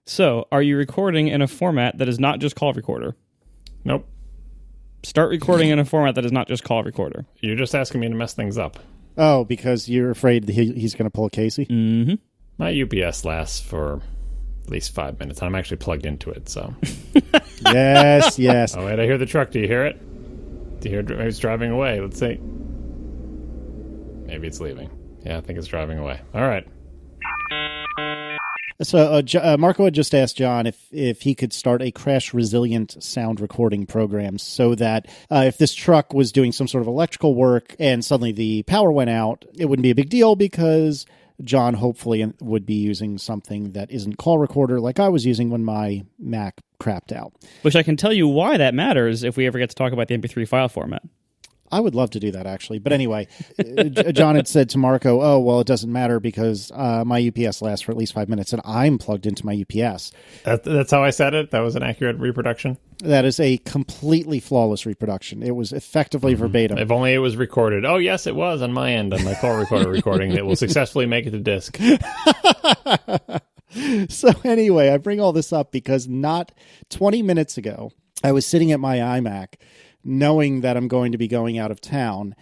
So, are you recording in a format that is not just call recorder? Nope. Start recording in a format that is not just call recorder. You're just asking me to mess things up. Oh, because you're afraid that he's going to pull a Casey? Mm-hmm. My UPS lasts for at least 5 minutes. I'm actually plugged into it, so. Yes. Oh, wait, I hear the truck. Do you hear it? Do you hear it's driving away? Let's see. Maybe it's leaving. Yeah, I think it's driving away. All right. So Marco had just asked John if he could start a crash-resilient sound recording program so that if this truck was doing some sort of electrical work and suddenly the power went out, it wouldn't be a big deal because John hopefully would be using something that isn't call recorder like I was using when my Mac crapped out. Which I can tell you why that matters if we ever get to talk about the MP3 file format. I would love to do that, actually. But anyway, John had said to Marco, oh, well, it doesn't matter because my UPS lasts for at least 5 minutes, and I'm plugged into my UPS. That's how I said it? That was an accurate reproduction? That is a completely flawless reproduction. It was effectively verbatim. If only it was recorded. Oh, yes, it was on my end, on my call recorder recording. It will successfully make it to disk. So anyway, I bring all this up because not 20 minutes ago, I was sitting at my iMac knowing that I'm going to be going out of town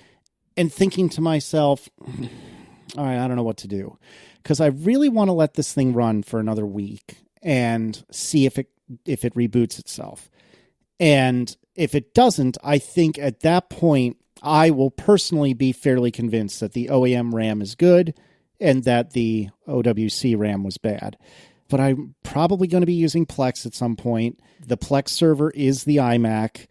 and thinking to myself, all right, I don't know what to do. Because I really want to let this thing run for another week and see if it reboots itself. And if it doesn't, I think at that point, I will personally be fairly convinced that the OEM RAM is good and that the OWC RAM was bad. But I'm probably going to be using Plex at some point. The Plex server is the iMac.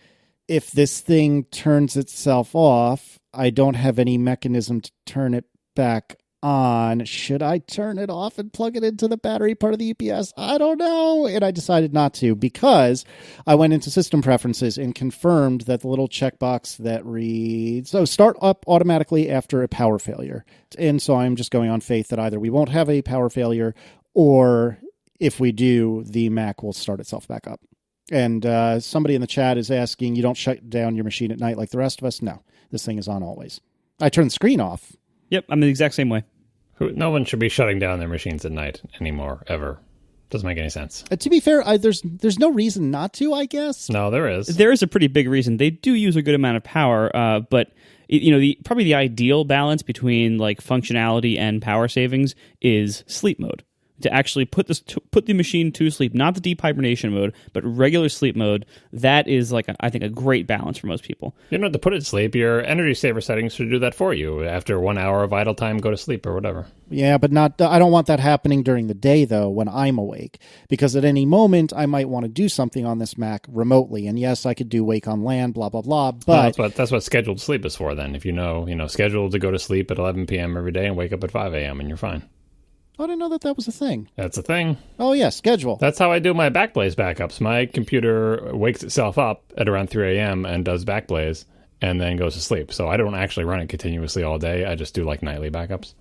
If this thing turns itself off, I don't have any mechanism to turn it back on. Should I turn it off and plug it into the battery part of the UPS? I don't know. And I decided not to because I went into system preferences and confirmed that the little checkbox that reads, start up automatically after a power failure. And so I'm just going on faith that either we won't have a power failure or if we do, the Mac will start itself back up. And somebody in the chat is asking, you don't shut down your machine at night like the rest of us? No, this thing is on always. I turn the screen off. Yep, I'm the exact same way. No one should be shutting down their machines at night anymore, ever. Doesn't make any sense. To be fair, there's no reason not to, I guess. No, there is. There is a pretty big reason. They do use a good amount of power, but probably the ideal balance between like functionality and power savings is sleep mode. To actually put the machine to sleep, not the deep hibernation mode, but regular sleep mode. That is I think a great balance for most people. You don't have to put it to sleep. Your energy saver settings should do that for you. After 1 hour of idle time, go to sleep or whatever. Yeah, but I don't want that happening during the day though, when I'm awake, because at any moment I might want to do something on this Mac remotely. And yes, I could do wake on LAN, blah blah blah. But that's what scheduled sleep is for. Then, if you know, scheduled to go to sleep at 11 p.m. every day and wake up at 5 a.m. and you're fine. I didn't know that was a thing. That's a thing. Oh, yeah, schedule. That's how I do my Backblaze backups. My computer wakes itself up at around 3 a.m. and does Backblaze and then goes to sleep. So I don't actually run it continuously all day. I just do nightly backups.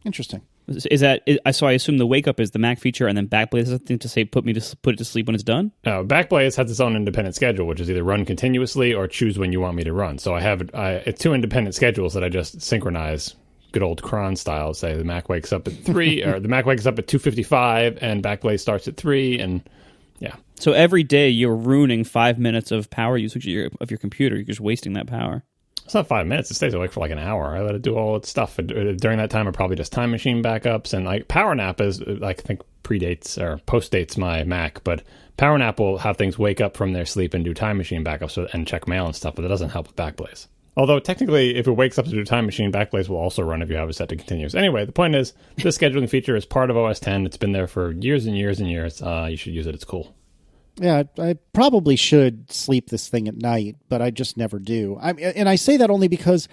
Interesting. So I assume the wake up is the Mac feature and then Backblaze is something to say put it to sleep when it's done? No, Backblaze has its own independent schedule, which is either run continuously or choose when you want me to run. So I have it's two independent schedules that I just synchronize. Good old cron style. Say the Mac wakes up at 3, or the Mac wakes up at 2:55, and Backblaze starts at 3, and yeah. So every day you're ruining 5 minutes of power usage of your computer. You're just wasting that power. It's not 5 minutes. It stays awake for an hour. I let it do all its stuff. During that time, I probably just time machine backups, and Power Nap is I think predates or postdates my Mac, but Power Nap will have things wake up from their sleep and do time machine backups and check mail and stuff, but that doesn't help with Backblaze. Although, technically, if it wakes up to do time machine, Backblaze will also run if you have it set to continuous. Anyway, the point is, this scheduling feature is part of OS X. It's been there for years and years and years. You should use it. It's cool. Yeah, I probably should sleep this thing at night, but I just never do. And I say that only because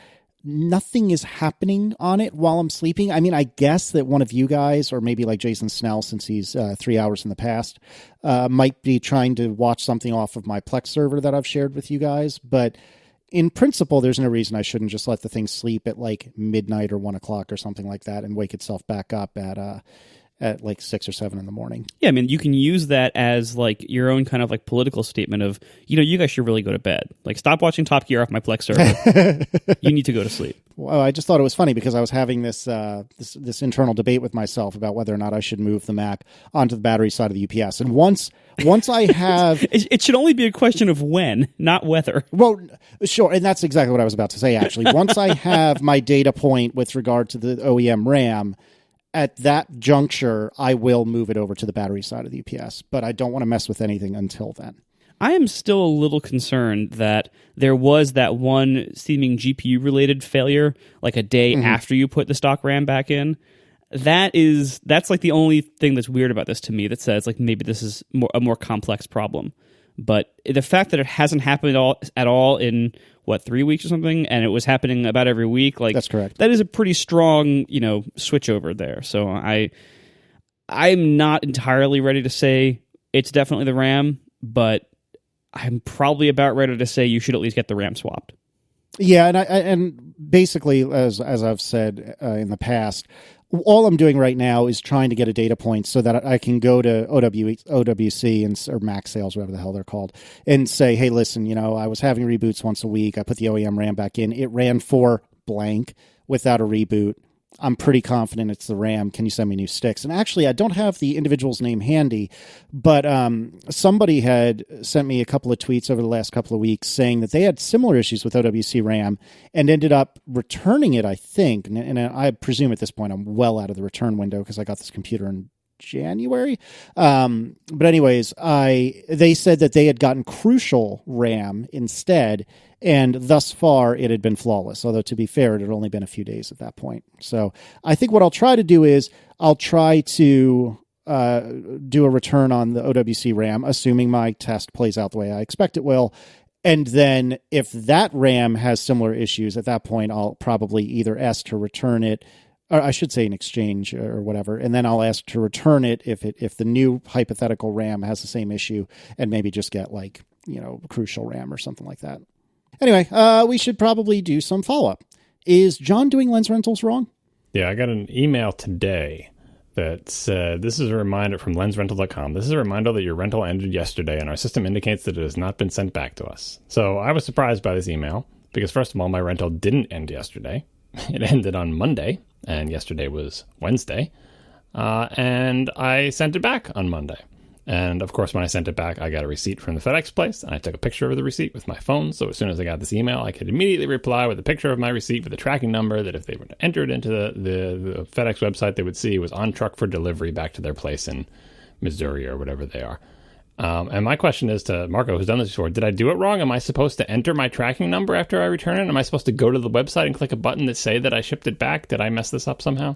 nothing is happening on it while I'm sleeping. I mean, I guess that one of you guys, or maybe like Jason Snell, since he's 3 hours in the past, might be trying to watch something off of my Plex server that I've shared with you guys, but in principle, there's no reason I shouldn't just let the thing sleep at midnight or 1 o'clock or something like that and wake itself back up at 6 or 7 in the morning. Yeah, I mean, you can use that as your own kind of political statement of, you guys should really go to bed. Stop watching Top Gear off my Plex server. You need to go to sleep. Well, I just thought it was funny because I was having this internal debate with myself about whether or not I should move the Mac onto the battery side of the UPS. And once I have... it should only be a question of when, not whether. Well, sure. And that's exactly what I was about to say, actually. Once I have my data point with regard to the OEM RAM, at that juncture, I will move it over to the battery side of the UPS. But I don't want to mess with anything until then. I am still a little concerned that there was that one seeming GPU-related failure, like a day after you put the stock RAM back in. That's like the only thing that's weird about this to me that says like maybe this is a more complex problem. But the fact that it hasn't happened at all in 3 weeks or something, and it was happening about every week, like that's correct. That is a pretty strong, switch over there. So I'm not entirely ready to say it's definitely the RAM, but I'm probably about ready to say you should at least get the RAM swapped. Yeah, and basically, as I've said in the past, all I'm doing right now is trying to get a data point so that I can go to OWC or Mac Sales, whatever the hell they're called, and say, hey, listen, I was having reboots once a week. I put the OEM RAM back in. It ran for blank without a reboot. I'm pretty confident it's the RAM. Can you send me new sticks? And actually, I don't have the individual's name handy, but somebody had sent me a couple of tweets over the last couple of weeks saying that they had similar issues with OWC RAM and ended up returning it, I think. And I presume at this point I'm well out of the return window because I got this computer in January. But anyways, they said that they had gotten Crucial RAM instead, and thus far it had been flawless. Although to be fair, it had only been a few days at that point. So I think what I'll try to do is I'll try to do a return on the OWC RAM, assuming my test plays out the way I expect it will. And then if that RAM has similar issues, at that point I'll probably either ask to return it, or I should say an exchange or whatever, and then I'll ask to return it if the new hypothetical RAM has the same issue, and maybe just get Crucial RAM or something like that. Anyway, we should probably do some follow-up. Is John doing lens rentals wrong? Yeah, I got an email today that said, this is a reminder from lensrental.com. This is a reminder that your rental ended yesterday, and our system indicates that it has not been sent back to us. So I was surprised by this email, because first of all, my rental didn't end yesterday. It ended on Monday, and yesterday was Wednesday. And I sent it back on Monday. And of course, when I sent it back, I got a receipt from the FedEx place, and I took a picture of the receipt with my phone. So as soon as I got this email, I could immediately reply with a picture of my receipt with a tracking number that if they were to enter it into the FedEx website, they would see it was on truck for delivery back to their place in Missouri or whatever they are. And my question is to Marco, who's done this before, did I do it wrong? Am I supposed to enter my tracking number after I return it? Am I supposed to go to the website and click a button that say that I shipped it back? Did I mess this up somehow?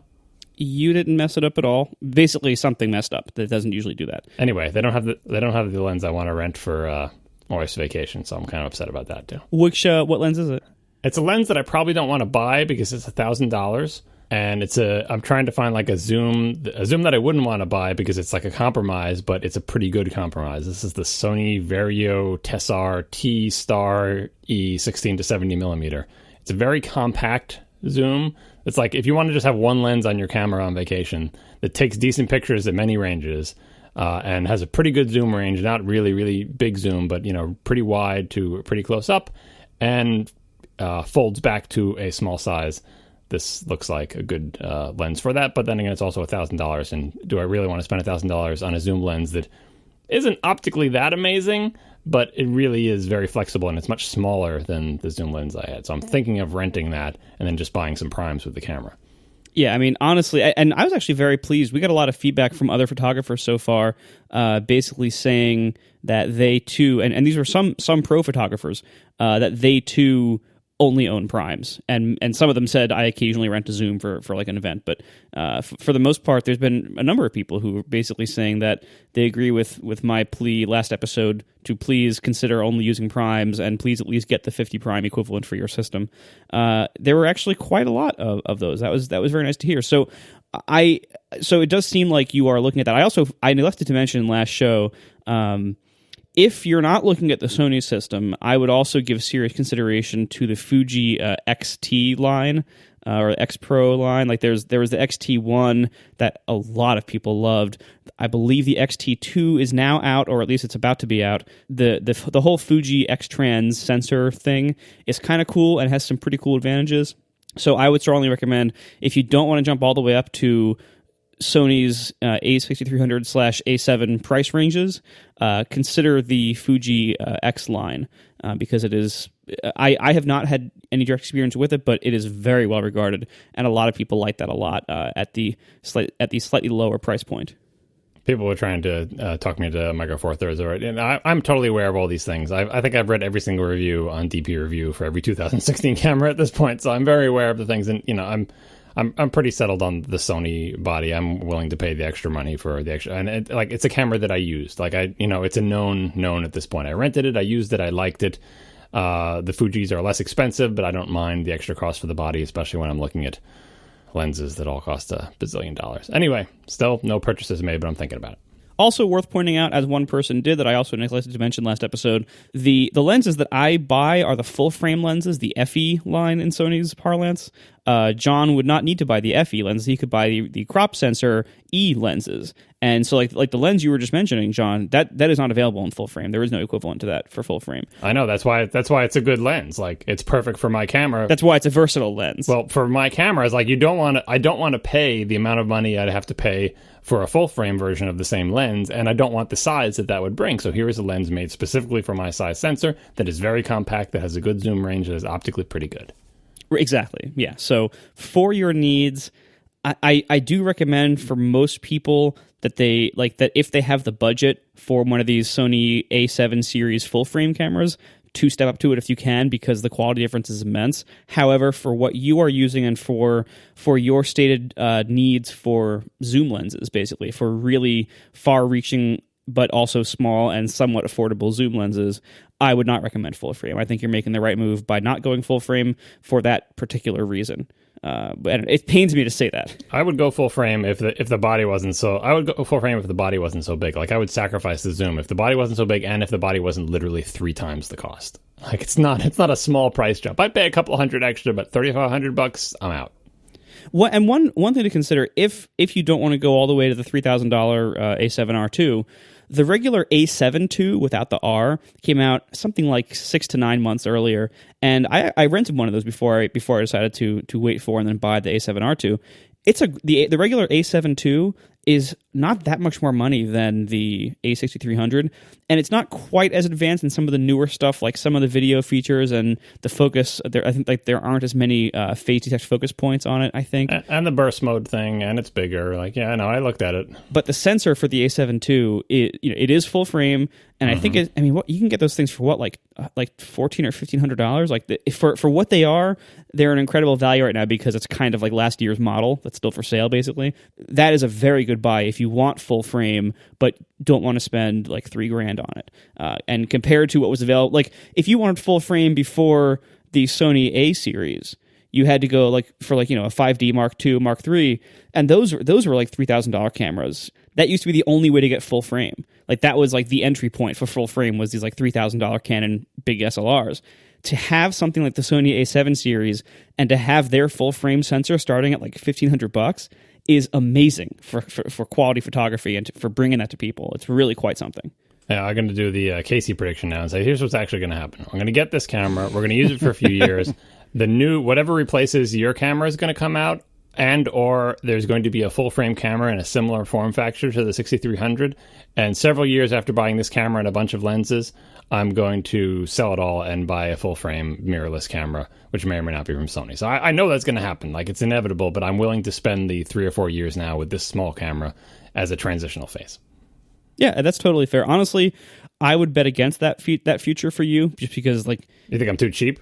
You didn't mess it up at all. Basically, something messed up. That doesn't usually do that. Anyway, they don't have the lens I want to rent for my wife's vacation, so I'm kind of upset about that too. What lens is it? It's a lens that I probably don't want to buy because it's $1,000, and I'm trying to find like a zoom that I wouldn't want to buy because it's like a compromise, but it's a pretty good compromise. This is the Sony Vario Tessar T-Star E 16 to 70 millimeter. It's a very compact zoom. It's like if you want to just have one lens on your camera on vacation that takes decent pictures at many ranges and has a pretty good zoom range, not really, really big zoom, but pretty wide to pretty close up, and folds back to a small size. This looks like a good lens for that, but then again, it's also $1,000, and do I really want to spend $1,000 on a zoom lens that isn't optically that amazing, but it really is very flexible, and it's much smaller than the zoom lens I had. So I'm thinking of renting that and then just buying some primes with the camera. Yeah, I mean, honestly, and I was actually very pleased. We got a lot of feedback from other photographers so far, basically saying that they too, and these were some pro photographers, that they too only own primes, and some of them said I occasionally rent a zoom for like an event, but for the most part, there's been a number of people who are basically saying that they agree with my plea last episode to please consider only using primes and please at least get the 50 prime equivalent for your system. There were actually quite a lot of those. That was very nice to hear. So it does seem like you are looking at that. I neglected to mention last show. If you're not looking at the Sony system, I would also give serious consideration to the Fuji XT line or X Pro line. Like there was the XT1 that a lot of people loved. I believe the XT2 is now out, or at least it's about to be out. The whole Fuji X-Trans sensor thing is kind of cool and has some pretty cool advantages. So I would strongly recommend, if you don't want to jump all the way up to Sony's A6300/A7 price ranges, consider the Fuji X line, because it is. I have not had any direct experience with it, but it is very well regarded, and a lot of people like that a lot at the slightly lower price point. People were trying to talk me to Micro Four Thirds, and I'm totally aware of all these things. I think I've read every single review on DP Review for every 2016 camera at this point, so I'm very aware of the things. And I'm pretty settled on the Sony body. I'm willing to pay the extra money for the extra, and it's a camera that I used. It's a known at this point. I rented it, I used it, I liked it. The Fujis are less expensive, but I don't mind the extra cost for the body, especially when I'm looking at lenses that all cost $1 bazillion. Anyway, still no purchases made, but I'm thinking about it. Also worth pointing out, as one person did that I also neglected to mention last episode, the lenses that I buy are the full frame lenses, the FE line in Sony's parlance. John would not need to buy the FE lenses. He could buy the crop sensor E lenses. And so like the lens you were just mentioning, John, that is not available in full frame. There is no equivalent to that for full frame. I know, that's why it's a good lens. Like, it's perfect for my camera. That's why it's a versatile lens. Well, for my camera, it's like I don't want to pay the amount of money I'd have to pay for a full frame version of the same lens, and I don't want the size that would bring. So here is a lens made specifically for my size sensor that is very compact, that has a good zoom range, that is optically pretty good. Exactly, yeah. So for your needs, I do recommend for most people that they that if they have the budget for one of these Sony A7 series full frame cameras, to step up to it if you can, because the quality difference is immense. However, for what you are using and for your stated needs for zoom lenses, basically for really far-reaching but also small and somewhat affordable zoom lenses, I would not recommend full frame. I think you're making the right move by not going full frame for that particular reason. And it pains me to say that. I would go full frame if the body wasn't so. I would go full frame if the body wasn't so big. Like, I would sacrifice the zoom if the body wasn't so big, and if the body wasn't literally 3 times the cost. Like, it's not a small price jump. I'd pay a couple $100 extra, but $3,500, I'm out. And one thing to consider, if you don't want to go all the way to the $3,000 A7R2, the regular A7 II without the R came out something like 6 to 9 months earlier, and I rented one of those before I decided to wait for and then buy the A7R2. The regular A7 II is not that much more money than the A6300, and it's not quite as advanced in some of the newer stuff, like some of the video features and the focus. I think there aren't as many phase detect focus points on it, I think. And the burst mode thing, and it's bigger. Like, yeah, I know, I looked at it. But the sensor for the A7 II, it is full frame, and I think you can get those things for what, like $1,400 or $1,500. Like, for what they are, they're an incredible value right now, because it's kind of like last year's model that's still for sale. Basically, that is a very good buy if you want full frame but don't want to spend like $3,000 on it. And compared to what was available, like if you wanted full frame before the Sony A series, you had to go for a 5D Mark II, Mark III, and those were like $3,000 cameras. That used to be the only way to get full frame. Like, that was like the entry point for full frame, was these like $3,000 Canon big SLRs. To have something like the Sony A7 series and to have their full frame sensor starting at like $1,500 is amazing for quality photography and for bringing that to people. It's really quite something. Yeah, I'm going to do the Casey prediction now and say, here's what's actually going to happen. I'm going to get this camera. We're going to use it for a few years. The new, whatever replaces your camera is going to come out, and or there's going to be a full-frame camera in a similar form factor to the 6300. And several years after buying this camera and a bunch of lenses, I'm going to sell it all and buy a full-frame mirrorless camera, which may or may not be from Sony. So I know that's going to happen. Like, it's inevitable, but I'm willing to spend the 3 or 4 years now with this small camera as a transitional phase. Yeah, that's totally fair. Honestly, I would bet against that future for you, just because, like... You think I'm too cheap?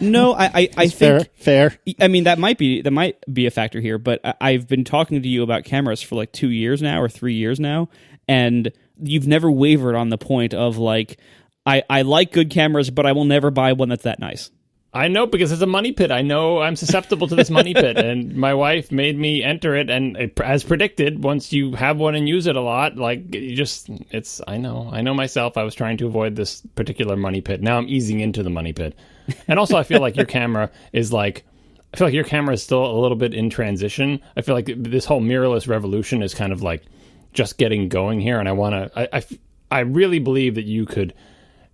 No, I think... Fair. I mean, that might be a factor here, but I've been talking to you about cameras for like 2 years now, or 3 years now, and you've never wavered on the point of, like, I like good cameras, but I will never buy one that's that nice. I know, because it's a money pit. I know I'm susceptible to this money pit, and my wife made me enter it, and as predicted, once you have one and use it a lot, like, I know myself. I was trying to avoid this particular money pit. Now I'm easing into the money pit. And also, I feel like your camera is still a little bit in transition. I feel like this whole mirrorless revolution is kind of like just getting going here, and I really believe that you could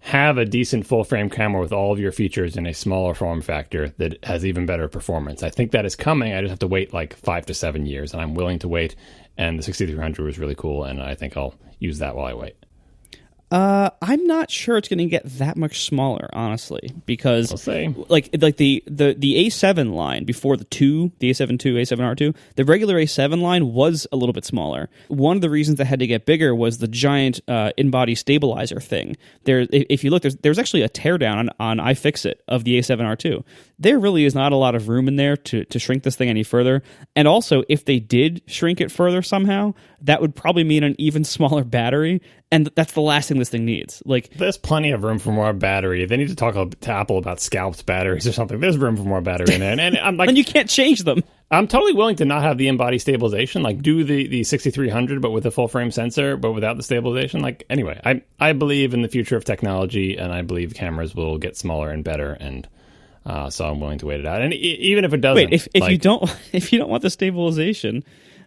have a decent full frame camera with all of your features in a smaller form factor that has even better performance. I think that is coming. I just have to wait like 5 to 7 years, and I'm willing to wait. And the 6300 was really cool, and I think I'll use that while I wait. I'm not sure it's going to get that much smaller, honestly, because We'll see. like the A7 line before the A7 II, A7R2, the regular A7 line was a little bit smaller. One of the reasons that had to get bigger was the giant in-body stabilizer thing. If you look, there's actually a teardown on iFixit of the A7R2. There really is not a lot of room in there to shrink this thing any further. And also, if they did shrink it further somehow, that would probably mean an even smaller battery, and that's the last thing this thing needs. Like, there's plenty of room for more battery. They need to talk to Apple about scalped batteries or something. There's room for more battery in there. And I'm like, and you can't change them. I'm totally willing to not have the in-body stabilization, like do the 6300, but with a full-frame sensor, but without the stabilization. Like, anyway, I believe in the future of technology, and I believe cameras will get smaller and better, and so I'm willing to wait it out. And even if it doesn't, wait, if you don't want the stabilization,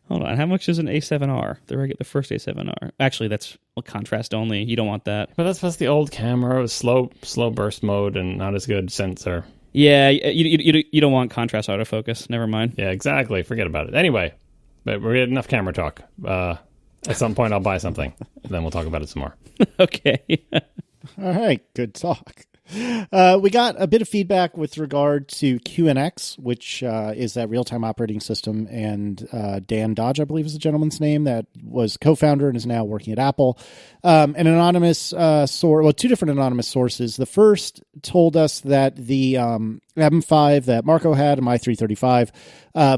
hold on. How much is an A7R? The first A7R. Actually, that's contrast only. You don't want that. But that's the old camera. It was slow burst mode and not as good sensor. Yeah, you don't want contrast autofocus. Never mind. Yeah, exactly. Forget about it. Anyway, but we had enough camera talk. At some point, I'll buy something, and then we'll talk about it some more. Okay. All right, good talk. We got a bit of feedback with regard to QNX, which is that real-time operating system, and Dan Dodge, I believe is the gentleman's name, that was co-founder and is now working at Apple. An anonymous source, well, two different anonymous sources. The first told us that the M5 that Marco had and my 335,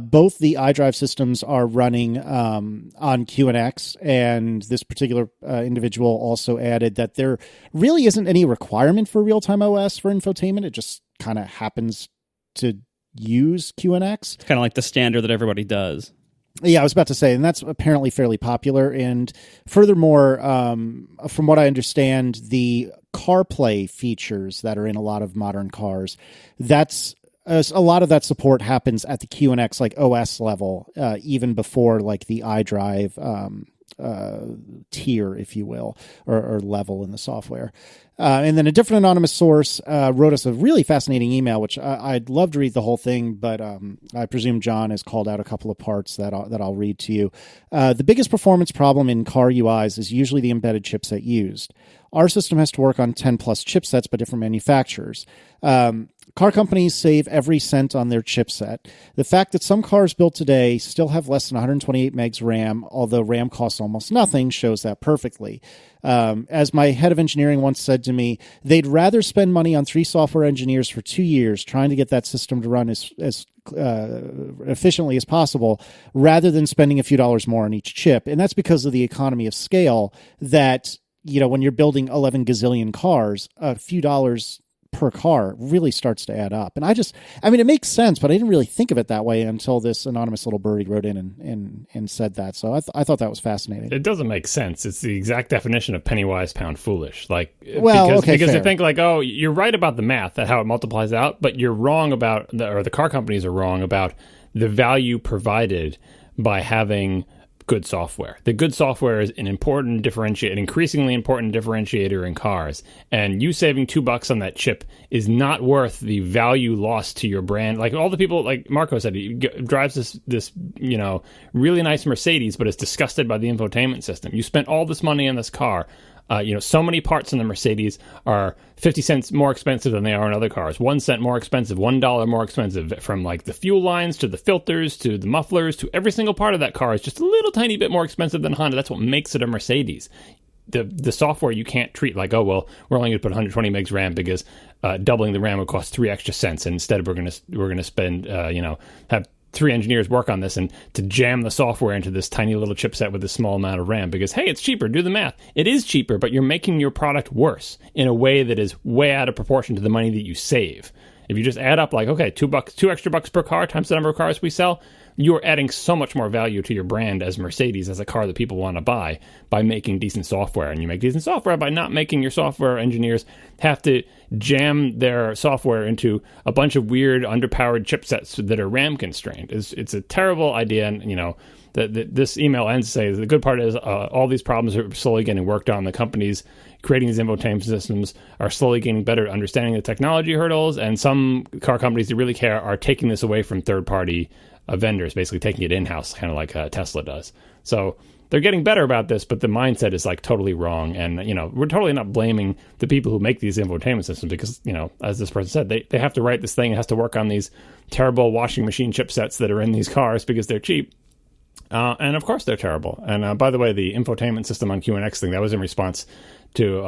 both the iDrive systems are running on QNX, and this particular individual also added that there really isn't any requirement for real-time OS for infotainment. It just kind of happens to use QNX. It's kind of like the standard that everybody does. Yeah, I was about to say, and that's apparently fairly popular. And furthermore, from what I understand, the CarPlay features that are in a lot of modern cars, that's a lot of that support happens at the QNX like OS level, even before like the iDrive tier, if you will, or level in the software. And then a different anonymous source wrote us a really fascinating email, which I'd love to read the whole thing, but I presume John has called out a couple of parts that I'll read to you. The biggest performance problem in car UIs is usually the embedded chipset used. Our system has to work on 10 plus chipsets by different manufacturers. Car companies save every cent on their chipset. The fact that some cars built today still have less than 128 megs RAM, although RAM costs almost nothing, shows that perfectly. As my head of engineering once said to me, they'd rather spend money on 3 software engineers for 2 years trying to get that system to run as efficiently as possible, rather than spending a few dollars more on each chip. And that's because of the economy of scale that, you know, when you're building 11 gazillion cars, a few dollars per car really starts to add up. And it makes sense, but I didn't really think of it that way until this anonymous little birdie wrote in and said that. So I thought that was fascinating. It doesn't make sense. It's the exact definition of penny wise, pound foolish. Like, well, because fair. they think like, oh, you're right about the math, how it multiplies out, but you're wrong about, or the car companies are wrong about the value provided by having good software. The good software is an increasingly important differentiator in cars. And you saving $2 on that chip is not worth the value lost to your brand. Like all the people, like Marco said, he drives this really nice Mercedes, but is disgusted by the infotainment system. You spent all this money on this car. So many parts in the Mercedes are 50 cents more expensive than they are in other cars. 1 cent more expensive, $1 more expensive, from like the fuel lines to the filters to the mufflers to every single part of that car is just a little tiny bit more expensive than Honda. That's what makes it a Mercedes. The software you can't treat like, oh, well, we're only going to put 120 megs RAM because doubling the RAM would cost 3 extra cents. And instead, we're going to spend, have 3 engineers work on this and to jam the software into this tiny little chipset with a small amount of RAM because, hey, it's cheaper. Do the math. It is cheaper, but you're making your product worse in a way that is way out of proportion to the money that you save. If you just add up like, okay, $2 extra per car times the number of cars we sell, you're adding so much more value to your brand as Mercedes, as a car that people want to buy, by making decent software. And you make decent software by not making your software engineers have to jam their software into a bunch of weird underpowered chipsets that are RAM constrained. It's a terrible idea. And, this email ends to say the good part is all these problems are slowly getting worked on. The companies creating these infotainment systems are slowly getting better at understanding the technology hurdles, and some car companies that really care are taking this away from third-party vendors, basically taking it in-house, kind of like Tesla does. So they're getting better about this, but the mindset is like totally wrong. And, we're totally not blaming the people who make these infotainment systems because, as this person said, they have to write this thing. It has to work on these terrible washing machine chipsets that are in these cars because they're cheap. And of course they're terrible. And by the way, the infotainment system on QNX thing, that was in response to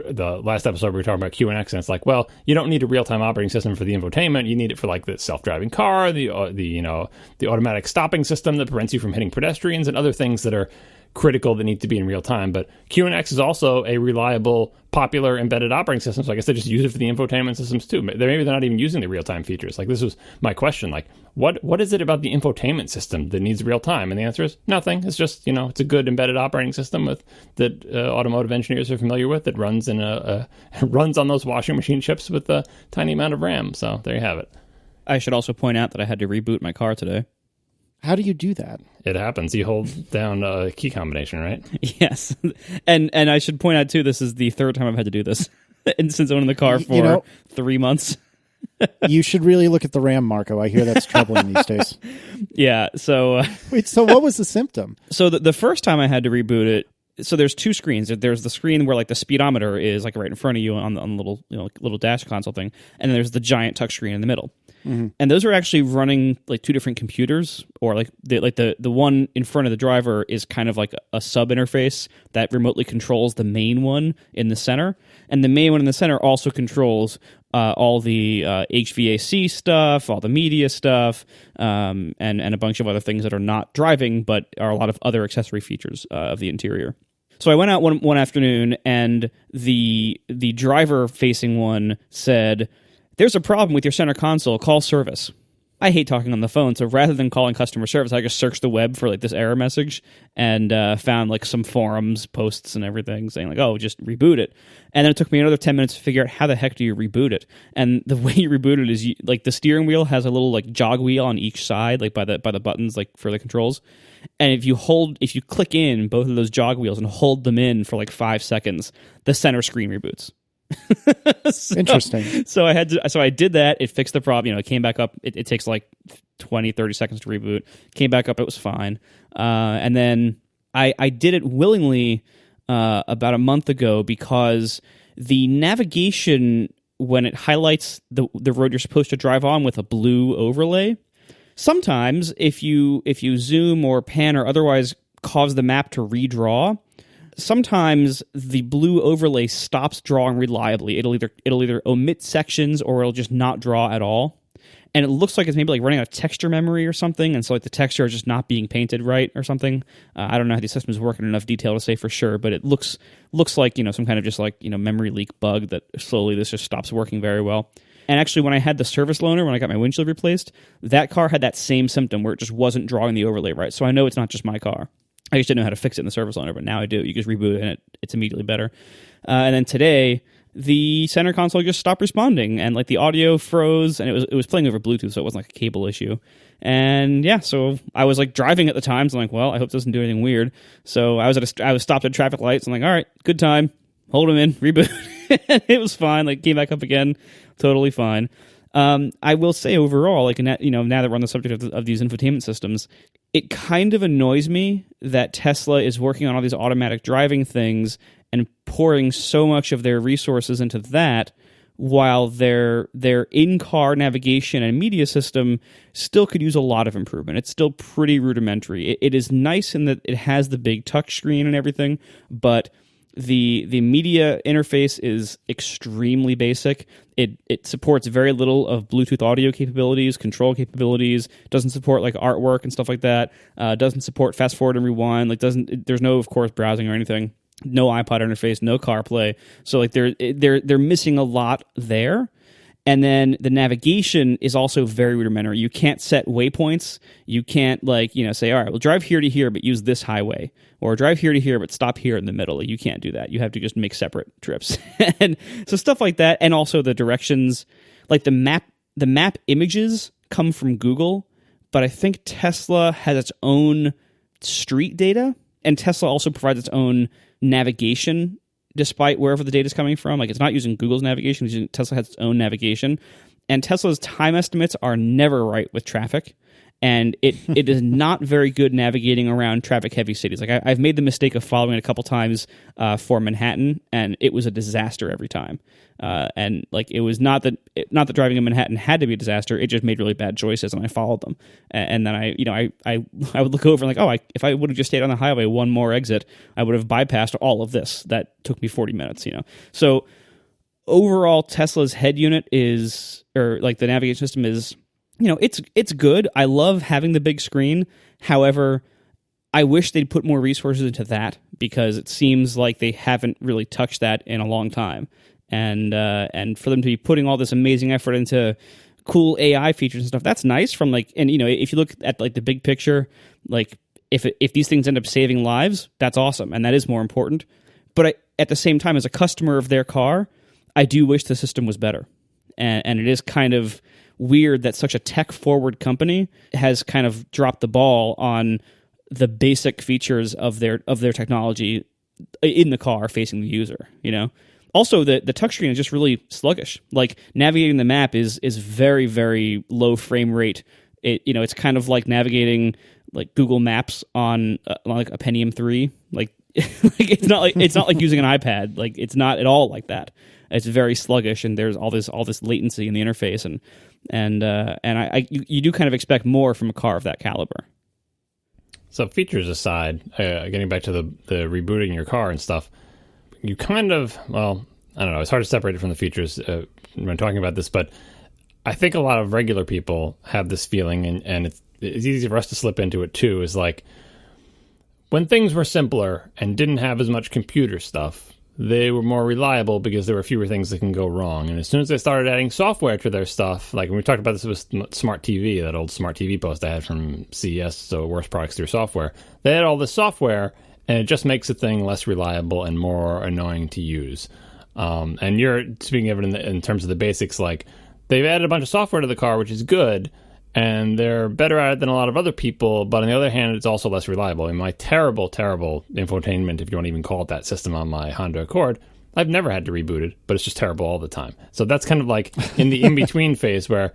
the last episode we were talking about QNX, and it's like, well, you don't need a real-time operating system for the infotainment. You need it for like the self-driving car, the automatic stopping system that prevents you from hitting pedestrians, and other things that are critical that need to be in real time. But QNX is also a reliable, popular embedded operating system, so I guess they just use it for the infotainment systems too. Maybe they're not even using the real-time features. Like, this was my question, like, what is it about the infotainment system that needs real time? And the answer is nothing. It's just, it's a good embedded operating system that automotive engineers are familiar with, that runs runs on those washing machine chips with a tiny amount of RAM. So there you have it. I should also point out that I had to reboot my car today. How do you do that? It happens. You hold down a key combination, right? Yes. And I should point out, too, this is the third time I've had to do this and since owning the car for 3 months. You should really look at the RAM, Marco. I hear that's troubling these days. Yeah, so... Wait, so what was the symptom? So the first time I had to reboot it, so there's two screens. There's the screen where like the speedometer is like right in front of you on the little little dash console thing, and then there's the giant touch screen in the middle. Mm-hmm. And those are actually running like two different computers, or like the one in front of the driver is kind of like a sub interface that remotely controls the main one in the center, and the main one in the center also controls all the HVAC stuff, all the media stuff, and a bunch of other things that are not driving but are a lot of other accessory features of the interior. So I went out one afternoon, and the driver facing one said, "There's a problem with your center console, call service." I hate talking on the phone, so rather than calling customer service, I just searched the web for like this error message and found like some forums, posts, and everything saying like, "Oh, just reboot it." And then it took me another 10 minutes to figure out how the heck do you reboot it. And the way you reboot it is like the steering wheel has a little like jog wheel on each side, like by the buttons, like for the controls. And if you click in both of those jog wheels and hold them in for like 5 seconds, the center screen reboots. Interesting. So I did that. It fixed the problem. It came back up. It takes like 20, 30 seconds to reboot. Came back up. It was fine. And then I did it willingly about a month ago because the navigation, when it highlights the road you're supposed to drive on with a blue overlay, sometimes if you zoom or pan or otherwise cause the map to redraw, sometimes the blue overlay stops drawing reliably. It'll either omit sections or it'll just not draw at all. And it looks like it's maybe like running out of texture memory or something, and so like the texture is just not being painted right or something. I don't know how these systems work in enough detail to say for sure, but it looks like some kind of just like memory leak bug that slowly this just stops working very well. And actually, when I had the service loaner, when I got my windshield replaced, that car had that same symptom where it just wasn't drawing the overlay right. So I know it's not just my car. I just didn't know how to fix it in the service loaner, but now I do. You just reboot it, and it's immediately better. And then today, the center console just stopped responding, and like the audio froze, and it was playing over Bluetooth, so it wasn't like a cable issue. And yeah, so I was like driving at the time, so I'm like, well, I hope it doesn't do anything weird. So I was stopped at traffic lights. I'm like, all right, good time. Hold them in, reboot. It was fine. Like came back up again, totally fine. I will say overall, like now that we're on the subject of these infotainment systems, it kind of annoys me that Tesla is working on all these automatic driving things and pouring so much of their resources into that, while their in-car navigation and media system still could use a lot of improvement. It's still pretty rudimentary. It is nice in that it has the big touch screen and everything, but the media interface is extremely basic. It supports very little of Bluetooth audio capabilities, control capabilities. Doesn't support like artwork and stuff like that. Doesn't support fast forward and rewind. Like there's no, of course, browsing or anything. No iPod interface. No CarPlay. So like they're missing a lot there. And then the navigation is also very rudimentary. You can't set waypoints. You can't say, all right, well, drive here to here, but use this highway, or drive here to here, but stop here in the middle. You can't do that. You have to just make separate trips. And so stuff like that. And also the directions, like the map images come from Google, but I think Tesla has its own street data, and Tesla also provides its own navigation despite wherever the data is coming from. Like, it's not using Google's navigation. Tesla has its own navigation. And Tesla's time estimates are never right with traffic. And it is not very good navigating around traffic-heavy cities. Like, I've made the mistake of following it a couple times for Manhattan, and it was a disaster every time. And like, it was not that driving in Manhattan had to be a disaster. It just made really bad choices, and I followed them. And then I would look over and if I would have just stayed on the highway one more exit, I would have bypassed all of this. That took me 40 minutes. So overall, Tesla's head unit the navigation system is, it's good. I love having the big screen. However, I wish they'd put more resources into that, because it seems like they haven't really touched that in a long time. And for them to be putting all this amazing effort into cool AI features and stuff, that's nice. If you look at the big picture, like if these things end up saving lives, that's awesome, and that is more important. But at the same time, as a customer of their car, I do wish the system was better. And it is kind of weird that such a tech-forward company has kind of dropped the ball on the basic features of their technology in the car facing the user. Also, the touchscreen is just really sluggish. Like, navigating the map is very, very low frame rate. It's kind of like navigating like Google Maps on like a Pentium 3. Like, it's not like using an iPad. Like, it's not at all like that. It's very sluggish, and there's all this latency in the interface, and you do kind of expect more from a car of that caliber. So, features aside, getting back to the rebooting your car and stuff, you kind of, well, I don't know, it's hard to separate it from the features when talking about this, but I think a lot of regular people have this feeling, and it's easy for us to slip into it too, is like, when things were simpler and didn't have as much computer stuff, they were more reliable because there were fewer things that can go wrong. And as soon as they started adding software to their stuff, like when we talked about this with Smart TV, that old Smart TV post I had from CES, so worst products through software, they had all this software, and it just makes the thing less reliable and more annoying to use. And you're speaking of it in terms of the basics, like they've added a bunch of software to the car, which is good, and they're better at it than a lot of other people, but on the other hand, it's also less reliable. In my terrible, terrible infotainment, if you want to even call it that, system on my Honda Accord, I've never had to reboot it, but it's just terrible all the time. So that's kind of like in the in-between phase where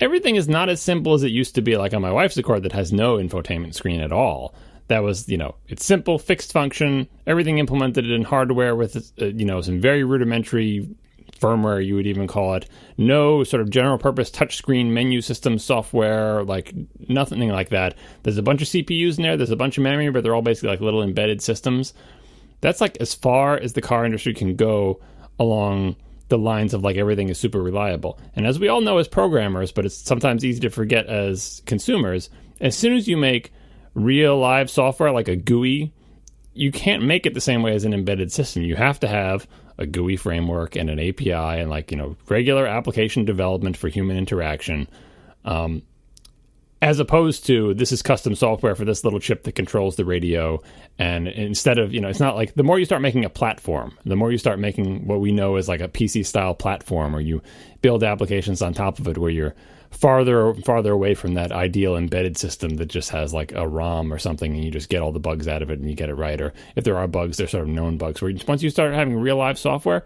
everything is not as simple as it used to be, like on my wife's Accord that has no infotainment screen at all. That was, it's simple, fixed function, everything implemented in hardware with, some very rudimentary firmware, you would even call it. No sort of general purpose touchscreen menu system software, like nothing like that. There's a bunch of CPUs in there, there's a bunch of memory, but they're all basically like little embedded systems. That's like as far as the car industry can go along the lines of like everything is super reliable. And as we all know as programmers, but it's sometimes easy to forget as consumers, as soon as you make real live software like a GUI, you can't make it the same way as an embedded system. You have to have a GUI framework and an API and regular application development for human interaction, as opposed to this is custom software for this little chip that controls the radio. And instead of, it's not like the more you start making a platform, the more you start making what we know as like a PC style platform, or you build applications on top of it where you're farther away from that ideal embedded system that just has like a ROM or something and you just get all the bugs out of it and you get it right. Or if there are bugs, they're sort of known bugs. Where once you start having real live software,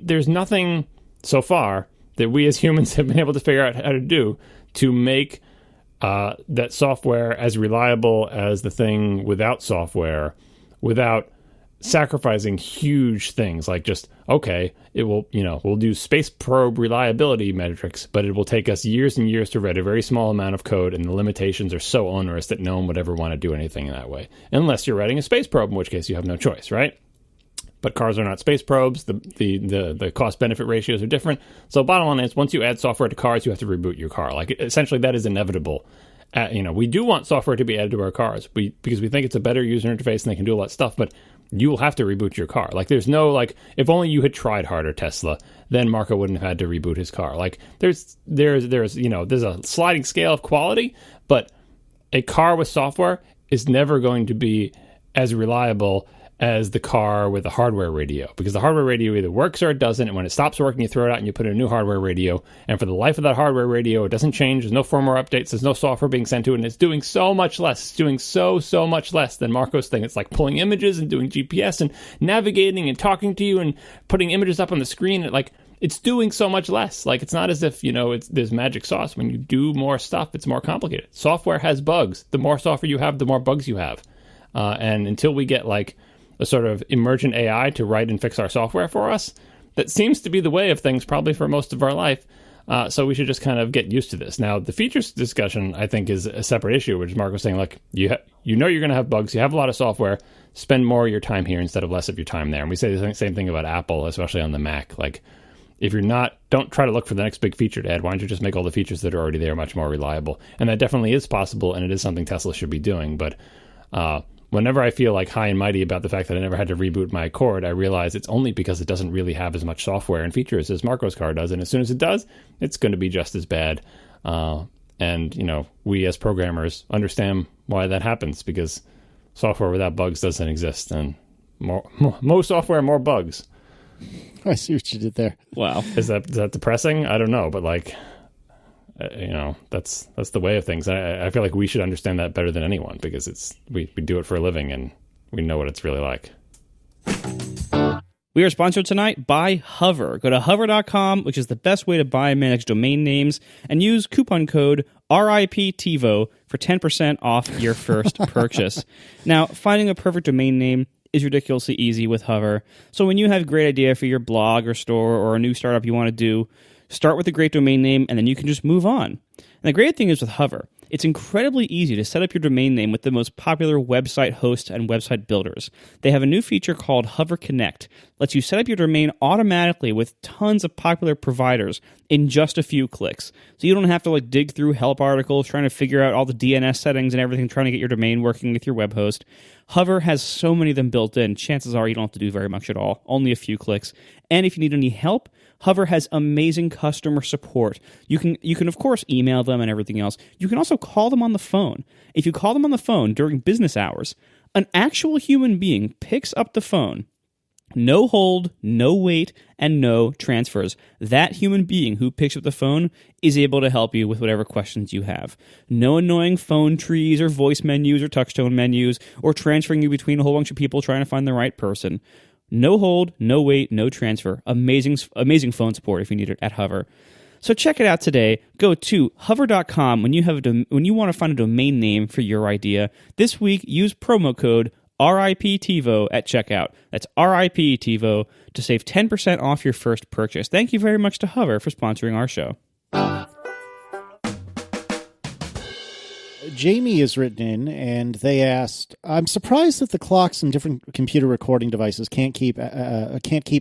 there's nothing so far that we as humans have been able to figure out how to do to make that software as reliable as the thing without software, without sacrificing huge things like just, okay, it will, we'll do space probe reliability metrics, but it will take us years and years to write a very small amount of code, and the limitations are so onerous that no one would ever want to do anything in that way. Unless you're writing a space probe, in which case you have no choice, right? But cars are not space probes. The cost-benefit ratios are different. So bottom line is, once you add software to cars, you have to reboot your car. Like, essentially, that is inevitable we do want software to be added to our cars because we think it's a better user interface and they can do a lot of stuff, but you will have to reboot your car. Like, there's no, like, if only you had tried harder, Tesla, then Marco wouldn't have had to reboot his car. Like, there's a sliding scale of quality, but a car with software is never going to be as reliable as the car with a hardware radio, because the hardware radio either works or it doesn't, and when it stops working, you throw it out and you put in a new hardware radio, and for the life of that hardware radio, it doesn't change, there's no firmware updates, there's no software being sent to it, and it's doing so much less. It's doing so much less than Marco's thing. It's like pulling images and doing GPS and navigating and talking to you and putting images up on the screen. It's doing so much less. Like, it's not as if, there's magic sauce. When you do more stuff, it's more complicated. Software has bugs. The more software you have, the more bugs you have. And until we get, like, a sort of emergent AI to write and fix our software for us, that seems to be the way of things probably for most of our life. So we should just kind of get used to this. Now, the features discussion, I think, is a separate issue, which Mark was saying, like, you're going to have bugs, you have a lot of software, spend more of your time here instead of less of your time there. And we say the same thing about Apple, especially on the Mac. Like, if you're not, don't try to look for the next big feature to add. Why don't you just make all the features that are already there much more reliable? And that definitely is possible, and it is something Tesla should be doing. But whenever I feel like high and mighty about the fact that I never had to reboot my Accord, I realize it's only because it doesn't really have as much software and features as Marco's car does. And as soon as it does, it's going to be just as bad. And we as programmers understand why that happens, because software without bugs doesn't exist. And more software, more bugs. I see what you did there. Wow. Is that depressing? I don't know. But that's the way of things. I feel like we should understand that better than anyone, because we do it for a living and we know what it's really like. We are sponsored tonight by Hover. Go to hover.com, which is the best way to buy and manage domain names, and use coupon code RIPTIVO for 10% off your first purchase. Now, finding a perfect domain name is ridiculously easy with Hover. So when you have a great idea for your blog or store or a new startup you want to do, start with a great domain name, and then you can just move on. And the great thing is with Hover, it's incredibly easy to set up your domain name with the most popular website hosts and website builders. They have a new feature called Hover Connect. Lets you set up your domain automatically with tons of popular providers in just a few clicks. So you don't have to dig through help articles, trying to figure out all the DNS settings and everything, trying to get your domain working with your web host. Hover has so many of them built in. Chances are you don't have to do very much at all. Only a few clicks. And if you need any help, Hover has amazing customer support. You can of course email them and everything else. You can also call them on the phone. If you call them on the phone during business hours, an actual human being picks up the phone. No hold, no wait, and no transfers. That human being who picks up the phone is able to help you with whatever questions you have. No annoying phone trees or voice menus or touchtone menus or transferring you between a whole bunch of people trying to find the right person. No hold, no wait, no transfer. Amazing phone support if you need it at Hover. So check it out today. Go to hover.com when you want to find a domain name for your idea. This week, use promo code RIPTIVO at checkout. That's RIPTIVO to save 10% off your first purchase. Thank you very much to Hover for sponsoring our show. Jamie has written in, and they asked, I'm surprised that the clocks in different computer recording devices can't keep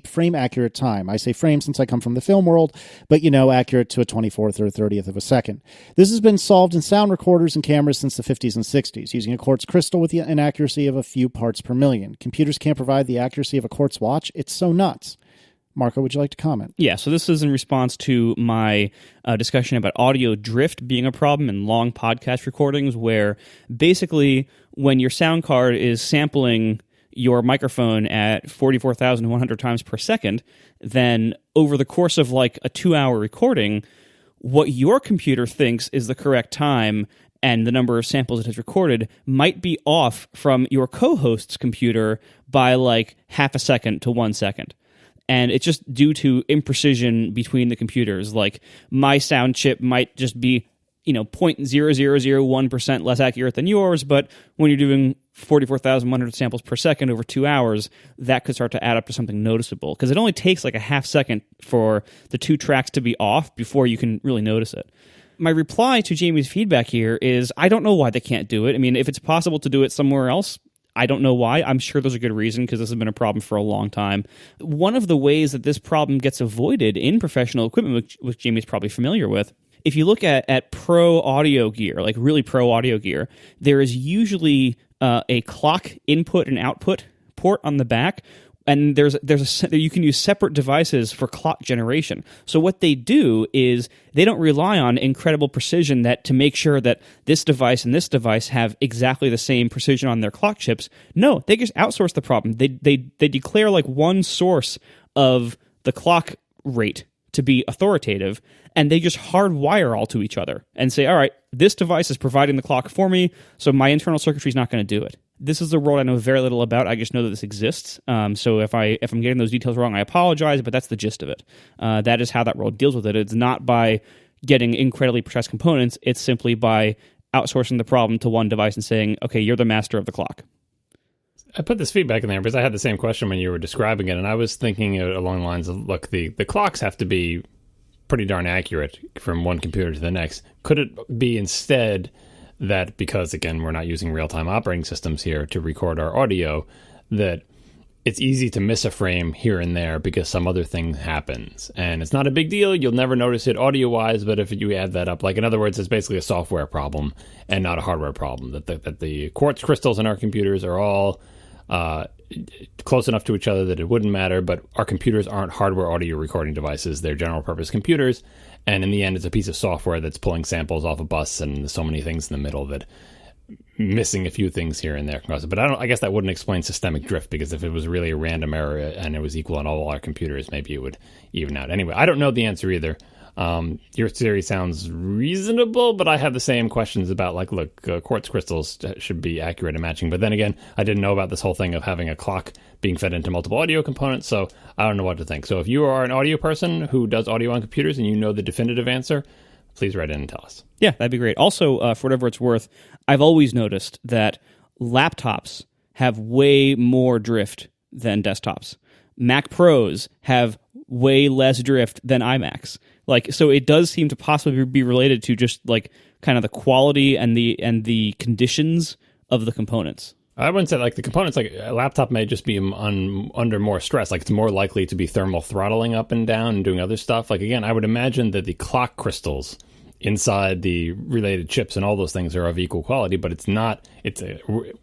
frame accurate time. I say frame since I come from the film world, but accurate to a 24th or 30th of a second. This has been solved in sound recorders and cameras since the 50s and 60s, using a quartz crystal with an accuracy of a few parts per million. Computers can't provide the accuracy of a quartz watch. It's so nuts. Marco, would you like to comment? Yeah, so this is in response to my discussion about audio drift being a problem in long podcast recordings, where basically when your sound card is sampling your microphone at 44,100 times per second, then over the course of a 2-hour recording, what your computer thinks is the correct time and the number of samples it has recorded might be off from your co-host's computer by half a second to 1 second. And it's just due to imprecision between the computers. My sound chip might just be, 0.0001% less accurate than yours, but when you're doing 44,100 samples per second over 2 hours, that could start to add up to something noticeable. Because it only takes a half second for the two tracks to be off before you can really notice it. My reply to Jamie's feedback here is, I don't know why they can't do it. I mean, if it's possible to do it somewhere else, I don't know why. I'm sure there's a good reason, because this has been a problem for a long time. One of the ways that this problem gets avoided in professional equipment, which Jamie's probably familiar with, if you look at pro audio gear, like really pro audio gear, there is usually a clock input and output port on the back, and you can use separate devices for clock generation. So what they do is they don't rely on incredible precision to make sure that this device and this device have exactly the same precision on their clock chips. No, they just outsource the problem. They declare like one source of the clock rate to be authoritative, and they just hardwire all to each other and say, all right, this device is providing the clock for me, so my internal circuitry is not going to do it. This is a world I know very little about. I just know that this exists. So if I'm getting those details wrong, I apologize, but that's the gist of it. That is how that world deals with it. It's not by getting incredibly precise components. It's simply by outsourcing the problem to one device and saying, okay, you're the master of the clock. I put this feedback in there because I had the same question when you were describing it, and I was thinking along the lines of, look, the clocks have to be pretty darn accurate from one computer to the next. Could it be instead that, because, again, we're not using real-time operating systems here to record our audio, that it's easy to miss a frame here and there because some other thing happens? And it's not a big deal. You'll never notice it audio-wise, but if you add that up, like, in other words, it's basically a software problem and not a hardware problem, that the quartz crystals in our computers are all close enough to each other that it wouldn't matter, but our computers aren't hardware audio recording devices. They're general-purpose computers, and in the end, it's a piece of software that's pulling samples off a bus, and there's so many things in the middle that missing a few things here and there can cause it. But I guess that wouldn't explain systemic drift, because if it was really a random error and it was equal on all our computers, maybe it would even out. Anyway, I don't know the answer either. Your theory sounds reasonable, but I have the same questions about, like, look, quartz crystals should be accurate and matching. But then again, I didn't know about this whole thing of having a clock being fed into multiple audio components, so I don't know what to think. So if you are an audio person who does audio on computers and you know the definitive answer, please write in and tell us. Yeah, that'd be great. Also, for whatever it's worth, I've always noticed that laptops have way more drift than desktops. Mac Pros have way less drift than iMacs. Like, so it does seem to possibly be related to just like kind of the quality and the conditions of the components. I wouldn't say like the components, like a laptop may just be under more stress. Like it's more likely to be thermal throttling up and down and doing other stuff. Like, again, I would imagine that the clock crystals inside the related chips and all those things are of equal quality, but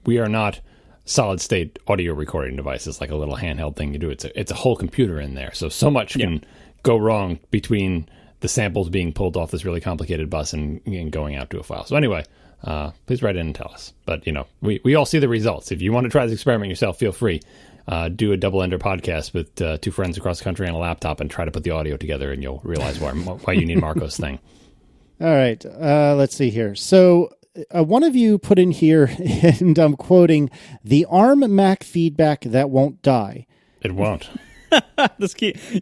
we are not solid state audio recording devices like a little handheld thing you do. It's a whole computer in there. So much can go wrong between the samples being pulled off this really complicated bus and going out to a file. So anyway, please write in and tell us. But, we all see the results. If you want to try this experiment yourself, feel free. Do a double-ender podcast with two friends across the country on a laptop and try to put the audio together, and you'll realize why you need Marco's thing. All right. Let's see here. So one of you put in here, and I'm quoting, the ARM Mac feedback that won't die. It won't.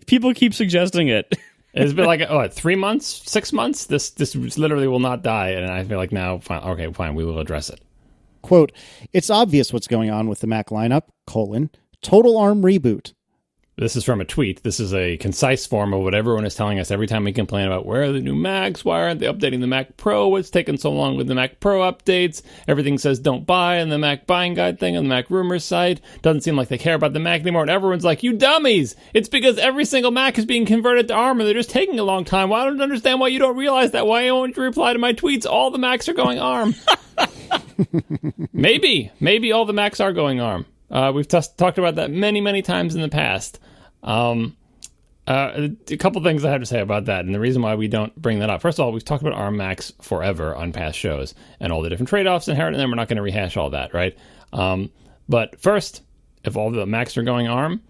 People keep suggesting it. It's been like 3 months, 6 months. This literally will not die, and I feel like now, fine, we will address it. Quote: it's obvious what's going on with the Mac lineup: total ARM reboot. This is from a tweet. This is a concise form of what everyone is telling us every time we complain about where are the new Macs, why aren't they updating the Mac Pro, what's taking so long with the Mac Pro updates, everything says don't buy in the Mac buying guide thing on the Mac rumors site, doesn't seem like they care about the Mac anymore, and everyone's like, you dummies, it's because every single Mac is being converted to ARM and they're just taking a long time. Well, I don't understand why you don't realize that. Why won't you reply to my tweets? All the Macs are going ARM. Maybe all the Macs are going ARM. We've talked about that many, many times in the past. A couple things I have to say about that, and the reason why we don't bring that up. First of all, we've talked about ARM Macs forever on past shows, and all the different trade-offs inherent in them. We're not going to rehash all that, right? But first, if all the Macs are going ARM,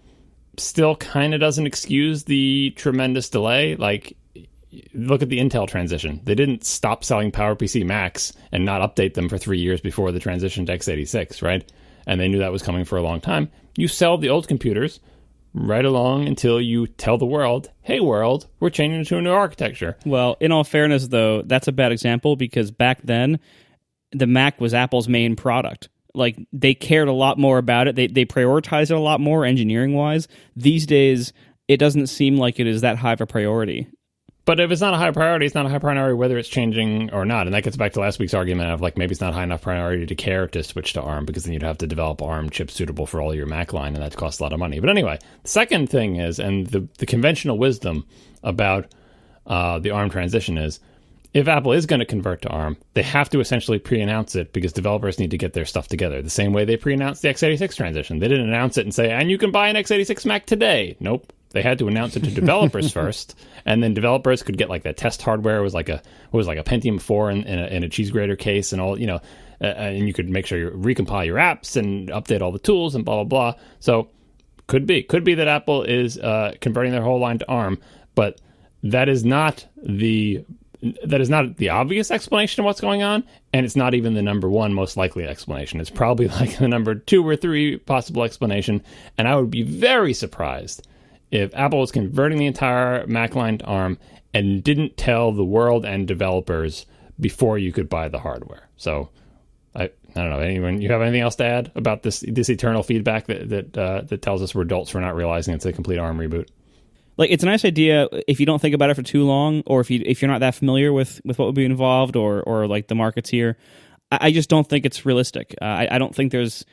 still kind of doesn't excuse the tremendous delay. Like, look at the Intel transition. They didn't stop selling PowerPC Macs and not update them for 3 years before the transition to x86, right? And they knew that was coming for a long time. You sell the old computers right along until you tell the world, hey, world, we're changing to a new architecture. Well, in all fairness, though, that's a bad example because back then, the Mac was Apple's main product. Like, they cared a lot more about it. They prioritized it a lot more engineering-wise. These days, it doesn't seem like it is that high of a priority. But if it's not a high priority, it's not a high priority whether it's changing or not. And that gets back to last week's argument of, like, maybe it's not high enough priority to care to switch to ARM because then you'd have to develop ARM chips suitable for all your Mac line, and that costs a lot of money. But anyway, the second thing is, and the conventional wisdom about the ARM transition is, if Apple is going to convert to ARM, they have to essentially pre-announce it because developers need to get their stuff together. The same way they pre-announced the x86 transition. They didn't announce it and say, and you can buy an x86 Mac today. Nope. They had to announce it to developers first, and then developers could get like that test hardware. It was like a Pentium 4 in a cheese grater case and all, and you could make sure you recompile your apps and update all the tools and blah, blah, blah. So could be that Apple is converting their whole line to ARM, but that is not the obvious explanation of what's going on, and it's not even the number one most likely explanation. It's probably like the number 2 or 3 possible explanation, and I would be very surprised if Apple was converting the entire Mac line to ARM and didn't tell the world and developers before you could buy the hardware. So I don't know. Anyone, you have anything else to add about this eternal feedback that tells us we're adults for not realizing it's a complete ARM reboot? Like, it's a nice idea if you don't think about it for too long, or if you're not that familiar with what would be involved, or like the markets here. I just don't think it's realistic. I don't think there's,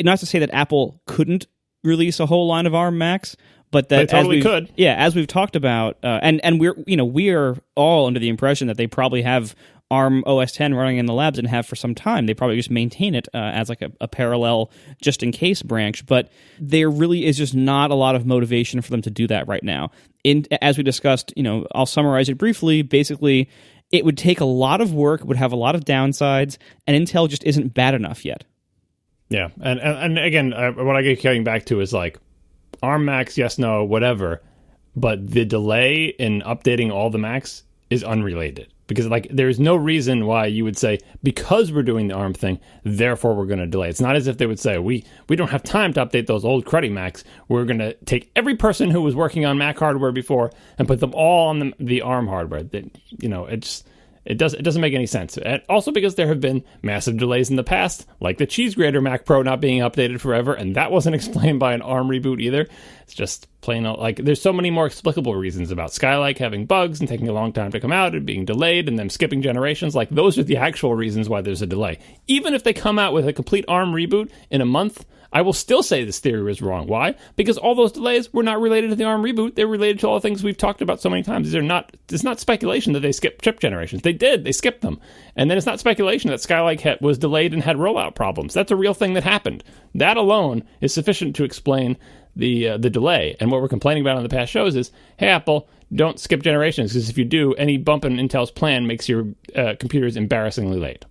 not to say that Apple couldn't release a whole line of ARM Macs, but that they totally could. Yeah, as we've talked about, and we're all under the impression that they probably have ARM OS 10 running in the labs and have for some time. They probably just maintain it as like a parallel just in case branch, but there really is just not a lot of motivation for them to do that right now. As we discussed, I'll summarize it briefly. Basically, it would take a lot of work, would have a lot of downsides, and Intel just isn't bad enough yet. Yeah, and again, what I get getting back to is like ARM Macs, yes, no, whatever, but the delay in updating all the Macs is unrelated. Because like there's no reason why you would say, because we're doing the ARM thing, therefore we're going to delay. It's not as if they would say, we don't have time to update those old cruddy Macs. We're going to take every person who was working on Mac hardware before and put them all on the ARM hardware. It doesn't make any sense. And also because there have been massive delays in the past, like the cheese grater Mac Pro not being updated forever, and that wasn't explained by an ARM reboot either. It's just plain out, like, there's so many more explicable reasons about Skylake having bugs and taking a long time to come out and being delayed and them skipping generations. Like, those are the actual reasons why there's a delay. Even if they come out with a complete ARM reboot in a month, I will still say this theory was wrong. Why? Because all those delays were not related to the ARM reboot. They're related to all the things we've talked about so many times. It's not speculation that they skipped chip generations. They did. They skipped them. And then it's not speculation that Skylake was delayed and had rollout problems. That's a real thing that happened. That alone is sufficient to explain the delay. And what we're complaining about on the past shows is, hey, Apple, don't skip generations, because if you do, any bump in Intel's plan makes your computers embarrassingly late.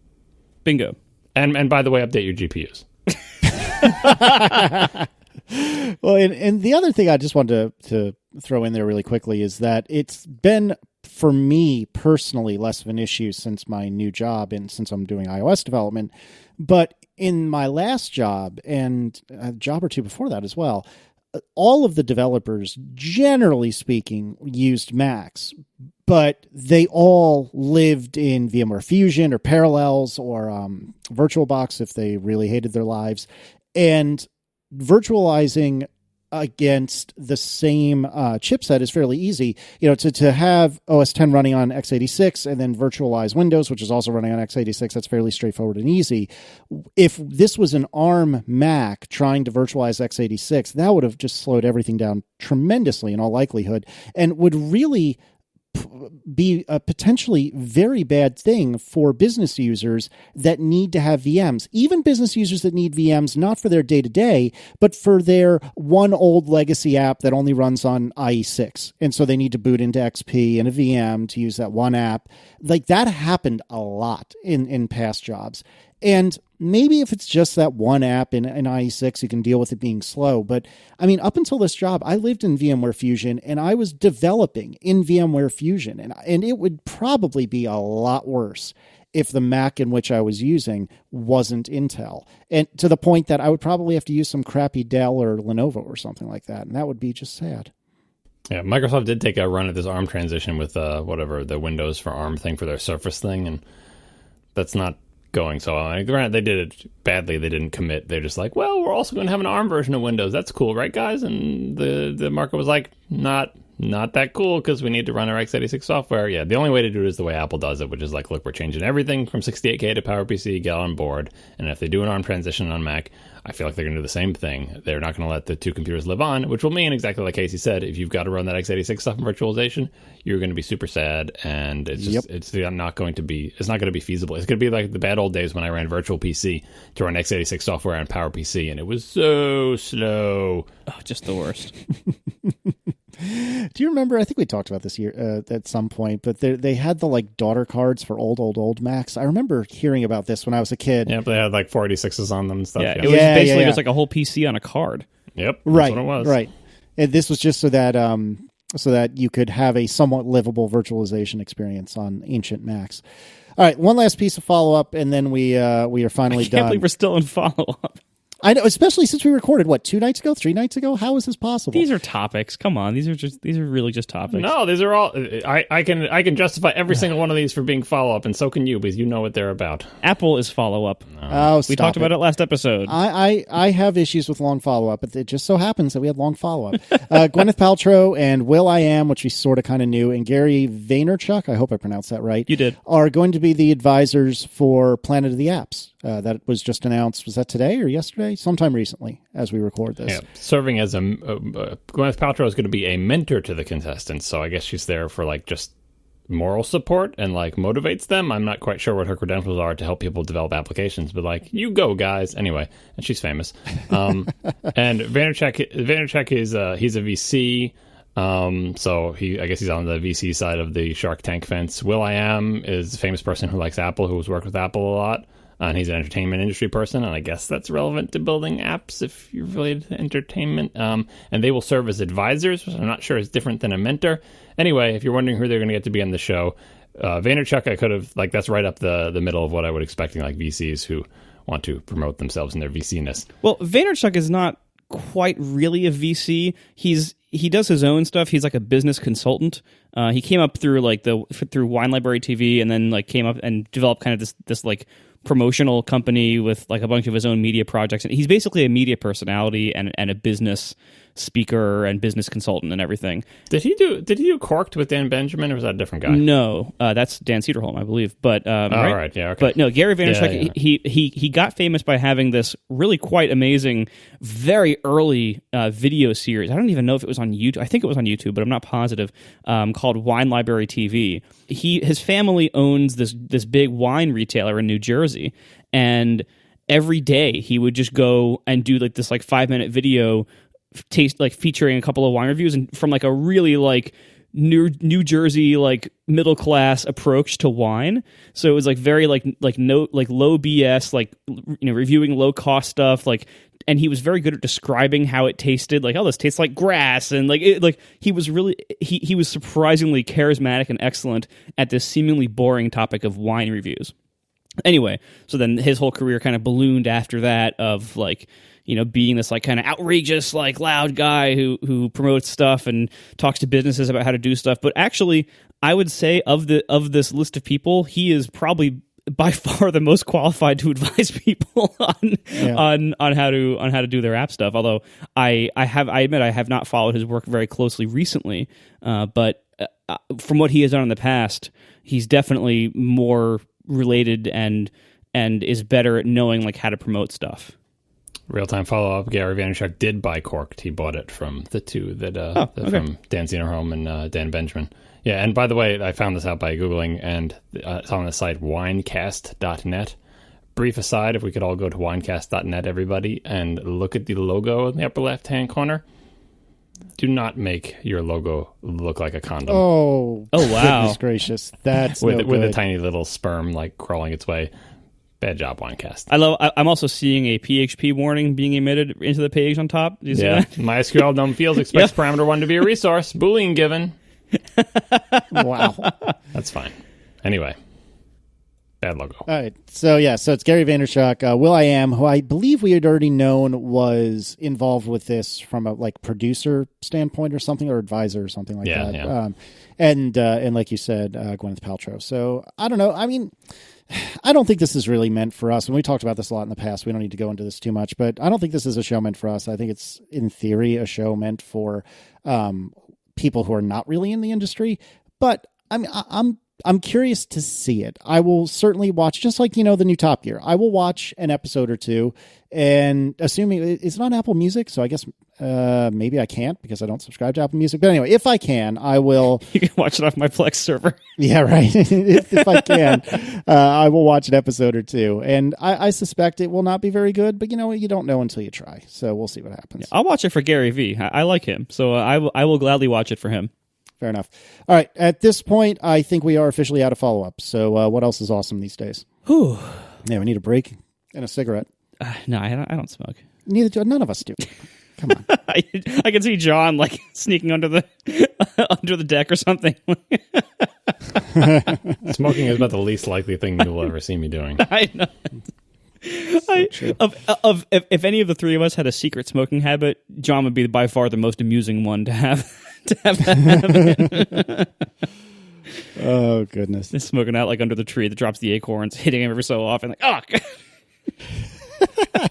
Bingo. And by the way, update your GPUs. Well, and the other thing I just wanted to throw in there really quickly is that it's been, for me personally, less of an issue since my new job and since I'm doing iOS development. But in my last job and a job or two before that as well, all of the developers, generally speaking, used Macs, but they all lived in VMware Fusion or Parallels or VirtualBox if they really hated their lives. And virtualizing against the same chipset is fairly easy. To have OS 10 running on x86 and then virtualize Windows, which is also running on x86, that's fairly straightforward and easy. If this was an ARM Mac trying to virtualize x86, that would have just slowed everything down tremendously in all likelihood, and would really be a potentially very bad thing for business users that need to have VMs. Even business users that need VMs, not for their day-to-day, but for their one old legacy app that only runs on IE6. And so they need to boot into XP and a VM to use that one app. Like, that happened a lot in past jobs. And maybe if it's just that one app in IE6, you can deal with it being slow. But I mean, up until this job, I lived in VMware Fusion and I was developing in VMware Fusion. And it would probably be a lot worse if the Mac in which I was using wasn't Intel. And to the point that I would probably have to use some crappy Dell or Lenovo or something like that. And that would be just sad. Yeah, Microsoft did take a run at this ARM transition with the Windows for ARM thing for their Surface thing. And that's not going so well. Granted, they did it badly. They didn't commit. They're just like, well, we're also going to have an ARM version of Windows. That's cool, right, guys? And the market was like, not not that cool because we need to run our x86 software. Yeah, the only way to do it is the way Apple does it, which is like, look, we're changing everything from 68K to PowerPC, get on board. And if they do an ARM transition on Mac, I feel like they're going to do the same thing. They're not going to let the two computers live on, which will mean, exactly like Casey said, if you've got to run that x86 stuff in virtualization, you're going to be super sad, and it's just it's not going to be feasible. It's going to be like the bad old days when I ran virtual PC to run x86 software on PowerPC, and it was so slow. Oh, just the worst. Do you remember? I think we talked about this here at some point, but they had the like daughter cards for old Macs. I remember hearing about this when I was a kid. Yeah, but they had like 486s on them and stuff. Yeah, it was basically just like a whole PC on a card. Yep, that's right, what it was. Right, and this was just so that you could have a somewhat livable virtualization experience on ancient Macs. All right, one last piece of follow up, and then we are finally done. I can't believe we're still in follow up. I know, especially since we recorded, 2 nights ago, 3 nights ago? How is this possible? These are topics. Come on. These are really just topics. No, these are all, I can justify every single one of these for being follow-up, and so can you, because you know what they're about. Apple is follow-up. Oh, we talked about it last episode. I have issues with long follow-up, but it just so happens that we had long follow-up. Gwyneth Paltrow and Will.i.am, which we sort of kind of knew, and Gary Vaynerchuk, I hope I pronounced that right. You did. Are going to be the advisors for Planet of the Apps. That was just announced. Was that today or yesterday? Sometime recently, as we record this. Yeah, serving as Gwyneth Paltrow is going to be a mentor to the contestants, so I guess she's there for like just moral support and like motivates them. I'm not quite sure what her credentials are to help people develop applications, but like, you go, guys. Anyway, and she's famous. And Vaynerchuk is he's a VC. So I guess he's on the VC side of the Shark Tank fence. Will.i.am is a famous person who likes Apple, who's worked with Apple a lot. And he's an entertainment industry person, and I guess that's relevant to building apps if you're related to entertainment. And they will serve as advisors, which I'm not sure is different than a mentor. Anyway, if you're wondering who they're going to get to be on the show, Vaynerchuk, I could have, like, that's right up the middle of what I would expecting, like VCs who want to promote themselves in their VC-ness. Well, Vaynerchuk is not quite really a VC. He does his own stuff. He's like a business consultant. He came up through Wine Library TV, and then like came up and developed kind of this like promotional company with like a bunch of his own media projects. And he's basically a media personality and a business speaker and business consultant and everything. Did he do Corked with Dan Benjamin, or was that a different guy? No, that's Dan Cederholm, I believe. But right, yeah, okay. But no, Gary Vaynerchuk, he got famous by having this really quite amazing, very early video series. I don't even know if it was on YouTube. I think it was on YouTube, but I'm not positive. Called Wine Library TV. His family owns this big wine retailer in New Jersey, and every day he would just go and do like this 5-minute video featuring a couple of wine reviews, and from like a really like New Jersey like middle class approach to wine. So it was like very like no like low BS, reviewing low cost stuff, and he was very good at describing how it tasted, like, oh, this tastes like grass, and he was really he was surprisingly charismatic and excellent at this seemingly boring topic of wine reviews. Anyway, so then his whole career kind of ballooned after that, of being this kind of outrageous, loud guy who promotes stuff and talks to businesses about how to do stuff. But actually, I would say of this list of people, he is probably by far the most qualified to advise people on how to do their app stuff. Although I admit I have not followed his work very closely recently, but from what he has done in the past, he's definitely more related and is better at knowing how to promote stuff. Real-time follow-up, Gary Vaynerchuk did buy Corked. He bought it from the two from Dan Cederholm and Dan Benjamin. Yeah, and by the way, I found this out by Googling, and it's on the site winecast.net. Brief aside, if we could all go to winecast.net, everybody, and look at the logo in the upper left-hand corner. Do not make your logo look like a condom. Oh wow. Goodness gracious. That's with no good. a tiny little sperm crawling its way. Bad job, Winecast. I'm also seeing a PHP warning being emitted into the page on top. Do you see that? MySQL Gnome Fields expects parameter 1 to be a resource. Boolean given. Wow. That's fine. Anyway. Bad logo. All right. So it's Gary Vaynerchuk. Will.i.am, who I believe we had already known was involved with this from a producer standpoint or something, or advisor or something like that. Yeah. And like you said, Gwyneth Paltrow. So I don't know. I mean, I don't think this is really meant for us. And we talked about this a lot in the past. We don't need to go into this too much, but I don't think this is a show meant for us. I think it's, in theory, a show meant for people who are not really in the industry. But I'm curious to see it. I will certainly watch, just like, the new Top Gear. I will watch an episode or two, and assuming it's not Apple Music, so I guess maybe I can't because I don't subscribe to Apple Music. But anyway, if I can, I will. You can watch it off my Plex server. Yeah, right. if I can, I will watch an episode or two, and I suspect it will not be very good. But you don't know until you try. So we'll see what happens. Yeah, I'll watch it for Gary V. I like him, so I will gladly watch it for him. Fair enough. All right. At this point, I think we are officially out of follow-up. So what else is awesome these days? Whew. Yeah, we need a break and a cigarette. No, I don't smoke. None of us do. Come on. I can see John like sneaking under the under the deck or something. Smoking is about the least likely thing you'll ever see me doing. I know. If any of the three of us had a secret smoking habit, John would be by far the most amusing one to have that habit. Oh goodness! Just smoking out like under the tree that drops the acorns, hitting him every so often. Like, oh.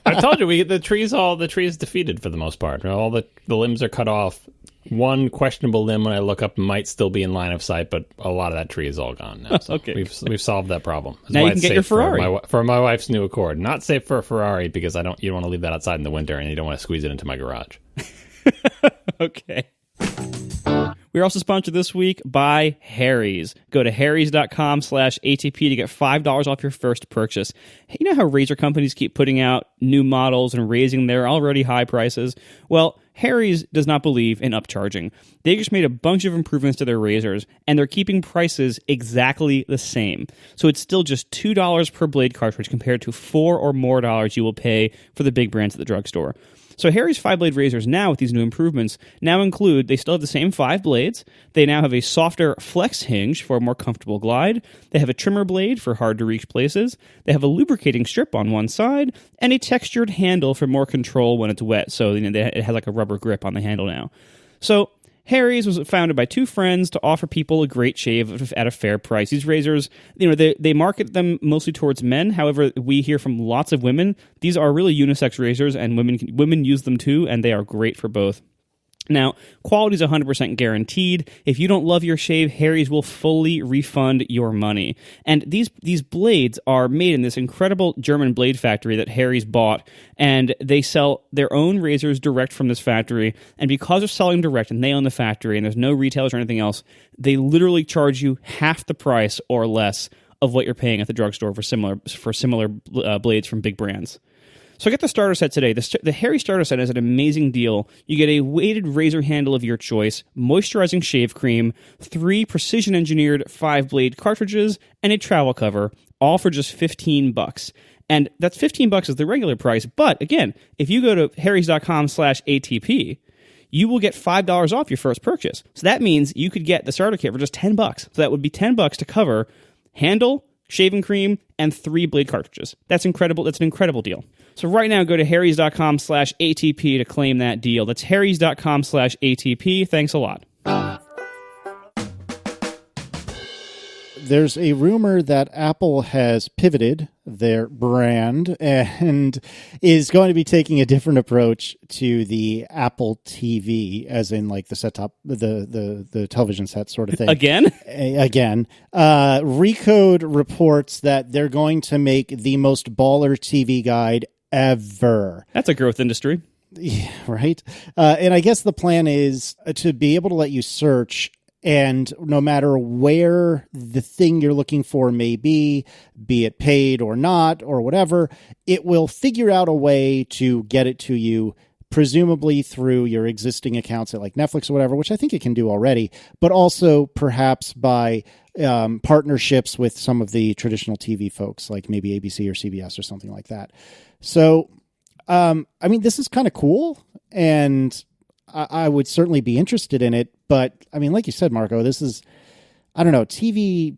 I told you the tree's defeated for the most part. All the limbs are cut off. One questionable limb when I look up might still be in line of sight, but a lot of that tree is all gone now. So okay, we've solved that problem. That's now why you can get your Ferrari for my wife's new Accord. Not safe for a Ferrari because you don't want to leave that outside in the winter, and you don't want to squeeze it into my garage. Okay. We're also sponsored this week by Harry's. Go to harrys.com/ATP to get $5 off your first purchase. You know how razor companies keep putting out new models and raising their already high prices? Well, Harry's does not believe in upcharging. They just made a bunch of improvements to their razors, and they're keeping prices exactly the same. So it's still just $2 per blade cartridge compared to $4 or more you will pay for the big brands at the drugstore. So Harry's 5-blade razors now, with these new improvements, now include, they still have the same 5 blades. They now have a softer flex hinge for a more comfortable glide. They have a trimmer blade for hard-to-reach places. They have a lubricating strip on one side, and a textured handle for more control when it's wet. So it has like a rubber grip on the handle now. So Harry's was founded by two friends to offer people a great shave at a fair price. These razors, they market them mostly towards men. However, we hear from lots of women. These are really unisex razors, and women use them too, and they are great for both. Now, quality is 100% guaranteed. If you don't love your shave, Harry's will fully refund your money. And these blades are made in this incredible German blade factory that Harry's bought, and they sell their own razors direct from this factory. And because they're selling direct and they own the factory and there's no retailers or anything else, they literally charge you half the price or less of what you're paying at the drugstore for similar blades from big brands. So get the starter set today. The Harry starter set is an amazing deal. You get a weighted razor handle of your choice, moisturizing shave cream, 3 precision-engineered 5-blade cartridges, and a travel cover, all for just $15. And that's $15 is the regular price. But again, if you go to harrys.com/ATP, you will get $5 off your first purchase. So that means you could get the starter kit for just $10. So that would be $10 to cover handle, shaving cream, and 3 blade cartridges. That's incredible. That's an incredible deal. So right now, go to harrys.com/ATP to claim that deal. That's harrys.com/ATP. Thanks a lot. There's a rumor that Apple has pivoted their brand and is going to be taking a different approach to the Apple TV, as in like the set top, the television set sort of thing. Again. Recode reports that they're going to make the most baller TV guide ever. That's a growth industry. Yeah, right. And I guess the plan is to be able to let you search, and no matter where the thing you're looking for may be it paid or not or whatever, it will figure out a way to get it to you, presumably through your existing accounts at like Netflix or whatever, which I think it can do already, but also perhaps by partnerships with some of the traditional TV folks, like maybe ABC or CBS or something like that. So, I mean, this is kind of cool, and I would certainly be interested in it. But, I mean, like you said, Marco, this is, I don't know, TV,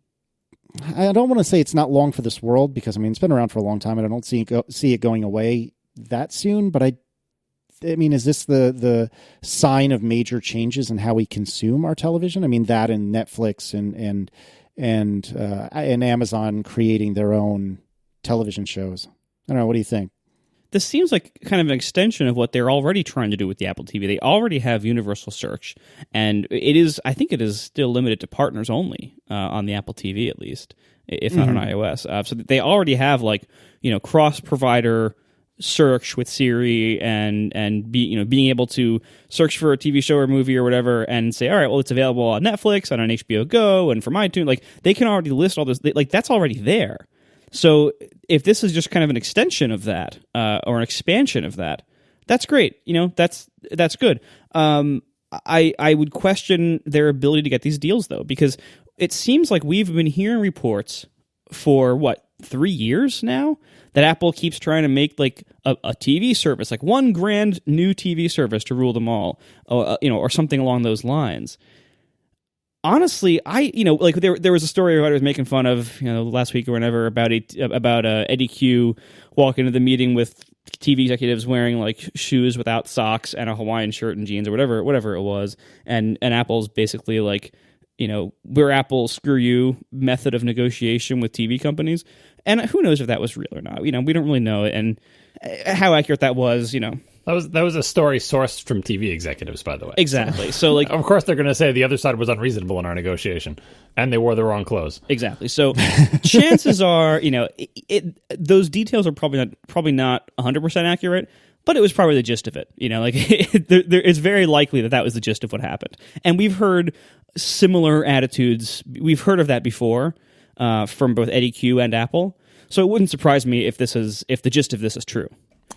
I don't want to say it's not long for this world, because, I mean, it's been around for a long time, and I don't see it going away that soon. But I mean, is this the sign of major changes in how we consume our television? I mean, that and Netflix and Amazon creating their own television shows. I don't know. What do you think? this seems like kind of an extension of what they're already trying to do with the Apple TV. They already have universal search, and I think it is still limited to partners only on the Apple TV, at least, if not on iOS. So they already have cross-provider search with Siri and being able to search for a TV show or movie or whatever and say, all right, well, it's available on Netflix and on HBO Go and from iTunes. Like, they can already list all this. That's already there. So if this is just kind of an extension of that or an expansion of that, that's great. That's good. I would question their ability to get these deals, though, because it seems like we've been hearing reports for 3 years now that Apple keeps trying to make like a TV service, like one grand new TV service to rule them all, or something along those lines. Honestly, there was a story I was making fun of, last week or whenever about Eddie Q walking into the meeting with TV executives wearing like shoes without socks and a Hawaiian shirt and jeans or whatever it was, and Apple's basically like, we're Apple, screw you method of negotiation with TV companies. And who knows if that was real or not? We don't really know, and how accurate that was. That was a story sourced from TV executives, by the way. Exactly. So like, of course, they're going to say the other side was unreasonable in our negotiation, and they wore the wrong clothes. Exactly. So chances are, those details are probably not 100% accurate, but it was probably the gist of it. It's very likely that was the gist of what happened, and we've heard similar attitudes. We've heard of that before. From both Eddie Q and Apple, so it wouldn't surprise me if the gist of this is true.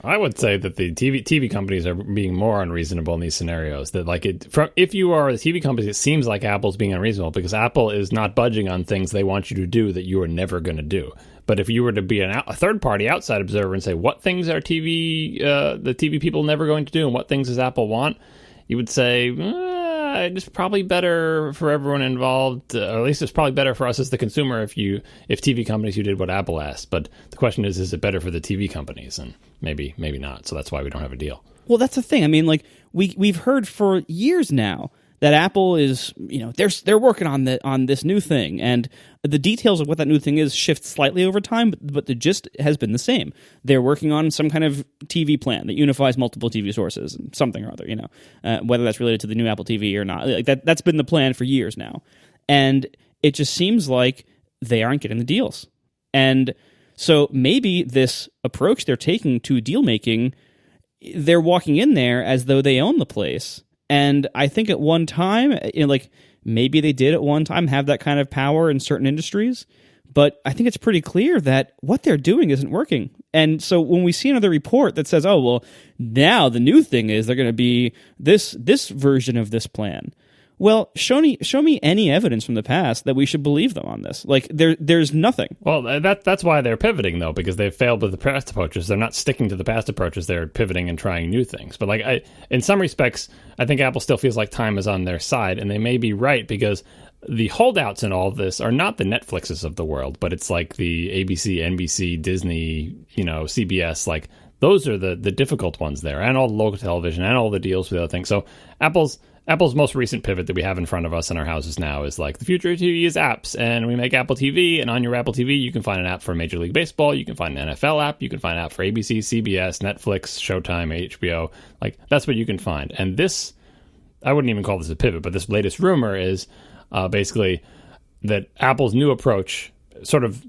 I would say that the TV companies are being more unreasonable in these scenarios. That if you are the TV companies, it seems like Apple's being unreasonable because Apple is not budging on things they want you to do that you are never going to do. But if you were to be a third party outside observer and say what things are the TV people never going to do and what things does Apple want, you would say. It's probably better for everyone involved, or at least it's probably better for us as the consumer if TV companies you did what Apple asked. But the question is it better for the TV companies? And maybe not. So that's why we don't have a deal. Well, that's the thing. I mean, like we've heard for years now that Apple is, they're working on this new thing, and the details of what that new thing is shift slightly over time, but the gist has been the same. They're working on some kind of TV plan that unifies multiple TV sources, something or other, whether that's related to the new Apple TV or not. Like that's been the plan for years now, and it just seems like they aren't getting the deals. And so maybe this approach they're taking to deal making, they're walking in there as though they own the place. And I think at one time, maybe they did at one time have that kind of power in certain industries, but I think it's pretty clear that what they're doing isn't working. And so when we see another report that says, oh, well, now the new thing is they're going to be this version of this plan. Well, show me any evidence from the past that we should believe them on this. Like there's nothing. Well, that's why they're pivoting though, because they've failed with the past approaches. They're not sticking to the past approaches. They're pivoting and trying new things. But in some respects, I think Apple still feels like time is on their side, and they may be right because the holdouts in all of this are not the Netflixes of the world, but it's like the ABC, NBC, Disney, CBS. Like those are the difficult ones there, and all the local television, and all the deals with other things. So Apple's most recent pivot that we have in front of us in our houses now is like the future of TV is apps, and we make Apple TV, and on your Apple TV you can find an app for Major League Baseball, you can find an NFL app, you can find an app for ABC, CBS, Netflix, Showtime, HBO. Like that's what you can find. And this, I wouldn't even call this a pivot, but this latest rumor is basically that Apple's new approach, sort of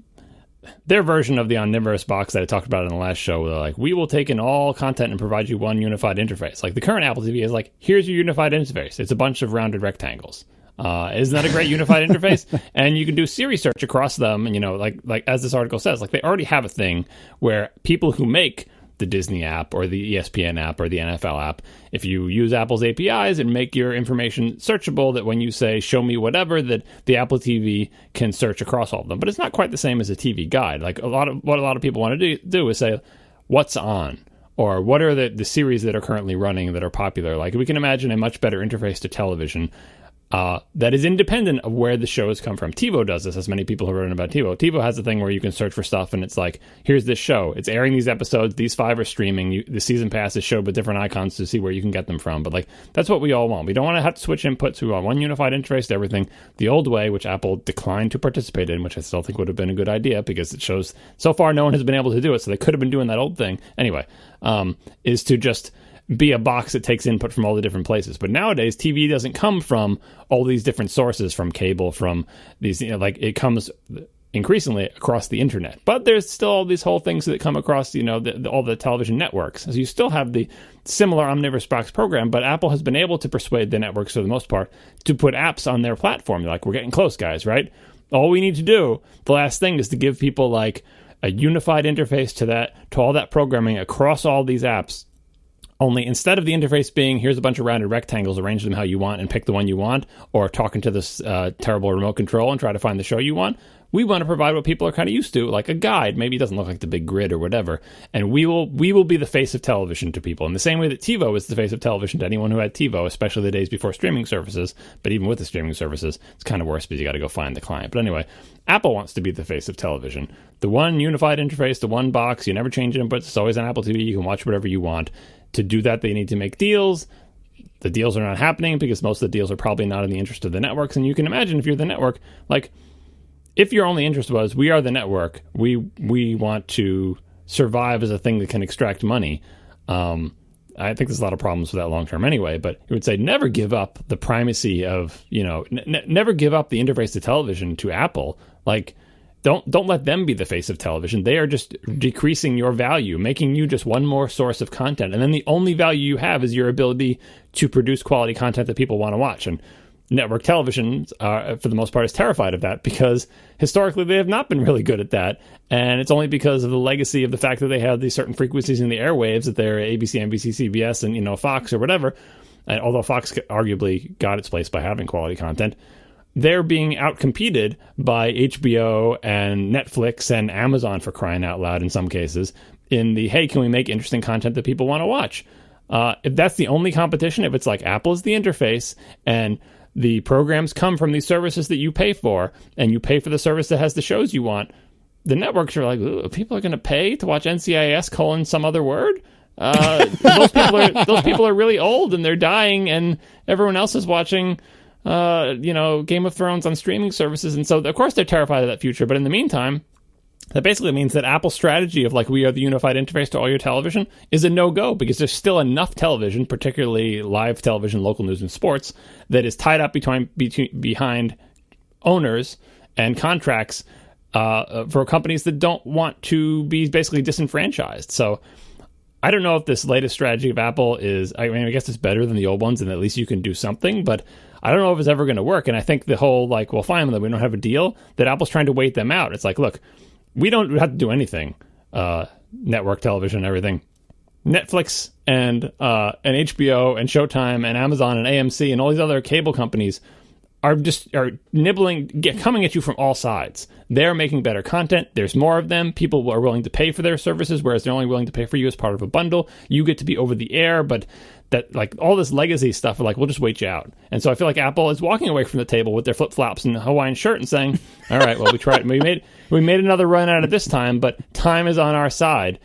their version of the omnivorous box that I talked about in the last show, they're like, we will take in all content and provide you one unified interface. Like the current Apple TV is like, here's your unified interface. It's a bunch of rounded rectangles. Isn't that a great unified interface? And you can do Siri search across them. And, like as this article says, like they already have a thing where people who make the Disney app or the ESPN app or the NFL app, if you use Apple's APIs and make your information searchable, that when you say show me whatever, that the Apple TV can search across all of them. But it's not quite the same as a TV guide. Like what a lot of people want to do is say what's on, or what are the series that are currently running that are popular. Like we can imagine a much better interface to television that is independent of where the shows come from. TiVo does this, as many people have written about TiVo. TiVo has a thing where you can search for stuff, and it's like, here's this show. It's airing these episodes. These 5 are streaming. The season pass is showed with different icons to see where you can get them from. But like, that's what we all want. We don't want to have to switch inputs. We want one unified interface to everything. The old way, which Apple declined to participate in, which I still think would have been a good idea because it shows so far no one has been able to do it, so they could have been doing that old thing. Anyway, is to just be a box that takes input from all the different places. But nowadays, TV doesn't come from all these different sources, from cable, from these, like it comes increasingly across the internet. But there's still all these whole things that come across, all the television networks. So you still have the similar omnivorous box program, but Apple has been able to persuade the networks, for the most part, to put apps on their platform. They're like, we're getting close, guys, right? All we need to do, the last thing, is to give people like a unified interface to all that programming across all these apps. Only instead of the interface being, here's a bunch of rounded rectangles, arrange them how you want and pick the one you want, or talking to this terrible remote control and try to find the show you want, we want to provide what people are kind of used to, like a guide. Maybe it doesn't look like the big grid or whatever. And we will be the face of television to people in the same way that TiVo is the face of television to anyone who had TiVo, especially the days before streaming services. But even with the streaming services, it's kind of worse because you got to go find the client. But anyway, Apple wants to be the face of television. The one unified interface, the one box, you never change inputs. It's always on Apple TV. You can watch whatever you want. To do that, they need to make deals. The deals are not happening because most of the deals are probably not in the interest of the networks. And you can imagine if you're the network, like, if your only interest was, we are the network, we want to survive as a thing that can extract money, I think there's a lot of problems with that long term anyway. But it would say never give up the primacy of, never give up the interface to television to Apple. Like, don't let them be the face of television. They are just decreasing your value, making you just one more source of content. And then the only value you have is your ability to produce quality content that people want to watch. And network television, for the most part, is terrified of that because historically they have not been really good at that. And it's only because of the legacy of the fact that they have these certain frequencies in the airwaves that they're ABC, NBC, CBS, and, Fox or whatever. And although Fox arguably got its place by having quality content, they're being outcompeted by HBO and Netflix and Amazon, for crying out loud, in some cases, in the, hey, can we make interesting content that people want to watch? If that's the only competition, if it's like Apple's the interface and the programs come from these services that you pay for, and you pay for the service that has the shows you want, the networks are like, ooh, people are going to pay to watch NCIS : some other word? Those people are really old and they're dying, and everyone else is watching Game of Thrones on streaming services. And so, of course, they're terrified of that future. But in the meantime, that basically means that Apple's strategy of, like, we are the unified interface to all your television is a no-go, because there's still enough television, particularly live television, local news, and sports, that is tied up behind owners and contracts for companies that don't want to be basically disenfranchised. So I don't know if this latest strategy of Apple is, I guess it's better than the old ones, and at least you can do something, but I don't know if it's ever going to work. And I think the whole, like, well, fine, we don't have a deal, that Apple's trying to wait them out. It's like, look, we don't have to do anything, network television and everything. Netflix and HBO and Showtime and Amazon and AMC and all these other cable companies are nibbling, coming at you from all sides. They're making better content. There's more of them. People are willing to pay for their services, whereas they're only willing to pay for you as part of a bundle. You get to be over the air, but that, like, all this legacy stuff, like, we'll just wait you out. And so I feel like Apple is walking away from the table with their flip-flops and a Hawaiian shirt and saying, all right, well, we tried. We made another run at it this time, but time is on our side.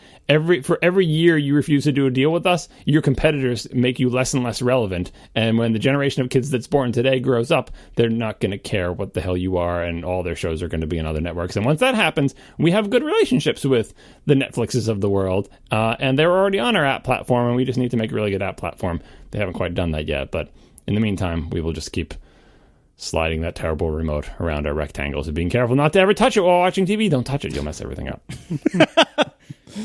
For every year you refuse to do a deal with us, your competitors make you less and less relevant. And when the generation of kids that's born today grows up, they're not going to care what the hell you are, and all their shows are going to be on other networks. And once that happens, we have good relationships with the Netflixes of the world, and they're already on our app platform, and we just need to make a really good app platform. They haven't quite done that yet, but in the meantime, we will just keep sliding that terrible remote around our rectangles and being careful not to ever touch it while watching TV. Don't touch it. You'll mess everything up.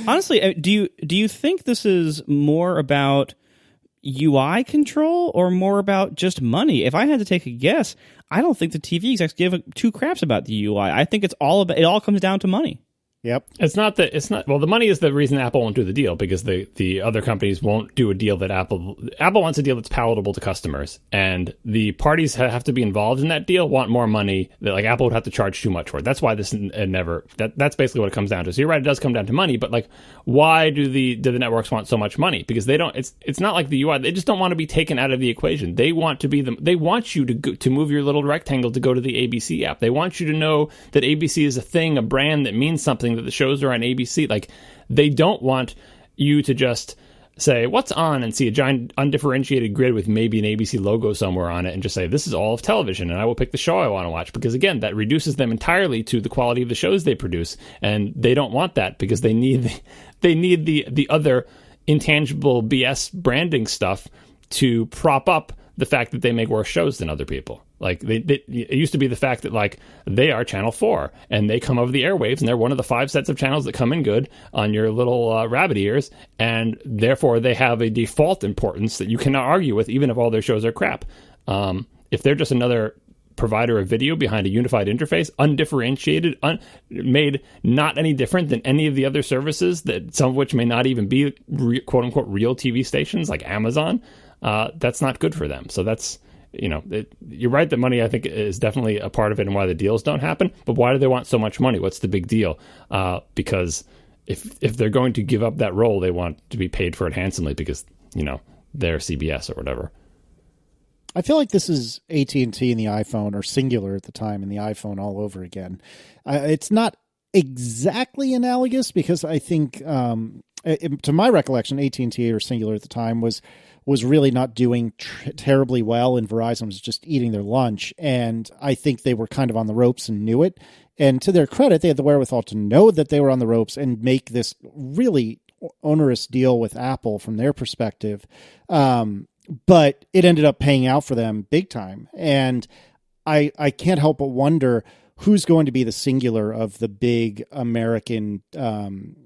Honestly, do you think this is more about UI control or more about just money? If I had to take a guess, I don't think the TV execs give two craps about the UI. I think it all comes down to money. Yep. Well, the money is the reason Apple won't do the deal, because the other companies won't do a deal that Apple wants a deal that's palatable to customers, and the parties have to be involved in that deal want more money. That, like, Apple would have to charge too much for it. That's why this that's basically what it comes down to. So you're right, it does come down to money, but like, why do the networks want so much money? Because they don't. It's not like the UI. They just don't want to be taken out of the equation. They want to be They want you to move your little rectangle to go to the ABC app. They want you to know that ABC is a thing, a brand that means something, that the shows are on ABC. Like, they don't want you to just say what's on and see a giant undifferentiated grid with maybe an ABC logo somewhere on it and just say this is all of television and I will pick the show I want to watch, because again, that reduces them entirely to the quality of the shows they produce, and they don't want that because they need the other intangible BS branding stuff to prop up the fact that they make worse shows than other people. Like, it used to be the fact that, like, they are Channel 4 and they come over the airwaves and they're one of the 5 sets of channels that come in good on your little rabbit ears, and therefore they have a default importance that you cannot argue with, even if all their shows are crap. If they're just another provider of video behind a unified interface, undifferentiated, made not any different than any of the other services, that some of which may not even be quote unquote real TV stations like Amazon, that's not good for them. So that's, you're right that money, I think, is definitely a part of it and why the deals don't happen. But why do they want so much money? What's the big deal? Because if they're going to give up that role, they want to be paid for it handsomely because, they're CBS or whatever. I feel like this is AT&T and the iPhone, or Singular at the time, and the iPhone all over again. It's not exactly analogous because I think, to my recollection, AT&T or Singular at the time was really not doing terribly well, and Verizon was just eating their lunch. And I think they were kind of on the ropes and knew it. And to their credit, they had the wherewithal to know that they were on the ropes and make this really onerous deal with Apple from their perspective. But it ended up paying out for them big time. And I can't help but wonder who's going to be the Singular of the big American TV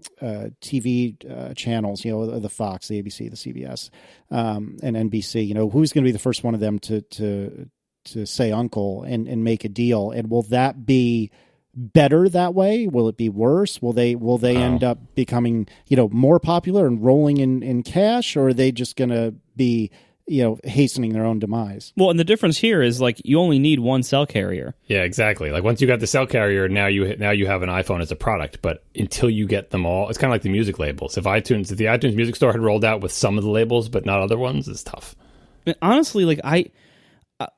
channels, the Fox, the ABC, the CBS, and NBC. Who's going to be the first one of them to say uncle and make a deal? And will that be better that way? Will it be worse? Will they end up becoming more popular and rolling in cash, or are they just going to be hastening their own demise? Well, and the difference here is, like, you only need one cell carrier. Yeah, exactly. Like, once you got the cell carrier, now you have an iPhone as a product. But until you get them all, it's kind of like the music labels. If the iTunes Music Store had rolled out with some of the labels but not other ones, it's tough. And honestly, like,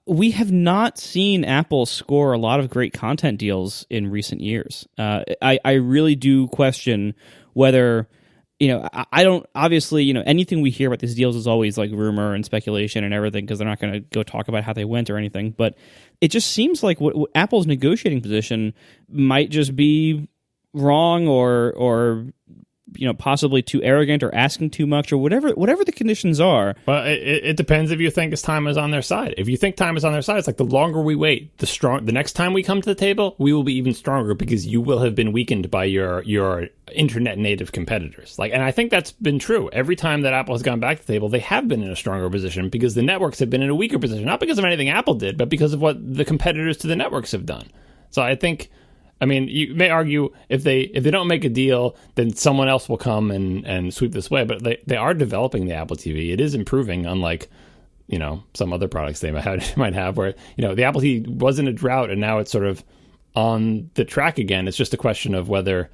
we have not seen Apple score a lot of great content deals in recent years. I really do question whether. I don't, obviously, anything we hear about these deals is always like rumor and speculation and everything, because they're not going to go talk about how they went or anything. But it just seems like what Apple's negotiating position might just be wrong, or possibly too arrogant, or asking too much, or whatever the conditions are. Well, it depends if you think time is on their side. If you think time is on their side, it's like the longer we wait, the next time we come to the table, we will be even stronger, because you will have been weakened by your internet native competitors. And I think that's been true. Every time that Apple has gone back to the table, they have been in a stronger position, because the networks have been in a weaker position, not because of anything Apple did, but because of what the competitors to the networks have done. So I think, you may argue if they don't make a deal, then someone else will come and sweep this way. But they are developing the Apple TV. It is improving, unlike some other products they might have, where the Apple TV was in a drought and now it's sort of on the track again. It's just a question of whether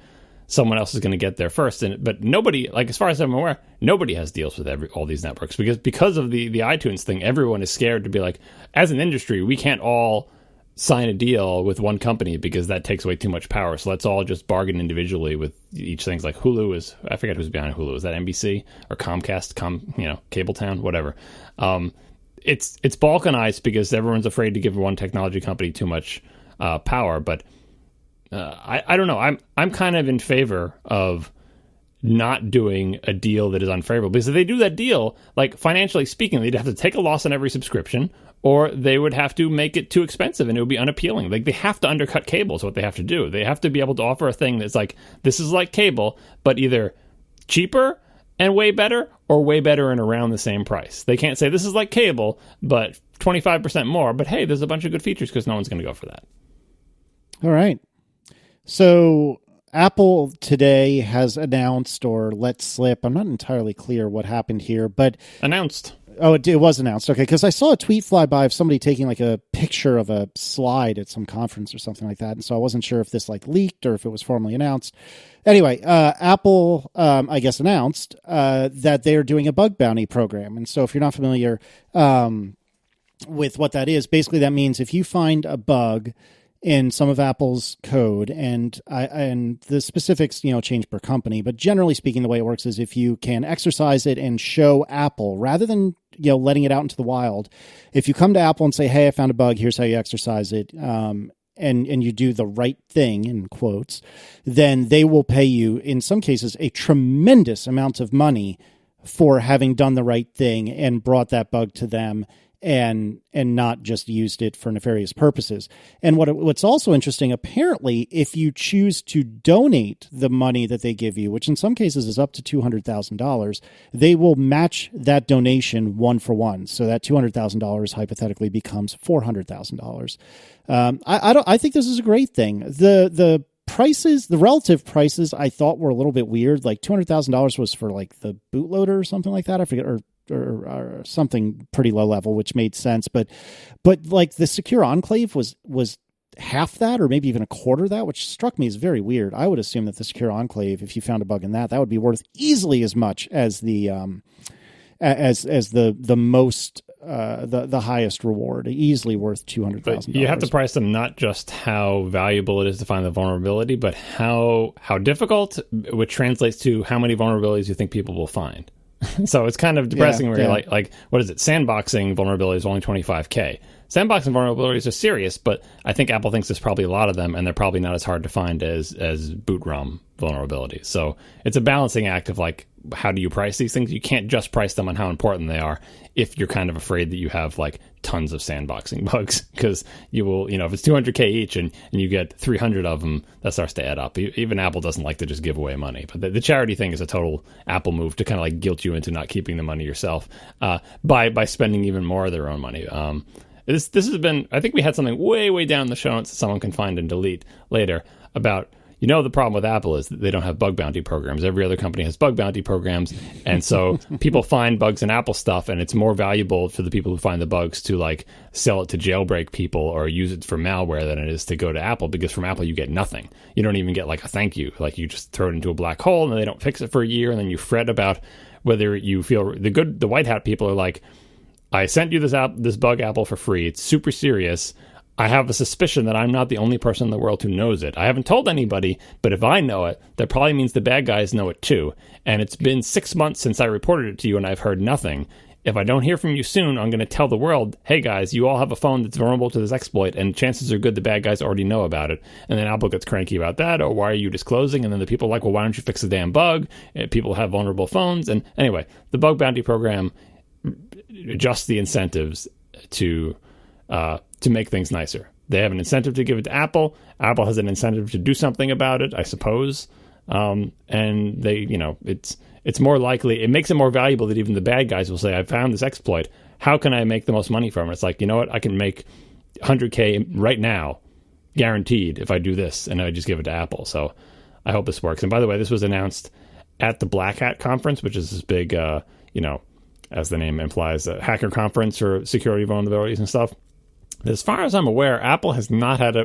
someone else is going to get there first. But nobody, as far as I'm aware, nobody has deals with all these networks, because of the iTunes thing. Everyone is scared to be like, as an industry, we can't all sign a deal with one company because that takes away too much power. So let's all just bargain individually with each thing. Like Hulu is, I forget who's behind Hulu. Is that NBC or Comcast? Cabletown, whatever. It's balkanized because everyone's afraid to give one technology company too much power. But I don't know. I'm kind of in favor of not doing a deal that is unfavorable, because if they do that deal, financially speaking, they'd have to take a loss on every subscription, or they would have to make it too expensive and it would be unappealing. They have to undercut cable is what they have to do. They have to be able to offer a thing that's this is like cable, but either cheaper and way better, or way better and around the same price. They can't say this is like cable, but 25% more, but hey, there's a bunch of good features, because no one's going to go for that. All right. So Apple today has announced or let slip. I'm not entirely clear what happened here, but announced. Oh, it was announced. Okay, because I saw a tweet fly by of somebody taking like a picture of a slide at some conference or something like that, and so I wasn't sure if this like leaked or if it was formally announced. Anyway, Apple, I guess, announced that they're doing a bug bounty program, and so if you're not familiar with what that is, basically that means if you find a bug in some of Apple's code, and the specifics, change per company, but generally speaking, the way it works is if you can exercise it and show Apple rather than letting it out into the wild, if you come to Apple and say, "Hey, I found a bug. Here's how you exercise it," and you do the right thing in quotes, then they will pay you in some cases a tremendous amount of money for having done the right thing and brought that bug to them, and not just used it for nefarious purposes. And what's also interesting, apparently, if you choose to donate the money that they give you, which in some cases is up to $200,000, they will match that donation 1-for-1. So that $200,000 hypothetically becomes $400,000. I think this is a great thing. The prices, the relative prices, I thought were a little bit weird. Like $200,000 was for like the bootloader or something like that. I forget, or something pretty low level, which made sense. But like the secure enclave was half that, or maybe even a quarter that, which struck me as very weird. I would assume that the secure enclave, if you found a bug in that would be worth easily as much as the highest reward, easily worth $200,000. You have to price them not just how valuable it is to find the vulnerability, but how difficult, which translates to how many vulnerabilities you think people will find. So it's kind of depressing where you're like, what is it? Sandboxing vulnerabilities is only $25,000. Sandboxing vulnerabilities are serious, but I think Apple thinks there's probably a lot of them, and they're probably not as hard to find as boot ROM vulnerabilities. So it's a balancing act of like, how do you price these things? You can't just price them on how important they are if you're kind of afraid that you have like tons of sandboxing bugs, because you will, if it's $200,000 each and you get 300 of them, that starts to add up. Even Apple doesn't like to just give away money, but the charity thing is a total Apple move to kind of like guilt you into not keeping the money yourself by spending even more of their own money. This has been, I think we had something way down the show notes that someone can find and delete later about, the problem with Apple is that they don't have bug bounty programs. Every other company has bug bounty programs. And so people find bugs in Apple stuff, and it's more valuable for the people who find the bugs to like sell it to jailbreak people or use it for malware than it is to go to Apple, because from Apple you get nothing. You don't even get like a thank you. Like you just throw it into a black hole and they don't fix it for a year, and then you fret about whether you feel the white hat people are like, I sent you this bug, Apple, for free. It's super serious. I have a suspicion that I'm not the only person in the world who knows it. I haven't told anybody, but if I know it, that probably means the bad guys know it too. And it's been 6 months since I reported it to you, and I've heard nothing. If I don't hear from you soon, I'm going to tell the world, hey guys, you all have a phone that's vulnerable to this exploit, and chances are good the bad guys already know about it. And then Apple gets cranky about that, or why are you disclosing? And then the people are like, well, why don't you fix the damn bug? People have vulnerable phones. And anyway, the bug bounty program adjusts the incentives to make things nicer. They have an incentive to give it to Apple. Apple has an incentive to do something about it, I suppose. And they, it's more likely, it makes it more valuable that even the bad guys will say, I found this exploit. How can I make the most money from it? It's like, you know what? I can make $100,000 right now, guaranteed, if I do this, and I just give it to Apple. So I hope this works. And by the way, this was announced at the Black Hat conference, which is this big, as the name implies, a hacker conference for security vulnerabilities and stuff. As far as I'm aware, Apple has not had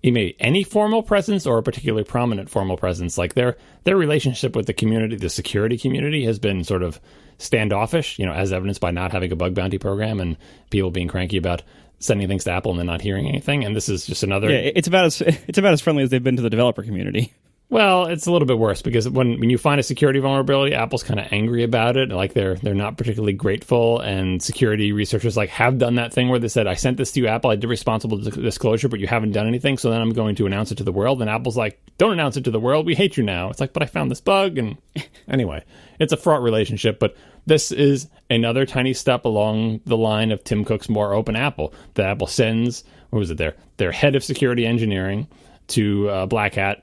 any formal presence or a particularly prominent formal presence. Like their relationship with the community, the security community, has been sort of standoffish, as evidenced by not having a bug bounty program and people being cranky about sending things to Apple and then not hearing anything. And this is just another... Yeah, it's about as friendly as they've been to the developer community. Well, it's a little bit worse because when you find a security vulnerability, Apple's kind of angry about it. Like they're not particularly grateful, and security researchers have done that thing where they said, I sent this to you, Apple, I did responsible disclosure, but you haven't done anything, so then I'm going to announce it to the world. And Apple's like, don't announce it to the world, we hate you now. It's like, but I found this bug. And anyway, it's a fraught relationship, but this is another tiny step along the line of Tim Cook's more open Apple. That Apple sends, their head of security engineering to Black Hat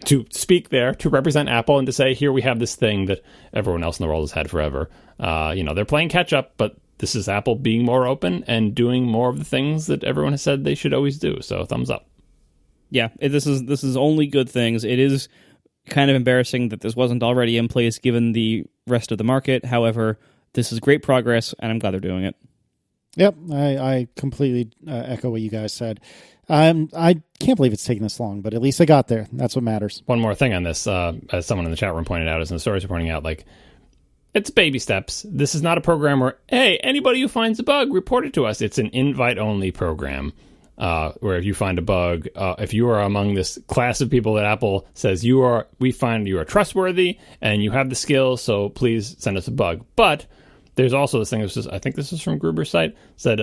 to speak there, to represent Apple, and to say, here we have this thing that everyone else in the world has had forever. They're playing catch up, but this is Apple being more open and doing more of the things that everyone has said they should always do. So thumbs up. Yeah, this is only good things. It is kind of embarrassing that this wasn't already in place given the rest of the market. However, this is great progress, and I'm glad they're doing it. Yep, I completely echo what you guys said. I can't believe it's taken this long, but at least I got there. That's what matters. One more thing on this, as someone in the chat room pointed out, as in the stories are pointing out, like, it's baby steps. This is not a program where, hey, anybody who finds a bug, report it to us. It's an invite-only program. Where if you find a bug, if you are among this class of people that Apple says we find you are trustworthy and you have the skills, so please send us a bug. But there's also this thing, I think this is from Gruber's site, said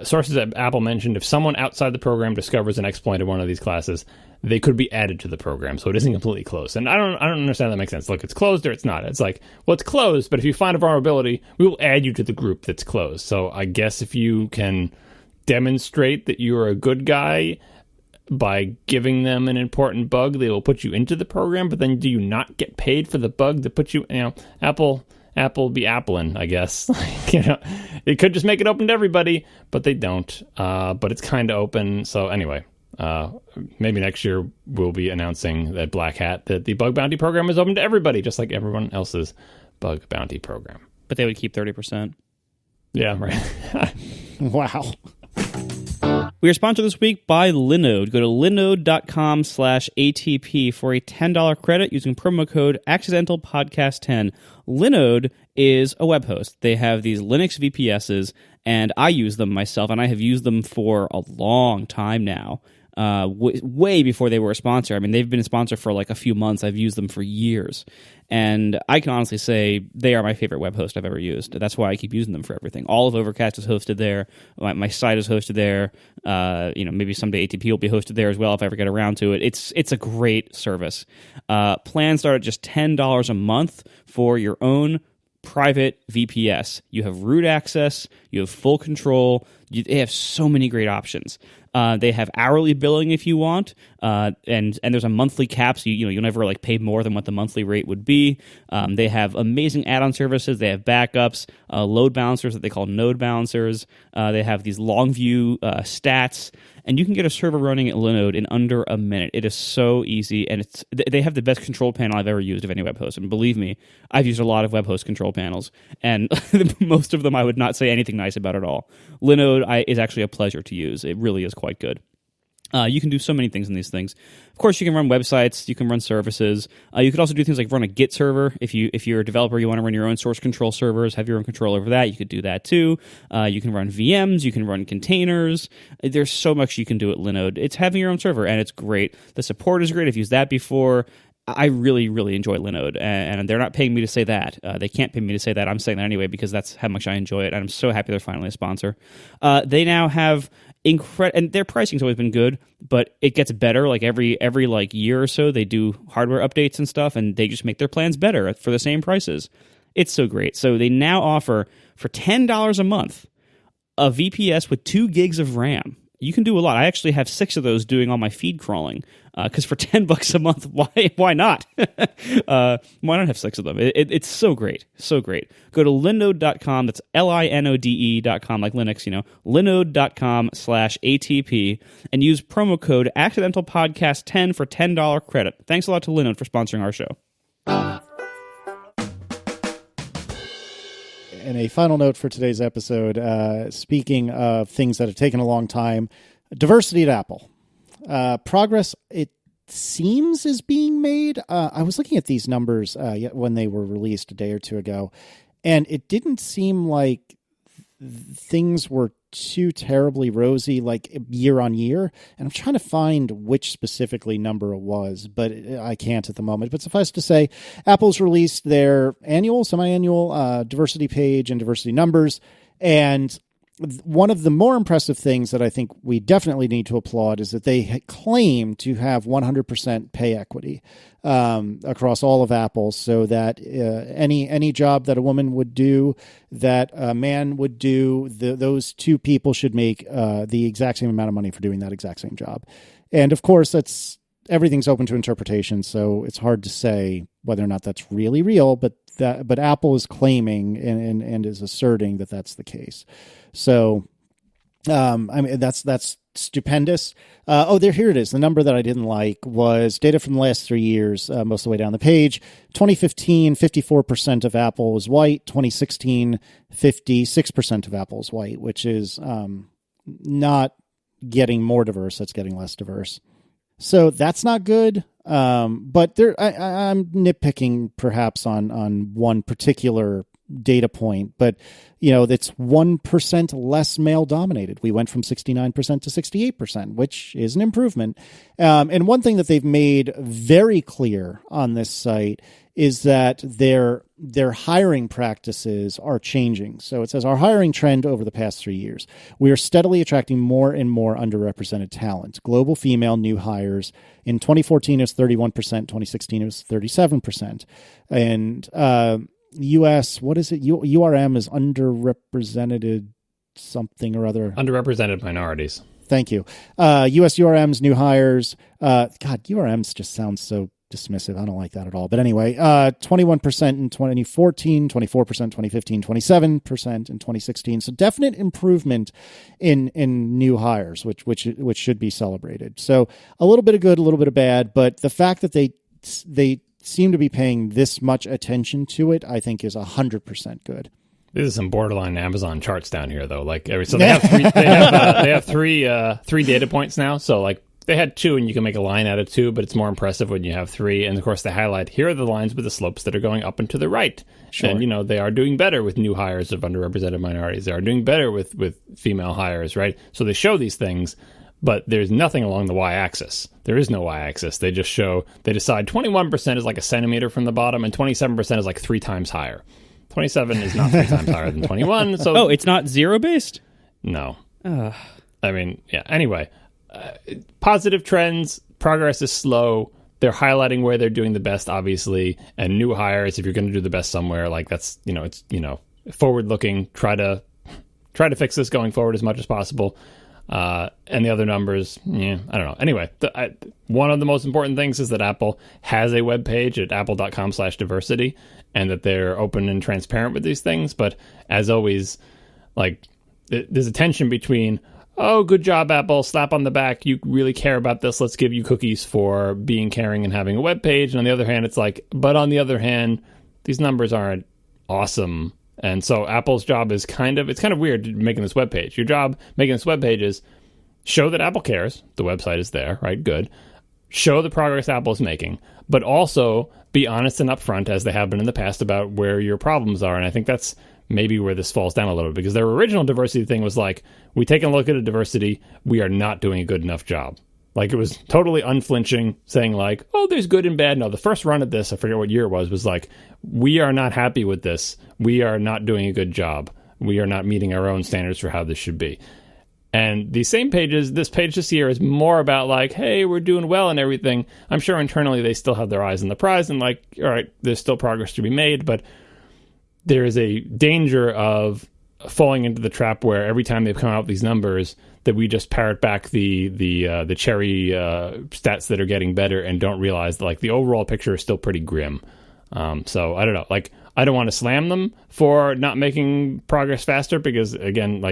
sources that Apple mentioned, if someone outside the program discovers an exploit in one of these classes, they could be added to the program, so it isn't completely closed. And I don't understand how that makes sense. Look, it's closed or it's not. It's like, well, it's closed, but if you find a vulnerability, we will add you to the group that's closed. So I guess if you can demonstrate that you're a good guy by giving them an important bug, they will put you into the program. But then do you not get paid for the bug that put you, Apple be appling, I guess. It could just make it open to everybody, but they don't. But it's kind of open. So anyway, maybe next year we'll be announcing that Black Hat, that the bug bounty program is open to everybody, just like everyone else's bug bounty program. But they would keep 30%. Yeah, right. Wow. We are sponsored this week by Linode. Go to linode.com/ATP for a $10 credit using promo code AccidentalPodcast10. Linode is a web host. They have these Linux VPSs, and I use them myself, and I have used them for a long time now. Way before they were a sponsor. I mean, they've been a sponsor for like a few months. I've used them for years. And I can honestly say they are my favorite web host I've ever used. That's why I keep using them for everything. All of Overcast is hosted there. My site is hosted there. Maybe someday ATP will be hosted there as well if I ever get around to it. It's a great service. Plans start at just $10 a month for your own private VPS. You have root access. You have full control. They have so many great options. They have hourly billing if you want, and there's a monthly cap, so you'll never like pay more than what the monthly rate would be. They have amazing add-on services. They have backups, load balancers that they call node balancers. They have these long view stats, and you can get a server running at Linode in under a minute. It is so easy, and they have the best control panel I've ever used of any web host. And believe me, I've used a lot of web host control panels, and most of them I would not say anything nice about at all. Linode is actually a pleasure to use. It really is quite good. You can do so many things in these things. Of course, you can run websites. You can run services. You could also do things like run a Git server. If you're a developer, you want to run your own source control servers, have your own control over that. You could do that too. You can run VMs. You can run containers. There's so much you can do at Linode. It's having your own server, and it's great. The support is great. I've used that before. I really, really enjoy Linode, and they're not paying me to say that. They can't pay me to say that. I'm saying that anyway because that's how much I enjoy it, and I'm so happy they're finally a sponsor. They now have and their pricing's always been good, but it gets better. Like every like year or so, they do hardware updates and stuff, and they just make their plans better for the same prices. It's so great. So they now offer for $10 a month a VPS with 2 gigs of RAM. You can do a lot. I actually have 6 of those doing all my feed crawling. Because for $10 a month, why not? Why not have 6 of them? It's so great, so great. Go to linode.com. That's linode.com, like Linux. Linode.com/ATP, and use promo code AccidentalPodcast10 for $10 credit. Thanks a lot to Linode for sponsoring our show. And a final note for today's episode. Speaking of things that have taken a long time, diversity at Apple. Progress, it seems, is being made. I was looking at these numbers when they were released a day or two ago, and it didn't seem like things were too terribly rosy, like year on year. And I'm trying to find which specifically number it was, but I can't at the moment. But suffice to say, Apple's released their semi-annual diversity page and diversity numbers, and one of the more impressive things that I think we definitely need to applaud is that they claim to have 100% pay equity across all of Apple, so that any job that a woman would do, that a man would do, those two people should make the exact same amount of money for doing that exact same job. And of course, everything's open to interpretation, so it's hard to say whether or not that's really real, but Apple is claiming and is asserting that that's the case. So I mean, that's stupendous. Here it is. The number that I didn't like was data from the last 3 years, most of the way down the page. 2015, 54% of Apple was white. 2016, 56% of Apple is white, which is not getting more diverse. That's getting less diverse. So that's not good. But I'm nitpicking perhaps on one particular data point, but that's 1% less male dominated. We went from 69% to 68%, which is an improvement. And one thing that they've made very clear on this site is that their hiring practices are changing. So it says our hiring trend over the past 3 years, we are steadily attracting more and more underrepresented talent. Global female new hires in 2014 is 31%, 2016 it was 37%. And U.S., what is it? URM is underrepresented something or other. Underrepresented minorities. Thank you. U.S. URM's new hires. God, URMs just sounds so dismissive. I don't like that at all. But anyway, 21% in 2014, 24% 2015, 27% in 2016. So definite improvement in new hires, which should be celebrated. So a little bit of good, a little bit of bad, but the fact that they seem to be paying this much attention to it, I think is 100% good. This is some borderline Amazon charts down here, though. So they have three data points now. So they had 2, and you can make a line out of 2, but it's more impressive when you have 3. And of course, they highlight here are the lines with the slopes that are going up and to the right. Sure. And they are doing better with new hires of underrepresented minorities. They are doing better with female hires, right? So they show these things. But there's nothing along the y-axis. There is no y-axis. They just they decide 21% is like a centimeter from the bottom, and 27% is like 3 times higher. 27 is not 3 times higher than 21. So it's not zero-based? No. I mean, yeah. Anyway, positive trends. Progress is slow. They're highlighting where they're doing the best, obviously, and new hires. If you're going to do the best somewhere, that's it's forward-looking. Try to fix this going forward as much as possible. And the other numbers, I don't know. Anyway, one of the most important things is that Apple has a web page at apple.com/diversity, and that they're open and transparent with these things. But as always, there's a tension between, oh, good job, Apple, slap on the back, you really care about this, let's give you cookies for being caring and having a web page. And on the other hand, it's but on the other hand, these numbers aren't awesome. And so Apple's job is kind of weird making this web page. Your job making this web page is show that Apple cares. The website is there, right? Good. Show the progress Apple is making, but also be honest and upfront, as they have been in the past, about where your problems are. And I think that's maybe where this falls down a little bit, because their original diversity thing was we take a look at a diversity, we are not doing a good enough job. It was totally unflinching, saying oh, there's good and bad. No, the first run at this, I forget what year it was we are not happy with this. We are not doing a good job. We are not meeting our own standards for how this should be. And these same pages, this page this year is more about hey, we're doing well and everything. I'm sure internally they still have their eyes on the prize and all right, there's still progress to be made, but there is a danger of falling into the trap where every time they've come out with these numbers, that we just parrot back the cherry stats that are getting better and don't realize that the overall picture is still pretty grim. So I don't know. I don't want to slam them for not making progress faster, because again,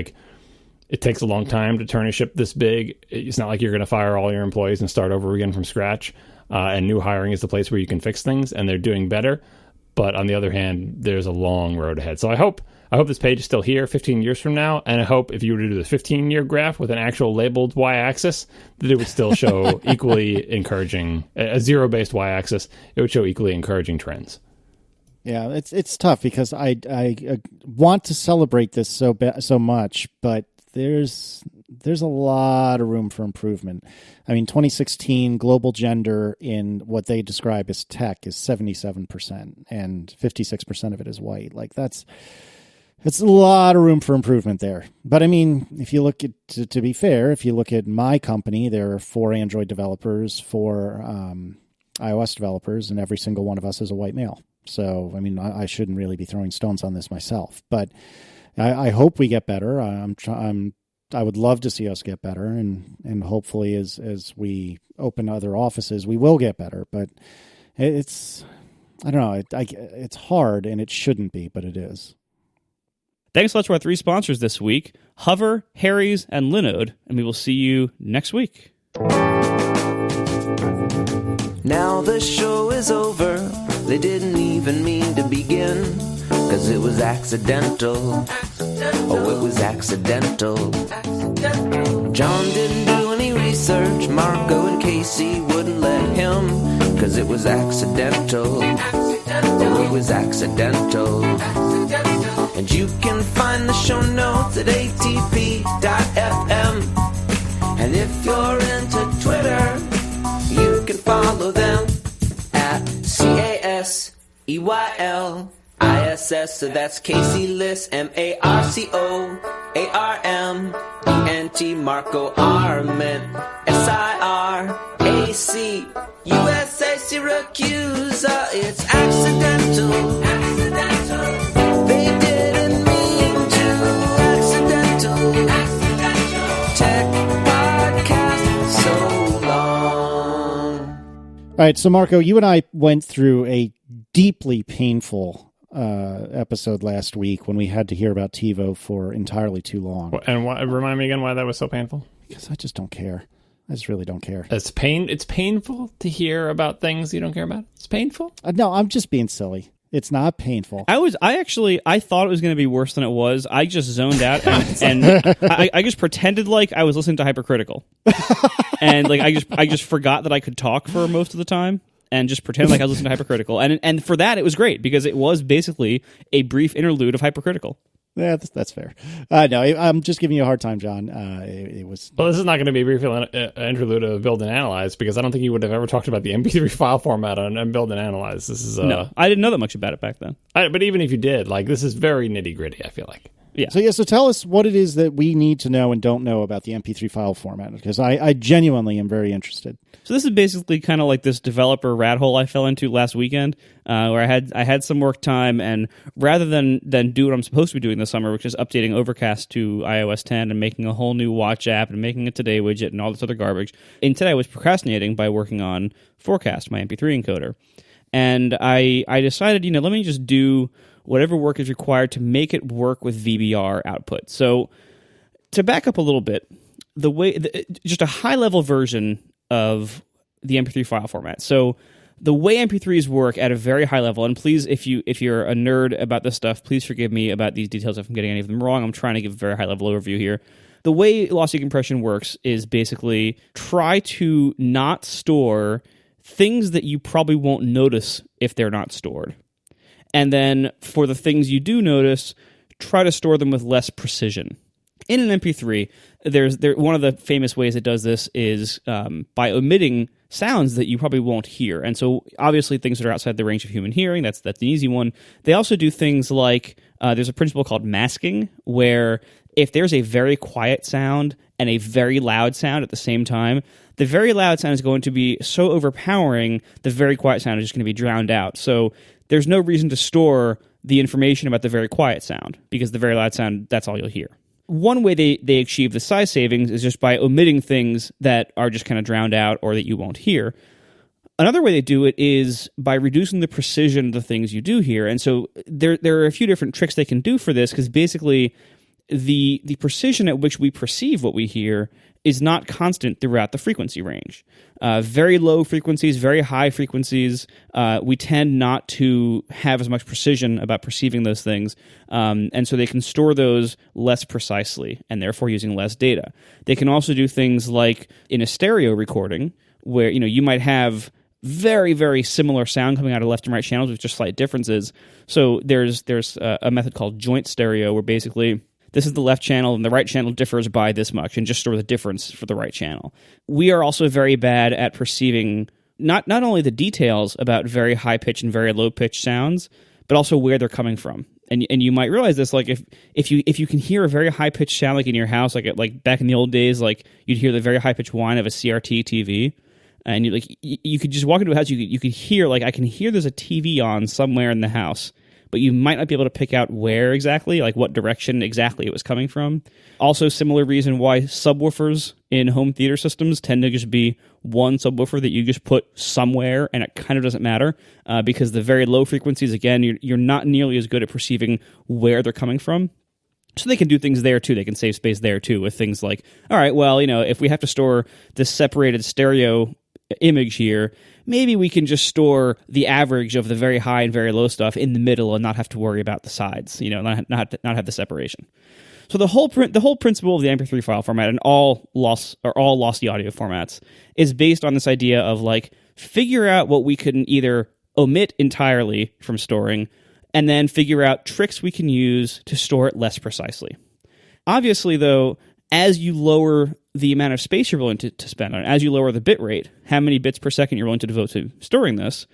it takes a long time to turn a ship this big. It's not like you're going to fire all your employees and start over again from scratch. And new hiring is the place where you can fix things, and they're doing better. But on the other hand, there's a long road ahead. So I hope this page is still here 15 years from now, and I hope if you were to do the 15-year graph with an actual labeled y-axis, that it would still show equally encouraging, a zero-based y-axis, it would show equally encouraging trends. Yeah, it's tough, because I want to celebrate this so much, but there's a lot of room for improvement. I mean, 2016 global gender in what they describe as tech is 77%, and 56% of it is white. It's a lot of room for improvement there. But I mean, if you look at, to be fair, if you look at my company, there are 4 Android developers, 4 iOS developers, and every single one of us is a white male. So, I mean, I shouldn't really be throwing stones on this myself, but I hope we get better. I would love to see us get better, and hopefully as we open other offices, we will get better. But I don't know, it's hard, and it shouldn't be, but it is. Thanks a lot to our 3 sponsors this week, Hover, Harry's, and Linode, and we will see you next week. Now the show is over. They didn't even mean to begin, 'cause it was accidental. Oh, it was accidental. John didn't do any research. Marco and Casey wouldn't let him, 'cause it was accidental. Oh, it was accidental. And you can find the show notes at atp.fm. And if you're into Twitter, you can follow them at CASEYLISS. So that's Casey Liss, MARCOARMENT, Marco Arment, SIRAC, USA Syracuse. It's accidental. They didn't mean to. Accidental. Tech podcast so long. All right, so Marco, you and I went through a deeply painful episode last week when we had to hear about TiVo for entirely too long. And remind me again why that was so painful? Because I just don't care. I just really don't care. It's painful to hear about things you don't care about? It's painful? No, I'm just being silly. It's not painful. I thought it was going to be worse than it was. I just zoned out and I just pretended like I was listening to Hypercritical. And like I just forgot that I could talk for most of the time and just pretend like I was listening to Hypercritical. And for that it was great because it was basically a brief interlude of Hypercritical. Yeah, that's fair. No, I'm just giving you a hard time, John. It was... Well, this is not going to be a brief interlude of Build and Analyze, because I don't think you would have ever talked about the MP3 file format on Build and Analyze. This is no, I didn't know that much about it back then. But even if you did, like, this is very nitty-gritty, I feel like. Yeah. So tell us what it is that we need to know and don't know about the MP3 file format, because I genuinely am very interested. So this is basically kind of like this developer rat hole I fell into last weekend, where I had some work time, and rather than do what I'm supposed to be doing this summer, which is updating Overcast to iOS 10 and making a whole new watch app and making a Today widget and all this other garbage, instead I was procrastinating by working on Forecast, my MP3 encoder. And I decided, let me just do whatever work is required to make it work with VBR output. So to back up a little bit, just a high-level version of the MP3 file format. So the way MP3s work at a very high level, and please, if you're a nerd about this stuff, please forgive me about these details if I'm getting any of them wrong. I'm trying to give a very high-level overview here. The way lossy compression works is basically try to not store things that you probably won't notice if they're not stored. And then for the things you do notice, try to store them with less precision. In an MP3, one of the famous ways it does this is by omitting sounds that you probably won't hear. And so obviously things that are outside the range of human hearing, that's an easy one. They also do things like, there's a principle called masking, where if there's a very quiet sound and a very loud sound at the same time, the very loud sound is going to be so overpowering, the very quiet sound is just going to be drowned out. So there's no reason to store the information about the very quiet sound, because the very loud sound, that's all you'll hear. One way they achieve the size savings is just by omitting things that are just kind of drowned out or that you won't hear. Another way they do it is by reducing the precision of the things you do hear. And so there are a few different tricks they can do for this, because basically the precision at which we perceive what we hear is not constant throughout the frequency range. Very low frequencies, very high frequencies, we tend not to have as much precision about perceiving those things, and so they can store those less precisely, and therefore using less data. They can also do things like in a stereo recording, where you might have very, very similar sound coming out of left and right channels with just slight differences. So there's a method called joint stereo, where basically this is the left channel and the right channel differs by this much, and just store the difference for the right channel. We are also very bad at perceiving not only the details about very high pitch and very low pitch sounds, but also where they're coming from. And you might realize this, like if you can hear a very high pitched sound, like in your house, like back in the old days, like you'd hear the very high pitched whine of a CRT TV, and you could just walk into a house, you could hear, like, I can hear there's a TV on somewhere in the house, but you might not be able to pick out where exactly, like what direction exactly it was coming from. Also, similar reason why subwoofers in home theater systems tend to just be one subwoofer that you just put somewhere, and it kind of doesn't matter, because the very low frequencies, again, you're not nearly as good at perceiving where they're coming from. So they can do things there too. They can save space there too with things like, all right, well, if we have to store this separated stereo image here, maybe we can just store the average of the very high and very low stuff in the middle and not have to worry about the sides, not have the separation. So the whole principle of the MP3 file format and all lossy audio formats is based on this idea of like figure out what we can either omit entirely from storing and then figure out tricks we can use to store it less precisely. Obviously, though, as you lower the amount of space you're willing to spend on it, as you lower the bit rate, how many bits per second you're willing to devote to storing this,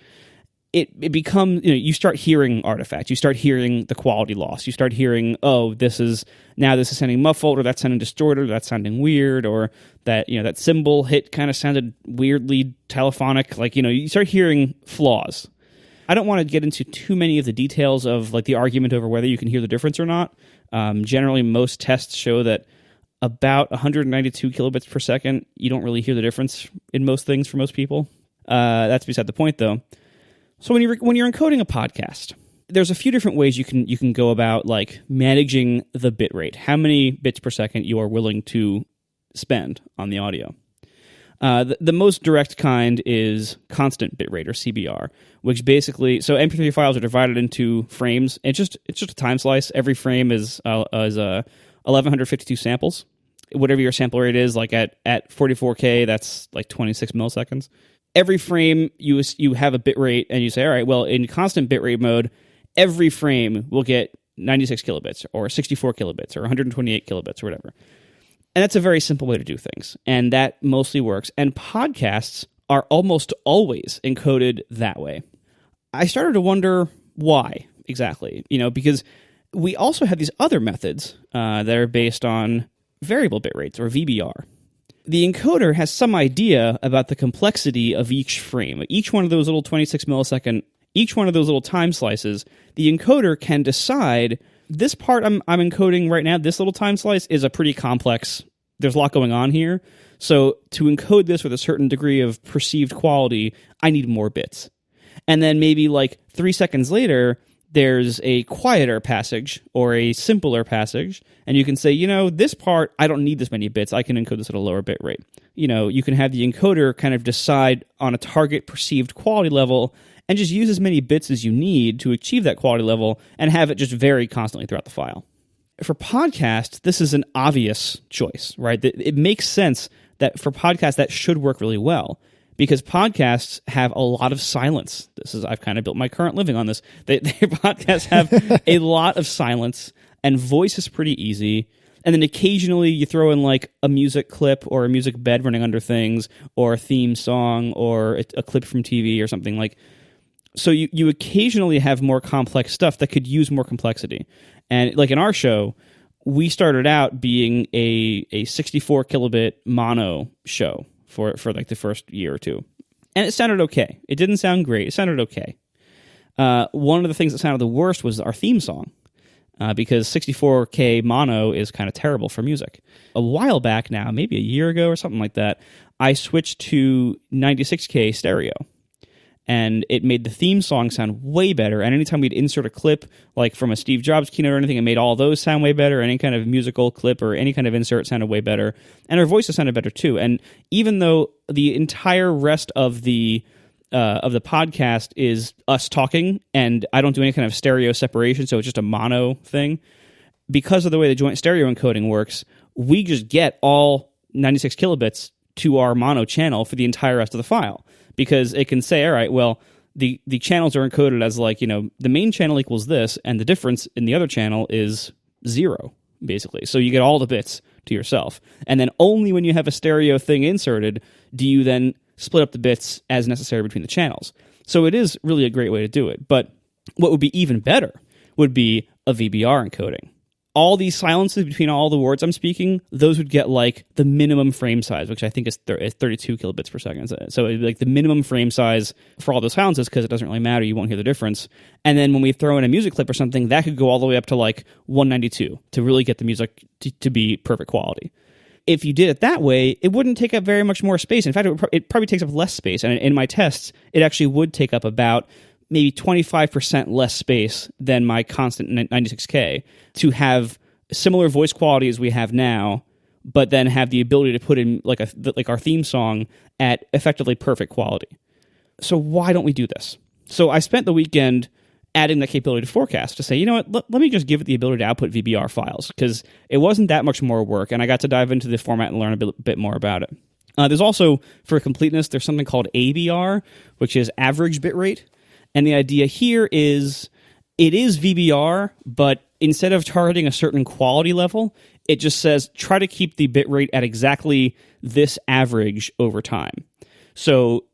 it becomes, you start hearing artifacts. You start hearing the quality loss. You start hearing, oh, this is sounding muffled, or that's sounding distorted, or that's sounding weird, or that, that cymbal hit kind of sounded weirdly telephonic. Like, you start hearing flaws. I don't want to get into too many of the details of like the argument over whether you can hear the difference or not. Generally, most tests show that about 192 kilobits per second, you don't really hear the difference in most things for most people. That's beside the point, though. So when you're encoding a podcast, there's a few different ways you can go about like managing the bit rate, how many bits per second you are willing to spend on the audio. The most direct kind is constant bit rate, or CBR, which basically, so MP3 files are divided into frames. It's just a time slice. Every frame is 1152 samples. Whatever your sample rate is, like at 44K, that's like 26 milliseconds. Every frame, you have a bit rate, and you say, all right, well, in constant bit rate mode, every frame will get 96 kilobits, or 64 kilobits, or 128 kilobits, or whatever. And that's a very simple way to do things, and that mostly works. And podcasts are almost always encoded that way. I started to wonder why exactly, because we also have these other methods that are based on variable bit rates, or VBR. The encoder has some idea about the complexity of each frame. Each one of those little 26 millisecond, each one of those little time slices, the encoder can decide, this part I'm encoding right now, this little time slice is a pretty complex, there's a lot going on here. So to encode this with a certain degree of perceived quality, I need more bits. And then maybe like 3 seconds later, there's a quieter passage or a simpler passage, and you can say, this part, I don't need this many bits. I can encode this at a lower bit rate. You can have the encoder kind of decide on a target perceived quality level and just use as many bits as you need to achieve that quality level and have it just vary constantly throughout the file. For podcasts, this is an obvious choice, right? It makes sense that for podcasts that should work really well, because podcasts have a lot of silence. I've kind of built my current living on this. Podcasts have a lot of silence, and voice is pretty easy. And then occasionally you throw in like a music clip or a music bed running under things, or a theme song, or a clip from TV or something like. So you occasionally have more complex stuff that could use more complexity. And like in our show, we started out being a 64 kilobit mono show for like the first year or two. And it sounded okay. It didn't sound great. It sounded okay. One of the things that sounded the worst was our theme song, because 64K mono is kind of terrible for music. A while back now, maybe a year ago or something like that, I switched to 96K stereo. And it made the theme song sound way better. And anytime we'd insert a clip, like from a Steve Jobs keynote or anything, it made all those sound way better. Any kind of musical clip or any kind of insert sounded way better. And our voices sounded better too. And even though the entire rest of the podcast is us talking, and I don't do any kind of stereo separation, so it's just a mono thing, because of the way the joint stereo encoding works, we just get all 96 kilobits to our mono channel for the entire rest of the file. Because it can say, all right, well, the channels are encoded as like, the main channel equals this, and the difference in the other channel is 0, basically. So you get all the bits to yourself. And then only when you have a stereo thing inserted do you then split up the bits as necessary between the channels. So it is really a great way to do it. But what would be even better would be a VBR encoding. All these silences between all the words I'm speaking, those would get like the minimum frame size, which I think is 32 kilobits per second. So it'd be like the minimum frame size for all those silences, because it doesn't really matter. You won't hear the difference. And then when we throw in a music clip or something, that could go all the way up to like 192 to really get the music to be perfect quality. If you did it that way, it wouldn't take up very much more space. In fact, it probably takes up less space. And in my tests, it actually would take up about maybe 25% less space than my constant 96K to have similar voice quality as we have now, but then have the ability to put in like our theme song at effectively perfect quality. So why don't we do this? So I spent the weekend adding that capability to Forecast to say, you know what, let me just give it the ability to output VBR files, because it wasn't that much more work, and I got to dive into the format and learn a bit more about it. There's also, for completeness, there's something called ABR, which is average bitrate, and the idea here is it is VBR, but instead of targeting a certain quality level, it just says try to keep the bitrate at exactly this average over time. So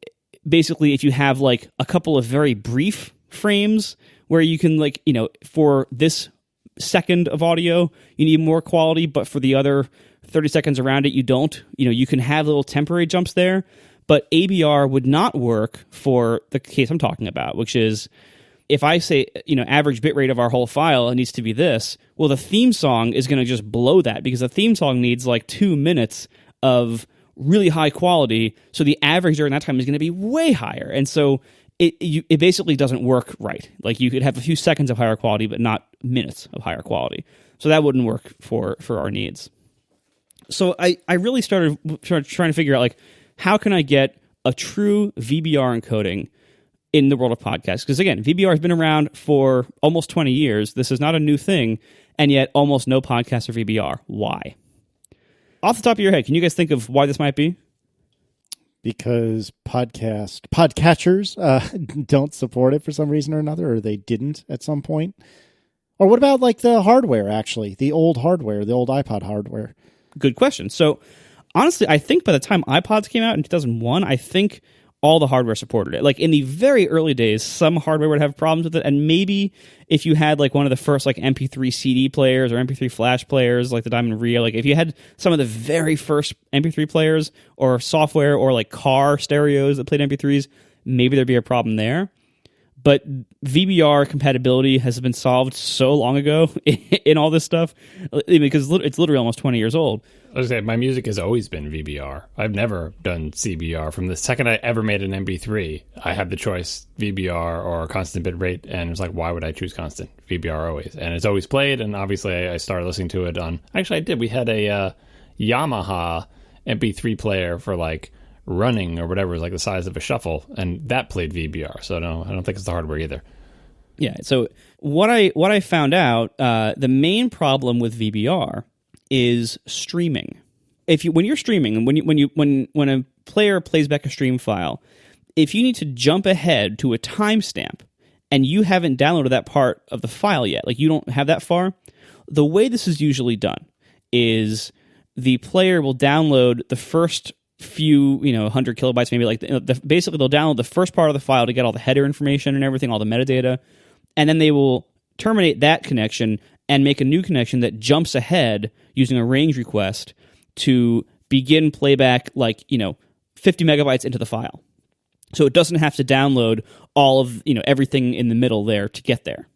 basically, if you have like a couple of very brief frames where you can, like, you know, for this second of audio you need more quality, but for the other 30 seconds around it you don't, you know, you can have little temporary jumps there. But ABR would not work for the case I'm talking about, which is if I say, you know, average bitrate of our whole file, it needs to be this, well, the theme song is going to just blow that, because the theme song needs like 2 minutes of really high quality, so the average during that time is going to be way higher. And so it basically doesn't work right. Like, you could have a few seconds of higher quality, but not minutes of higher quality. So that wouldn't work for our needs. So I really started trying to figure out, like, how can I get a true VBR encoding in the world of podcasts? Because again, VBR has been around for almost 20 years. This is not a new thing, and yet almost no podcasts are VBR. Why? Off the top of your head, can you guys think of why this might be? Because podcatchers don't support it for some reason or another, or they didn't at some point. Or what about like the hardware, actually, the old hardware, the old iPod hardware? Good question. So honestly, I think by the time iPods came out in 2001, I think all the hardware supported it. Like, in the very early days, some hardware would have problems with it, and maybe if you had like one of the first like MP3 CD players or MP3 flash players, like the Diamond Rio, like if you had some of the very first MP3 players or software or like car stereos that played MP3s, maybe there'd be a problem there. But VBR compatibility has been solved so long ago in all this stuff, because it's literally almost 20 years old. I was gonna say, my music has always been VBR. I've never done CBR. From the second I ever made an MP3, I had the choice VBR or constant bit rate, and it was like, why would I choose constant? VBR always. And it's always played, and obviously I started listening to it on... Actually, I did. We had a Yamaha MP3 player for like running or whatever, was like the size of a shuffle, and that played VBR. So no, I don't think it's the hardware either. Yeah. So what I found out, the main problem with VBR is streaming. When you're streaming, and when a player plays back a stream file, if you need to jump ahead to a timestamp and you haven't downloaded that part of the file yet, like you don't have that far, the way this is usually done is the player will download the first few, 100 kilobytes, maybe, like basically they'll download the first part of the file to get all the header information and everything, all the metadata, and then they will terminate that connection and make a new connection that jumps ahead using a range request to begin playback 50 megabytes into the file. So it doesn't have to download all of, everything in the middle there to get there.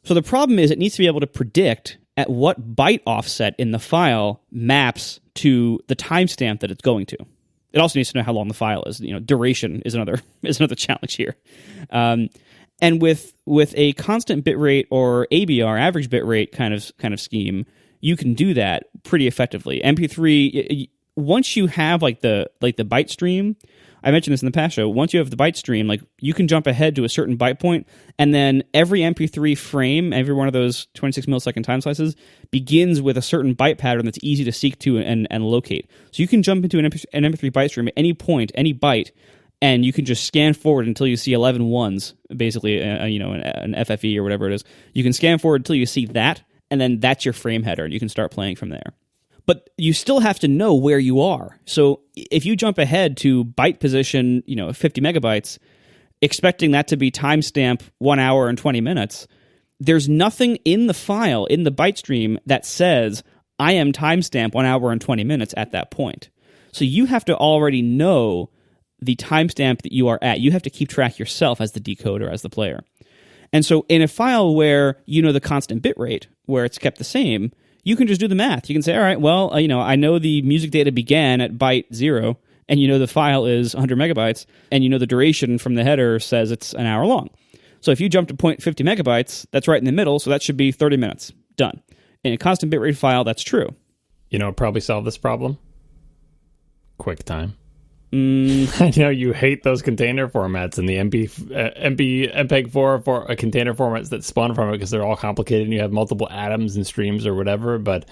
So the problem is it needs to be able to predict at what byte offset in the file maps to the timestamp that it's going to. It also needs to know how long the file is. Duration is another challenge here. And with a constant bitrate or ABR, average bitrate kind of scheme, you can do that pretty effectively. MP3, once you have the byte stream, I mentioned this in the past show, once you have the byte stream, you can jump ahead to a certain byte point, and then every MP3 frame, every one of those 26 millisecond time slices, begins with a certain byte pattern that's easy to seek to and locate. So you can jump into an MP3 byte stream at any point, any byte, and you can just scan forward until you see 11 ones, basically, an FFE or whatever it is. You can scan forward until you see that, and then that's your frame header, and you can start playing from there. But you still have to know where you are. So if you jump ahead to byte position, 50 megabytes, expecting that to be timestamp 1 hour and 20 minutes, there's nothing in the file, in the byte stream, that says, I am timestamp 1 hour and 20 minutes at that point. So you have to already know the timestamp that you are at. You have to keep track yourself as the decoder, as the player. And so in a file where you know the constant bit rate, where it's kept the same, you can just do the math. You can say, all right, well, I know the music data began at byte 0, and the file is 100 megabytes, and the duration from the header says it's an hour long. So if you jump to 50 megabytes, that's right in the middle, so that should be 30 minutes. Done. In a constant bitrate file, that's true. You know what probably solved this problem? QuickTime. I know you hate those container formats and the MPEG-4 for container formats that spawn from it because they're all complicated and you have multiple atoms and streams or whatever, but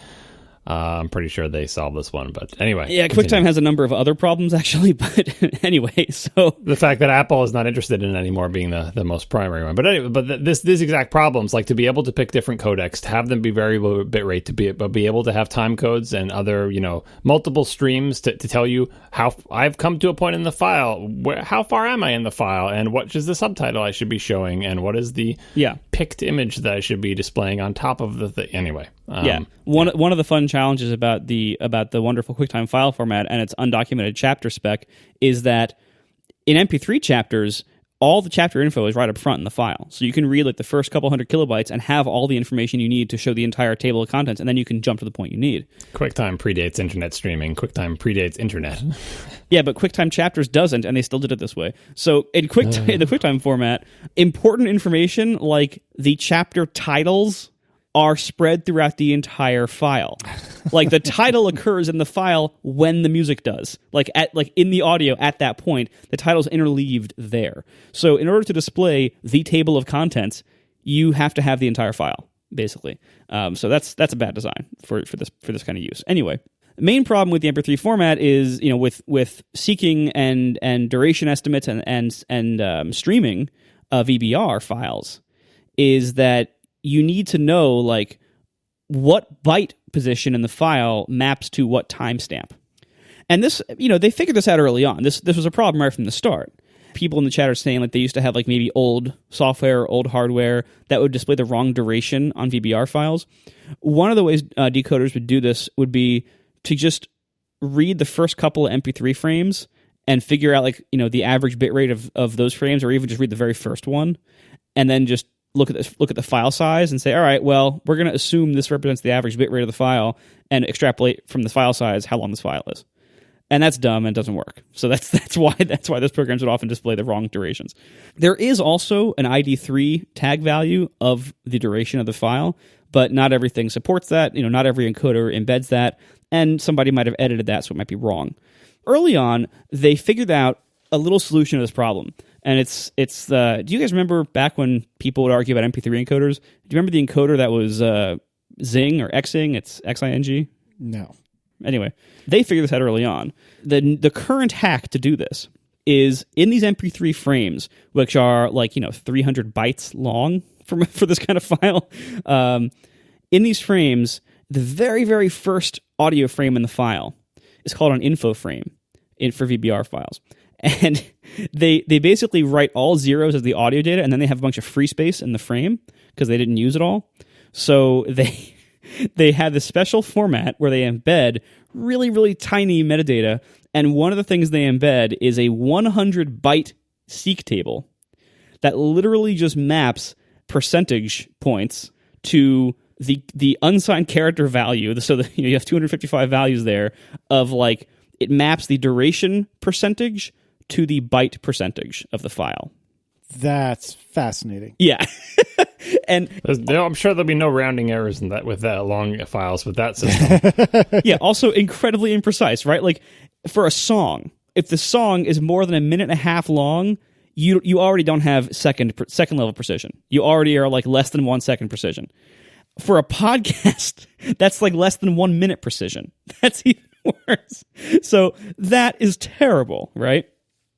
I'm pretty sure they solved this one. But anyway. Yeah, QuickTime has a number of other problems, actually. But anyway, so... The fact that Apple is not interested in it anymore being the most primary one. But anyway, this exact problems, like to be able to pick different codecs, to have them be variable bit rate, to be able to have time codes and other, multiple streams to tell you how I've come to a point in the file, how far am I in the file, and what is the subtitle I should be showing, and what is the picked image that I should be displaying on top of the thing. Anyway. One of the fun challenges about the wonderful QuickTime file format and its undocumented chapter spec is that in MP3 chapters, all the chapter info is right up front in the file. So you can read like the first couple hundred kilobytes and have all the information you need to show the entire table of contents, and then you can jump to the point you need. QuickTime predates internet streaming. QuickTime predates internet. Yeah, but QuickTime chapters doesn't, and they still did it this way. So in the QuickTime format, important information like the chapter titles are spread throughout the entire file. Like the title occurs in the file when the music does. Like in the audio at that point, the title's interleaved there. So in order to display the table of contents, you have to have the entire file, basically. So that's a bad design for this kind of use. Anyway, the main problem with the MP3 format is, with seeking and duration estimates and streaming VBR files, is that you need to know like what byte position in the file maps to what timestamp. And this, they figured this out early on. This was a problem right from the start. People in the chat are saying like they used to have like maybe old software, old hardware that would display the wrong duration on VBR files. One of the ways decoders would do this would be to just read the first couple of MP3 frames and figure out like, the average bit rate of those frames, or even just read the very first one, and then just look at the file size and say, all right, well, we're going to assume this represents the average bit rate of the file and extrapolate from the file size how long this file is. And that's dumb and doesn't work. So that's why those programs would often display the wrong durations. There is also an ID3 tag value of the duration of the file, but not everything supports that. Not every encoder embeds that, and somebody might have edited that, so it might be wrong. Early on, they figured out a little solution to this problem. And it's do you guys remember back when people would argue about MP3 encoders? Do you remember the encoder that was Zing or Xing? It's Xing? No. Anyway, they figured this out early on. The current hack to do this is in these MP3 frames, which are like 300 bytes long for this kind of file. In these frames, the very, very first audio frame in the file is called an info frame for VBR files. And they basically write all zeros as the audio data, and then they have a bunch of free space in the frame because they didn't use it all. So they have this special format where they embed really, really tiny metadata, and one of the things they embed is a 100-byte seek table that literally just maps percentage points to the unsigned character value. So you have 255 values there of like, it maps the duration percentage to the byte percentage of the file. That's fascinating. Yeah. And I'm sure there'll be no rounding errors in that with that long files with that system. Yeah, also incredibly imprecise, right? Like for a song, if the song is more than a minute and a half long, you already don't have second level precision. You already are like less than 1 second precision. For a podcast, that's like less than 1 minute precision. That's even worse. So that is terrible, right?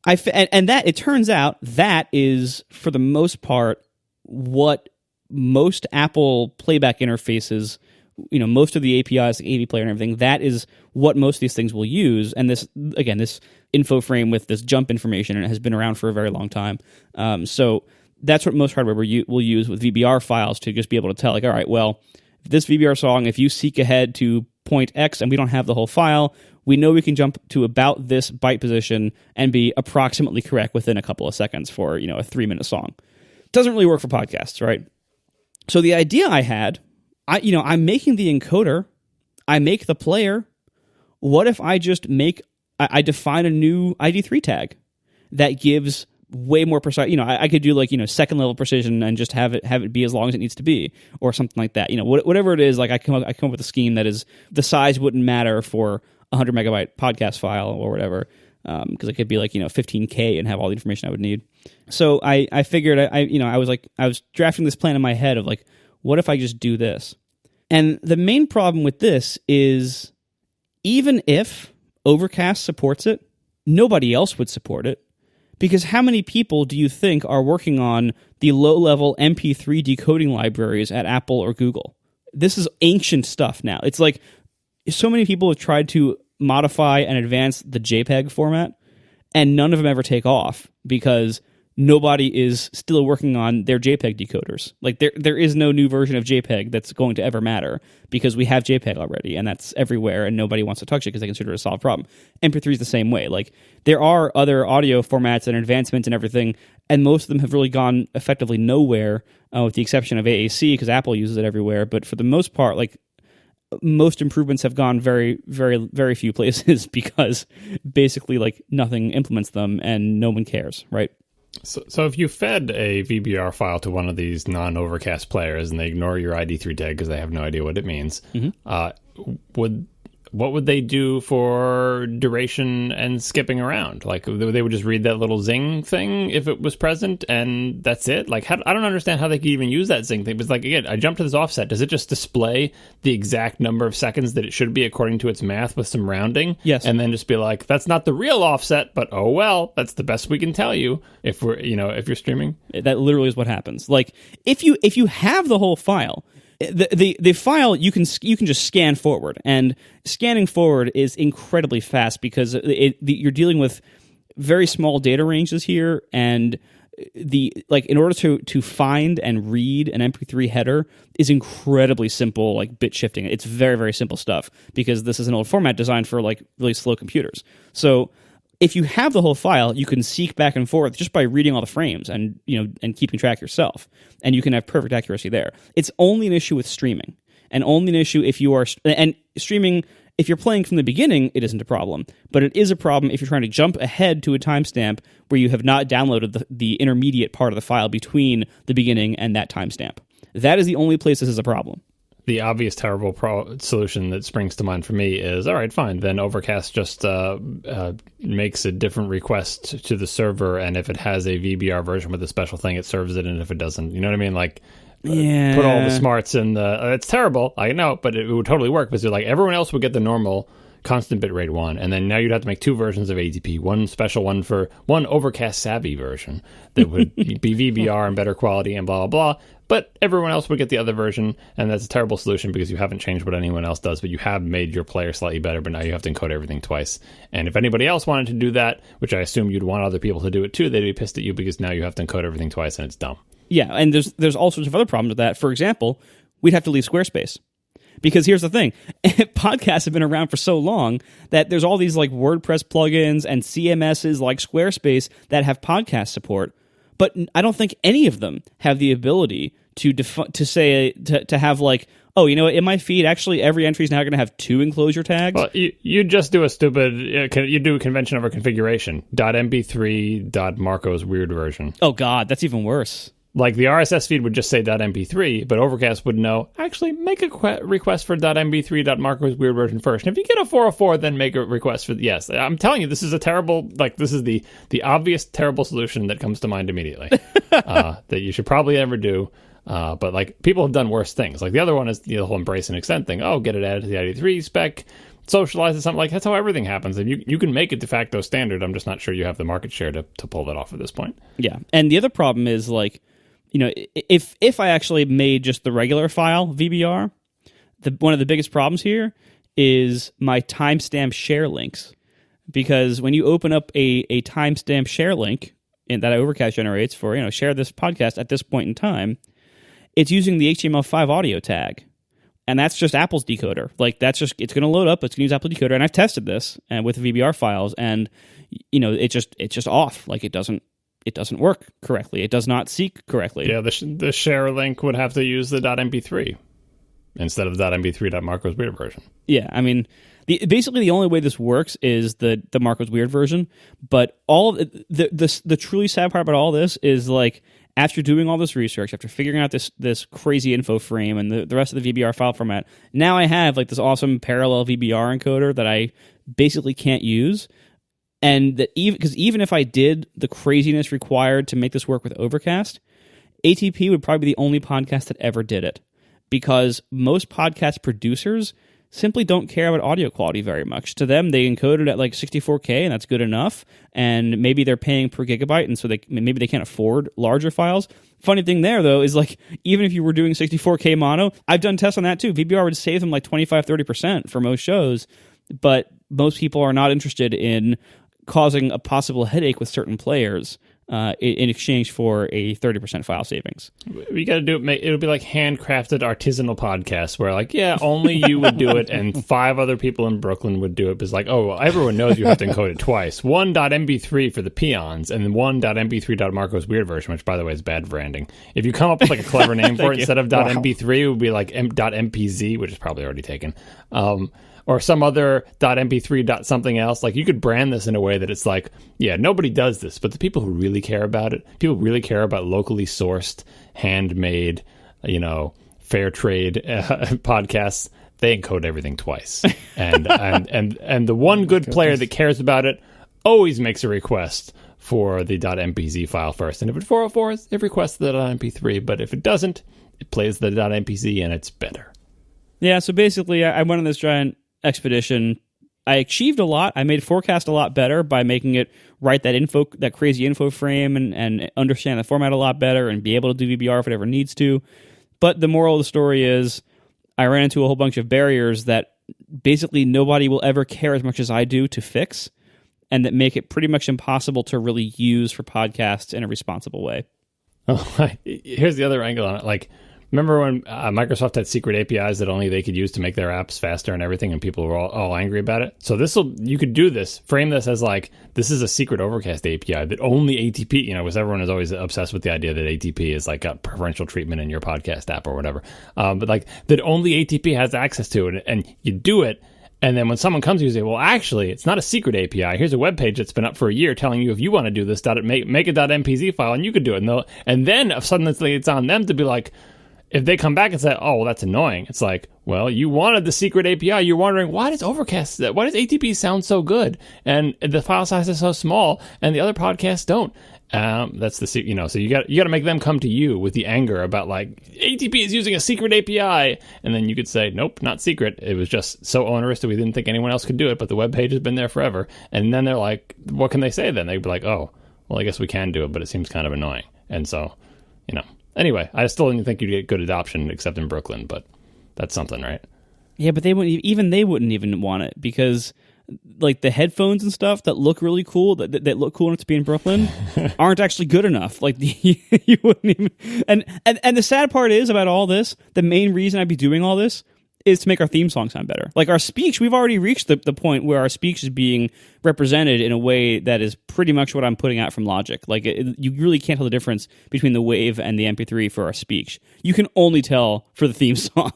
And that, it turns out, that is, for the most part, what most Apple playback interfaces, most of the APIs, the AV player and everything, that is what most of these things will use. And this info frame with this jump information, and it has been around for a very long time. So that's what most hardware will use with VBR files, to just be able to tell, like, all right, well, this VBR song, if you seek ahead to point X and we don't have the whole file, we know we can jump to about this byte position and be approximately correct within a couple of seconds for, a 3-minute song. Doesn't really work for podcasts, right? So the idea I had, I'm making the encoder, I make the player. What if I just I define a new ID3 tag that gives way more precise. I could do like second level precision and just have it be as long as it needs to be, or something like that. Whatever it is, like I come up with a scheme that is the size wouldn't matter for a 100 megabyte podcast file or whatever, because it could be like 15K and have all the information I would need. So I figured I was drafting this plan in my head of like, what if I just do this? And the main problem with this is, even if Overcast supports it, nobody else would support it. Because how many people do you think are working on the low-level MP3 decoding libraries at Apple or Google? This is ancient stuff now. It's like so many people have tried to modify and advance the JPEG format, and none of them ever take off because nobody is still working on their JPEG decoders. Like there is no new version of JPEG that's going to ever matter because we have JPEG already, and that's everywhere, and nobody wants to touch it because they consider it a solved problem. MP3 is the same way. Like there are other audio formats and advancements and everything, and most of them have really gone effectively nowhere, with the exception of AAC because Apple uses it everywhere. But for the most part, like most improvements have gone very, very, very few places because basically like nothing implements them and no one cares, right? So if you fed a VBR file to one of these non-Overcast players and they ignore your ID3 tag because they have no idea what it means, what would they do for duration and skipping around? Like they would just read that little zing thing if it was present, and that's it? Like I don't understand how they could even use that zing thing. But it's like, again, I jumped to this offset. Does it just display the exact number of seconds that it should be according to its math with some rounding? Yes. And then just be like, that's not the real offset, but oh well, that's the best we can tell you if we're if you're streaming. That literally is what happens. Like if you have the whole file, the file you can just scan forward, and scanning forward is incredibly fast because you're dealing with very small data ranges here, and in order to find and read an MP3 header is incredibly simple, like bit shifting. It's very, very simple stuff because this is an old format designed for like really slow computers. So if you have the whole file, you can seek back and forth just by reading all the frames and keeping track yourself, and you can have perfect accuracy there. It's only an issue with streaming, and only an issue if you are streaming. If you're playing from the beginning, it isn't a problem, but it is a problem if you're trying to jump ahead to a timestamp where you have not downloaded the intermediate part of the file between the beginning and that timestamp. That is the only place this is a problem. The obvious terrible solution that springs to mind for me is, all right, fine, then Overcast just makes a different request to the server, and if it has a VBR version with a special thing, it serves it, and if it doesn't, you know what I mean? Like, yeah. Put all the smarts in the... it's terrible, I know, but it would totally work, because like everyone else would get the normal constant bitrate one, and then now you'd have to make two versions of ATP, one special one for one Overcast savvy version that would be VBR and better quality and blah, blah, blah. But everyone else would get the other version, and that's a terrible solution because you haven't changed what anyone else does, but you have made your player slightly better, but now you have to encode everything twice. And if anybody else wanted to do that, which I assume you'd want other people to do it too, they'd be pissed at you because now you have to encode everything twice, and it's dumb. Yeah, and there's all sorts of other problems with that. For example, we'd have to leave Squarespace. Because here's the thing, podcasts have been around for so long that there's all these like WordPress plugins and CMSs like Squarespace that have podcast support, but I don't think any of them have the ability to have like, oh, you know what, in my feed, actually every entry is now going to have two enclosure tags. Well, you just do a stupid, you do a convention over configuration, .mp3, .marco's weird version. Oh God, that's even worse. Like the RSS feed would just say .mp3, but Overcast would know, actually make a request for .mp3, .marco's weird version first. And if you get a 404, then make a request for, yes. I'm telling you, this is a terrible, like this is the obvious terrible solution that comes to mind immediately that you should probably never do. But like people have done worse things. Like the other one is the whole embrace and extend thing. Oh, get it added to the ID3 spec, socialize it, something like that's how everything happens. And you can make it de facto standard. I'm just not sure you have the market share to pull that off at this point. Yeah. And the other problem is like, you know, if I actually made just the regular file VBR, one of the biggest problems here is my timestamp share links. Because when you open up a timestamp share link that Overcast generates for, you know, share this podcast at this point in time, it's using the HTML5 audio tag. And that's just Apple's decoder. Like that's just, it's going to load up, it's going to use Apple decoder. And I've tested this and with VBR files, and you know, it's just off. Like it doesn't work correctly. It does not seek correctly. Yeah, the share link would have to use the .mp3. instead of .mp3.Marco's weird version. Yeah, I mean, basically the only way this works is the Marco's weird version. But all of the truly sad part about all this is like, after doing all this research, after figuring out this crazy info frame and the rest of the VBR file format, now I have like this awesome parallel VBR encoder that I basically can't use. And that even if I did the craziness required to make this work with Overcast, ATP would probably be the only podcast that ever did it, because most podcast producers simply don't care about audio quality very much. To them, they encode it at like 64K, and that's good enough. And maybe they're paying per gigabyte, and so maybe they can't afford larger files. Funny thing there, though, is like, even if you were doing 64K mono, I've done tests on that too. VBR would save them like 25-30% for most shows, but most people are not interested in causing a possible headache with certain players in exchange for a 30% file savings. We got to do it. It'll be like handcrafted artisanal podcasts where, like, yeah, only you would do it, and 5 other people in Brooklyn would do it. It's like, oh, well, everyone knows you have to encode it twice. 1.mp3 for the peons, and then 1.mp3.Marco's weird version, which, by the way, is bad branding. If you come up with like a clever name for it, instead of .mp3, it would be like .mpz, which is probably already taken. Or some other .mp3 something else. Like, you could brand this in a way that it's like, yeah, nobody does this, but the people who really care about it, people really care about locally sourced, handmade, fair trade podcasts, they encode everything twice. And the one good player that cares about it always makes a request for the .mpz file first. And if it's 404s, it requests the .mp3, but if it doesn't, it plays the .mpz and it's better. Yeah, so basically I went on this giant expedition. I achieved a lot. I made Forecast a lot better by making it write that crazy info frame and understand the format a lot better and be able to do VBR if it ever needs to. But the moral of the story is I ran into a whole bunch of barriers that basically nobody will ever care as much as I do to fix, and that make it pretty much impossible to really use for podcasts in a responsible way. Oh, here's the other angle on it. Like, remember when Microsoft had secret APIs that only they could use to make their apps faster and everything, and people were all angry about it? So you could do this, frame this as like, this is a secret Overcast API that only ATP, because everyone is always obsessed with the idea that ATP is like got preferential treatment in your podcast app or whatever. But like, that only ATP has access to it, and you do it. And then when someone comes to you and say, well, actually, it's not a secret API. Here's a web page that's been up for a year telling you if you want to do this, make a .mpz file, and you could do it. And then suddenly it's on them to be like, if they come back and say, oh, well, that's annoying, it's like, well, you wanted the secret API. You're wondering, why does ATP sound so good? And the file size is so small, and the other podcasts don't. That's so you got to make them come to you with the anger about like, ATP is using a secret API. And then you could say, nope, not secret. It was just so onerous that we didn't think anyone else could do it, but the web page has been there forever. And then they're like, what can they say then? They'd be like, oh, well, I guess we can do it, but it seems kind of annoying. And so, Anyway, I still didn't think you'd get good adoption except in Brooklyn, but that's something, right? Yeah, but they wouldn't even want it, because like the headphones and stuff that look really cool, that look cool enough to be in Brooklyn, aren't actually good enough. Like you wouldn't even. And the sad part is about all this, the main reason I'd be doing all this is to make our theme song sound better. Like our speech, we've already reached the point where our speech is being represented in a way that is pretty much what I'm putting out from Logic. Like you really can't tell the difference between the Wave and the MP3 for our speech. You can only tell for the theme song.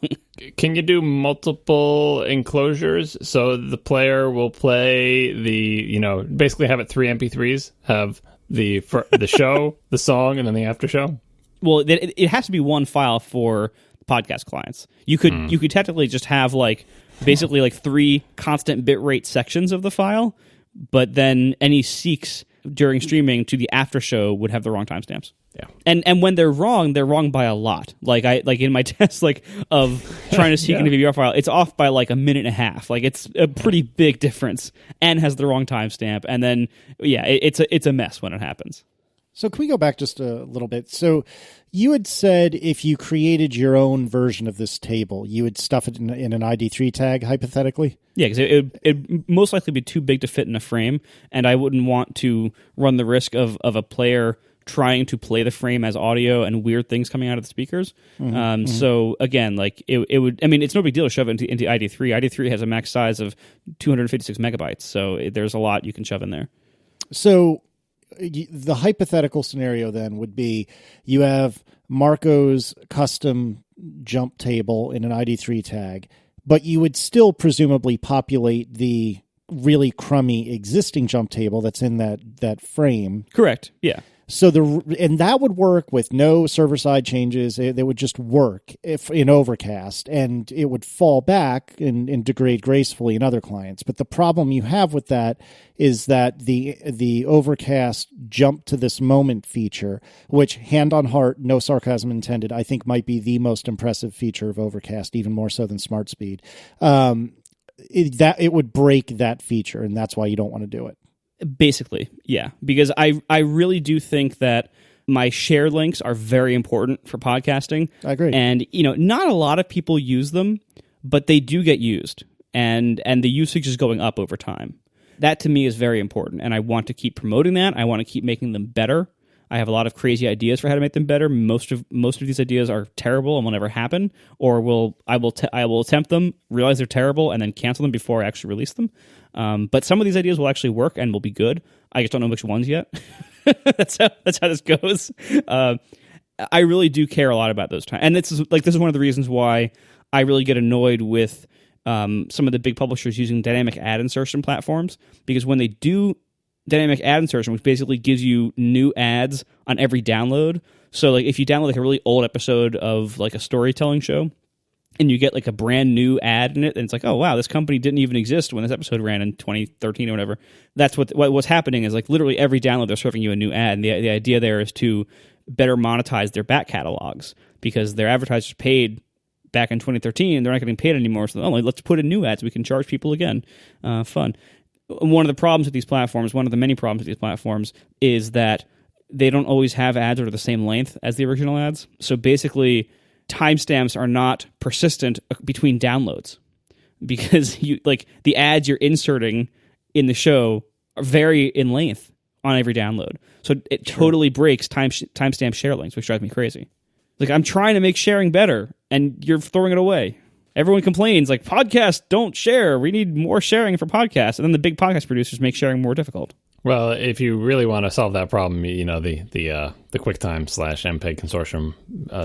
Can you do multiple enclosures so the player will play basically have it 3 MP3s, have the show, the song, and then the after show? Well, it has to be one file for podcast clients. You could technically just have basically 3 constant bitrate sections of the file, but then any seeks during streaming to the after show would have the wrong timestamps. Yeah. And when they're wrong by a lot. Like in my test of trying to seek into VBR file, it's off by a minute and a half. Like it's a pretty big difference and has the wrong timestamp. And then it's a mess when it happens. So can we go back just a little bit? So you had said if you created your own version of this table, you would stuff it in an ID3 tag, hypothetically? Yeah, because it'd most likely be too big to fit in a frame, and I wouldn't want to run the risk of a player trying to play the frame as audio and weird things coming out of the speakers. So again, it would, I mean, it's no big deal to shove it into ID3. ID3 has a max size of 256 megabytes, so there's a lot you can shove in there. So the hypothetical scenario then would be you have Marco's custom jump table in an ID3 tag, but you would still presumably populate the really crummy existing jump table that's in that frame. Correct. Yeah. So and that would work with no server-side changes. It would just work if in Overcast, and it would fall back and degrade gracefully in other clients. But the problem you have with that is that the Overcast jump to this moment feature, which, hand on heart, no sarcasm intended, I think might be the most impressive feature of Overcast, even more so than Smart Speed. It would break that feature, and that's why you don't want to do it. Basically, yeah, because I really do think that my share links are very important for podcasting. I agree. And, not a lot of people use them, but they do get used, and the usage is going up over time. That to me is very important, and I want to keep promoting that. I want to keep making them better. I have a lot of crazy ideas for how to make them better. Most of these ideas are terrible and will never happen, or I will attempt them, realize they're terrible, and then cancel them before I actually release them. But some of these ideas will actually work and will be good. I just don't know which ones yet. That's how this goes. I really do care a lot about those times, and this is one of the reasons why I really get annoyed with some of the big publishers using dynamic ad insertion platforms, because when they do dynamic ad insertion, which basically gives you new ads on every download. So if you download a really old episode of a storytelling show and you get a brand new ad in it, and it's oh wow, this company didn't even exist when this episode ran in 2013 or whatever. That's what's happening is literally every download they're serving you a new ad. And the idea there is to better monetize their back catalogs, because their advertisers paid back in 2013 and they're not getting paid anymore. So let's put in new ads. We can charge people again. Fun. One of the problems with these platforms, one of the many problems with these platforms, is that they don't always have ads that are the same length as the original ads. So basically, timestamps are not persistent between downloads, because the ads you're inserting in the show vary in length on every download. So it totally breaks timestamp share links, which drives me crazy. I'm trying to make sharing better, and you're throwing it away. Everyone complains, podcasts don't share. We need more sharing for podcasts. And then the big podcast producers make sharing more difficult. Well, if you really want to solve that problem, the QuickTime /MPEG consortium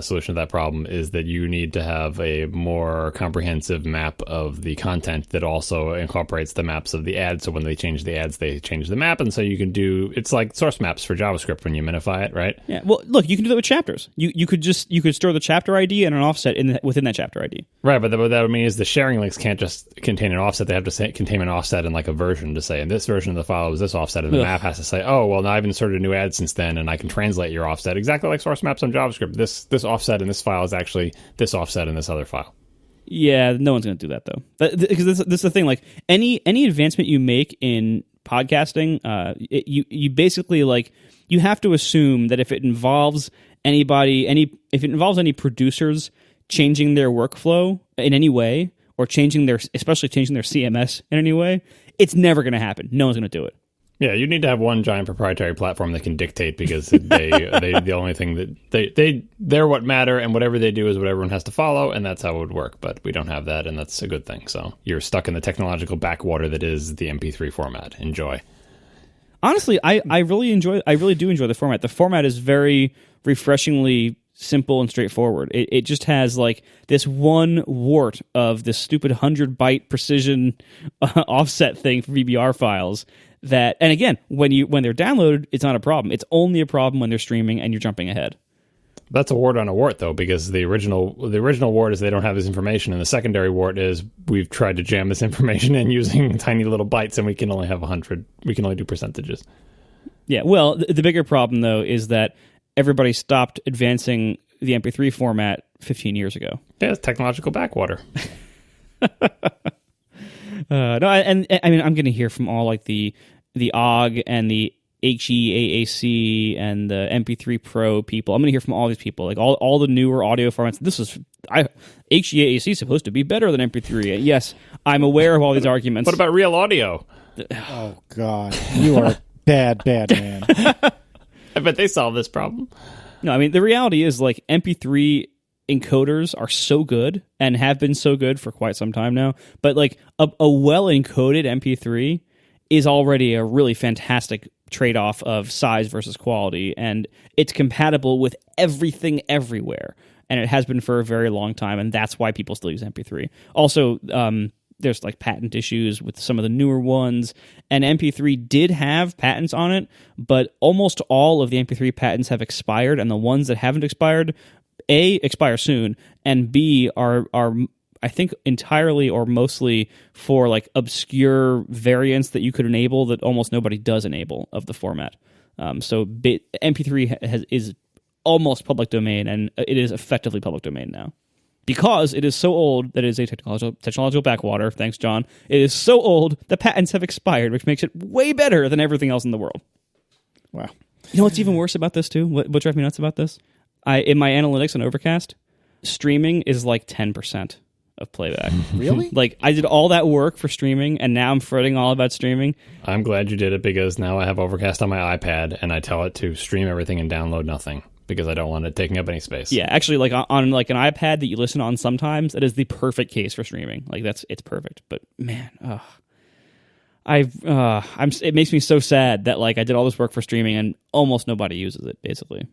solution to that problem is that you need to have a more comprehensive map of the content that also incorporates the maps of the ads. So when they change the ads, they change the map. And so you can it's like source maps for JavaScript when you minify it, right? Yeah. Well, look, you can do that with chapters. You could store the chapter ID and an offset within that chapter ID. Right, but what that would mean is the sharing links can't just contain an offset. They have to contain an offset in a version to say, in this version of the file is this offset, and the map has to say, oh, well, now I've inserted a new ad since then, and I can translate your offset exactly like source maps on JavaScript. This offset in this file is actually this offset in this other file. Yeah, no one's going to do that, though. Because this is the thing. Any advancement you make in podcasting, you basically you have to assume that if it involves any producers changing their workflow in any way, or especially changing their CMS in any way, it's never going to happen. No one's going to do it. Yeah, you need to have one giant proprietary platform that can dictate, because they the only thing that they're what matter, and whatever they do is what everyone has to follow, and that's how it would work. But we don't have that, and that's a good thing. So you're stuck in the technological backwater that is the MP3 format. Enjoy. Honestly, I really do enjoy the format. The format is very refreshingly simple and straightforward. It just has this one wart of this stupid 100-byte precision offset thing for VBR files. That, and again, when they're downloaded, it's not a problem. It's only a problem when they're streaming and you're jumping ahead. That's a wart on a wart, though, because the original wart is they don't have this information, and the secondary wart is we've tried to jam this information in using tiny little bytes, and we can only have 100. We can only do percentages. Yeah, well, the bigger problem, though, is that everybody stopped advancing the MP3 format 15 years ago. Yeah, it's technological backwater. No, and I mean, I'm going to hear from all the OGG and the HEAAC and the MP3 Pro people. I'm going to hear from all these people, all the newer audio formats. HEAAC is supposed to be better than MP3. Yes, I'm aware of all these arguments. What about real audio? Oh, God. You are a bad man. I bet they solve this problem. No, I mean, the reality is MP3 encoders are so good and have been so good for quite some time now. But a well-encoded MP3 is already a really fantastic trade-off of size versus quality, and it's compatible with everything everywhere, and it has been for a very long time, and that's why people still use MP3. Also, there's like patent issues with some of the newer ones, and MP3 did have patents on it, but almost all of the MP3 patents have expired, and the ones that haven't expired, A, expire soon, and B, are I think entirely or mostly for like obscure variants that you could enable that almost nobody does enable of the format. So MP3 is almost public domain, and it is effectively public domain now. Because it is so old that it is a technological backwater, thanks, John. It is so old that patents have expired, which makes it way better than everything else in the world. Wow. You know what's even worse about this, too? What drives me nuts about this? In my analytics on Overcast, streaming is like 10% of playback. Really? Like, I did all that work for streaming, and now I'm fretting all about streaming. I'm glad you did it, because now I have Overcast on my iPad, and I tell it to stream everything and download nothing, because I don't want it taking up any space. Yeah, actually, like on like an iPad that you listen on sometimes, that is the perfect case for streaming. Like, it's perfect. But man, it makes me so sad that like I did all this work for streaming and almost nobody uses it, basically.